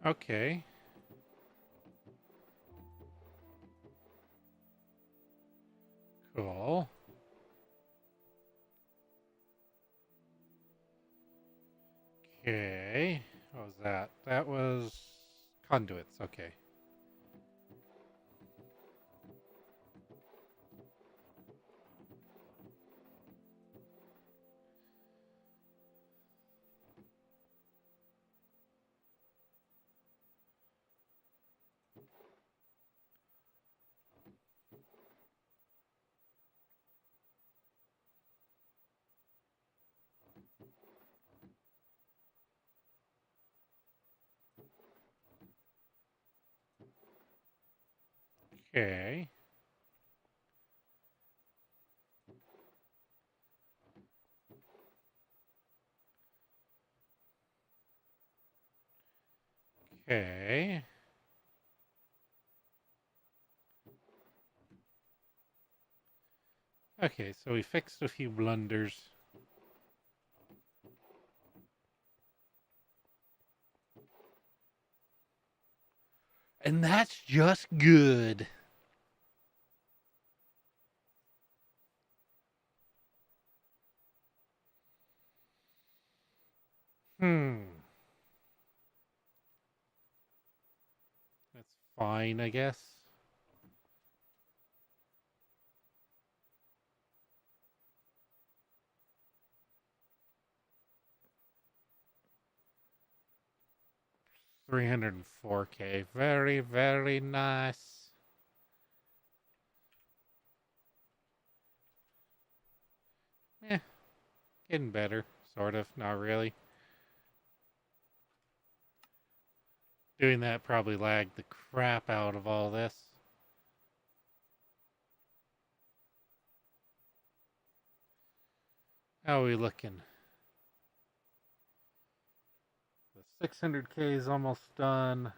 Okay. Cool. Okay. What was that? That was conduits. Okay. Okay. Okay. Okay, so we fixed a few blunders. And that's just good. Hmm. That's fine, I guess. $304K. Very, very nice. Eh, getting better. Sort of. Not really. Doing that probably lagged the crap out of all this. How are we looking? The 600K is almost done.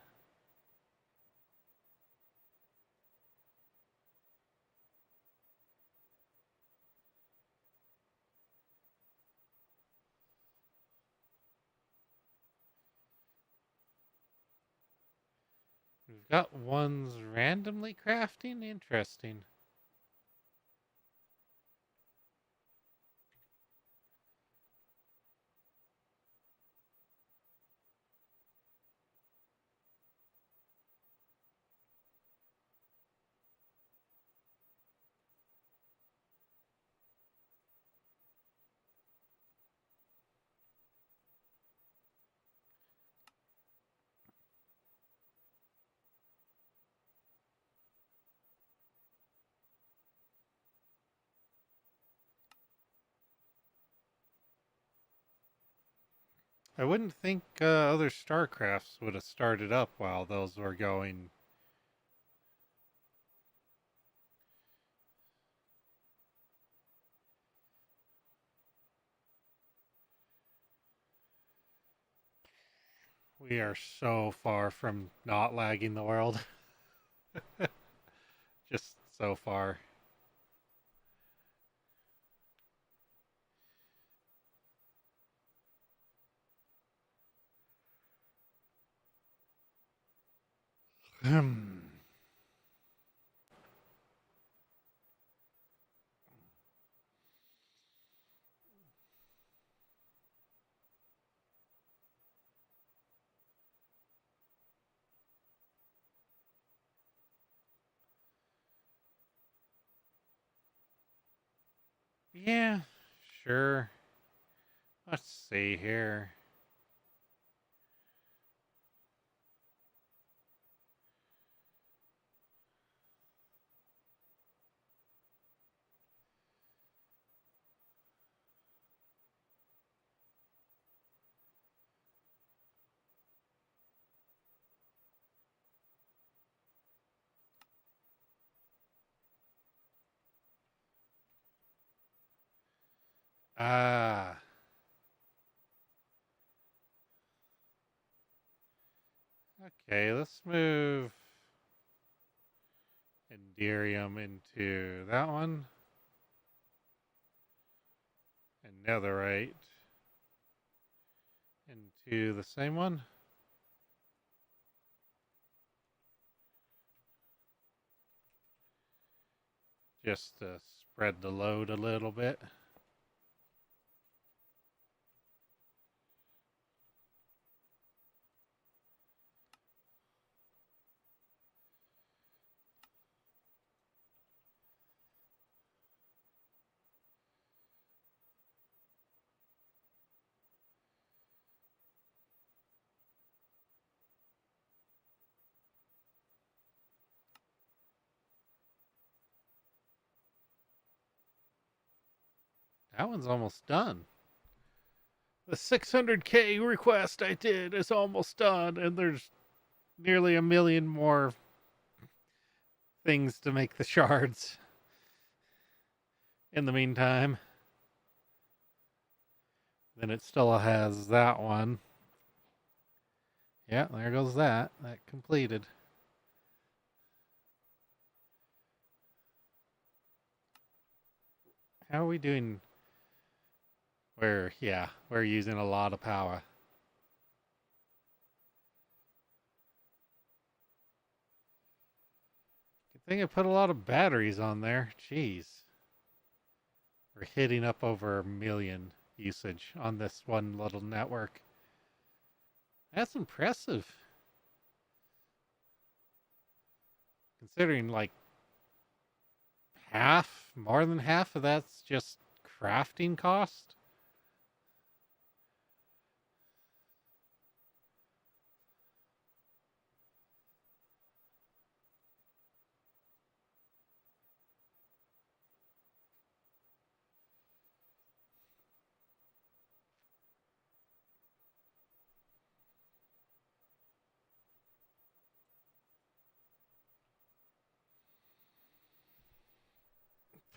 We've got ones randomly crafting. Interesting. I wouldn't think other StarCrafts would have started up while those were going. We are so far from not lagging the world. Just so far. Yeah, sure. Let's see here. Ah, okay, let's move Enderium into that one. And Netherite into the same one. Just to spread the load a little bit. That one's almost done. The 600K request I did is almost done, and there's nearly a million more things to make the shards in the meantime. Then it still has that one. Yeah, there goes that. That completed. How are we doing? We're using a lot of power. Good thing I put a lot of batteries on there. Jeez. We're hitting up over a million usage on this one little network. That's impressive. Considering like more than half of that's just crafting cost.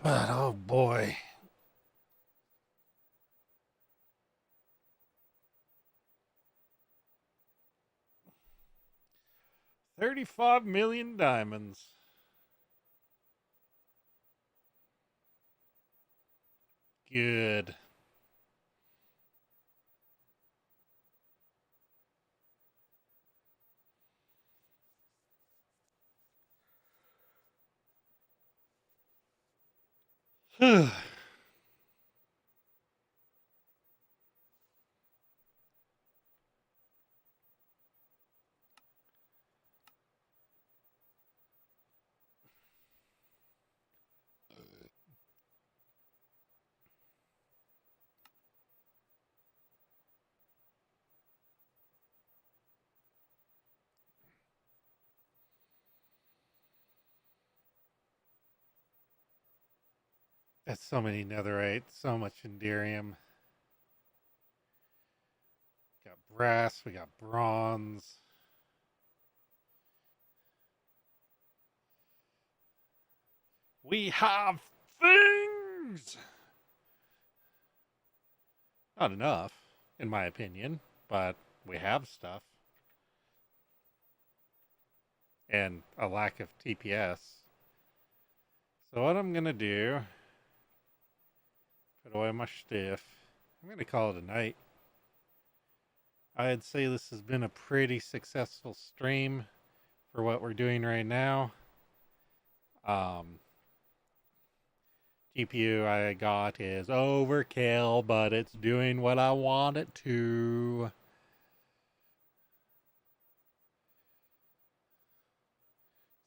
But oh boy. $35 million diamonds. Good. That's so many netherite, so much enderium. Got brass, we got bronze. We have things! Not enough, in my opinion, but we have stuff. And a lack of TPS. So what I'm going to do, put away my stuff. I'm going to call it a night. I'd say this has been a pretty successful stream for what we're doing right now. GPU I got is overkill, but it's doing what I want it to.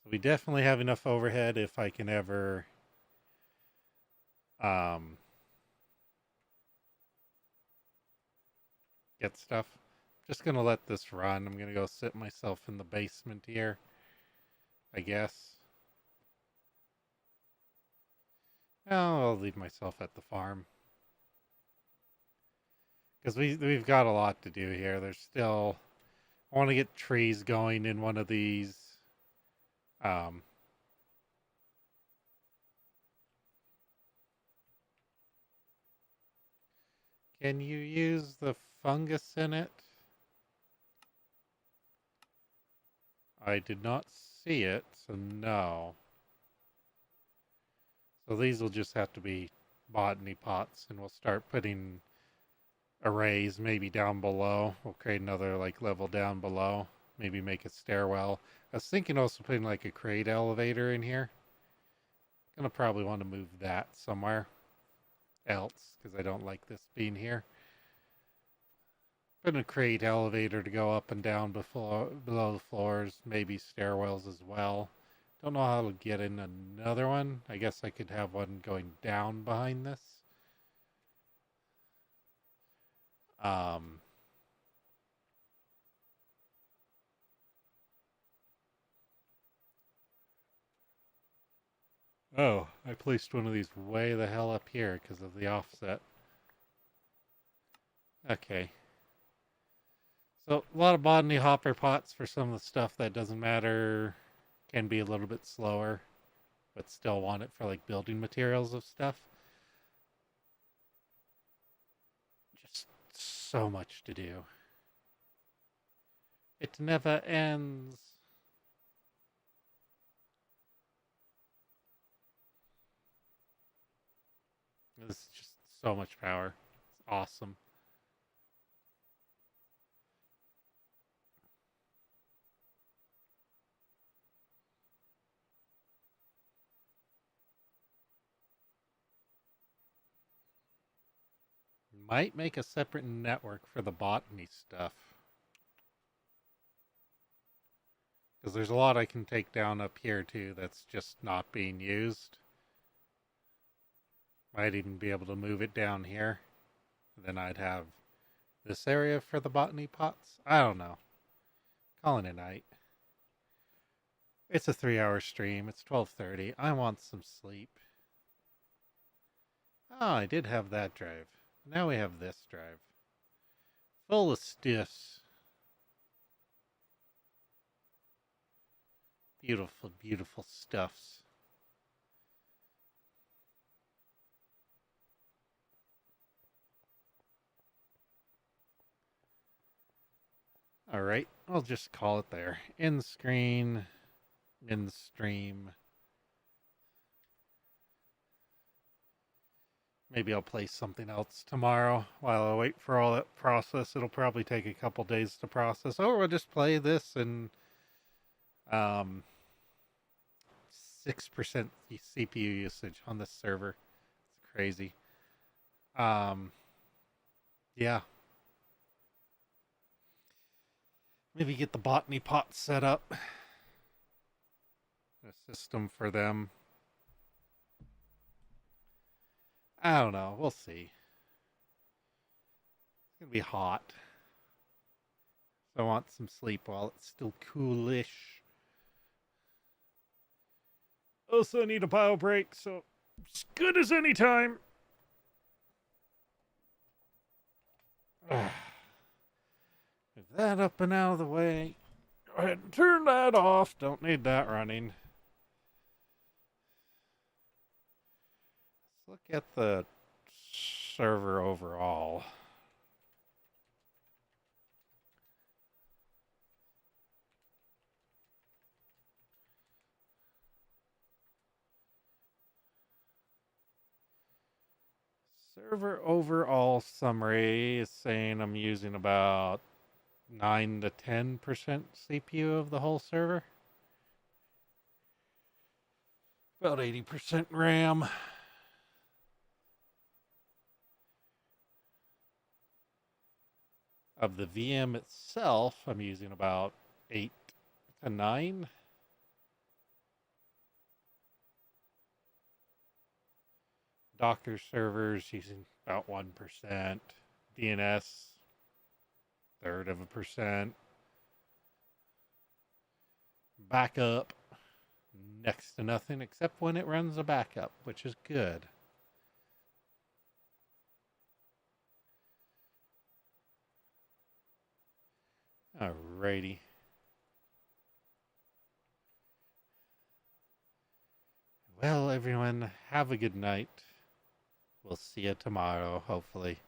So we definitely have enough overhead if I can ever get stuff. Just going to let this run. I'm going to go sit myself in the basement here, I guess. I'll leave myself at the farm. Because we've got a lot to do here. There's still... I want to get trees going in one of these. Can you use the fungus in it? I did not see it, so no. So these will just have to be botany pots, and we'll start putting arrays maybe down below. We'll create another like level down below. Maybe make a stairwell. I was thinking also putting like a crate elevator in here. Gonna probably want to move that somewhere else because I don't like this being here. Putting a crate elevator to go up and down below the floors. Maybe stairwells as well. Don't know how to get in another one. I guess I could have one going down behind this. Oh, I placed one of these way the hell up here because of the offset. Okay. So, a lot of botany hopper pots for some of the stuff that doesn't matter. Can be a little bit slower, but still want it for like building materials of stuff. Just so much to do. It never ends. This is just so much power. It's awesome. Might make a separate network for the botany stuff. Because there's a lot I can take down up here too that's just not being used. Might even be able to move it down here. Then I'd have this area for the botany pots. I don't know. Calling it night. It's a 3-hour stream. It's 12:30. I want some sleep. Oh, I did have that drive. Now we have this drive. Full of stiffs. Beautiful, beautiful stuffs. Alright, I'll just call it there. End screen, end stream. Maybe I'll play something else tomorrow while I wait for all that process. It'll probably take a couple days to process. Or we'll just play this and 6% CPU usage on this server. It's crazy. Yeah. Maybe get the botany pot set up. A system for them. I don't know. We'll see. It's going to be hot. So I want some sleep while it's still coolish. Also, I need a bio break, so as good as any time. Move that up and out of the way. Go ahead and turn that off. Don't need that running. Let's look at the server overall. Server overall summary is saying I'm using about 9 to 10% CPU of the whole server. About 80% RAM. Of the VM itself, I'm using about 8 to 9. Docker servers using about 1%. DNS, third of a percent. Backup, next to nothing except when it runs a backup, which is good. Alrighty. Well, everyone, have a good night. We'll see you tomorrow, hopefully.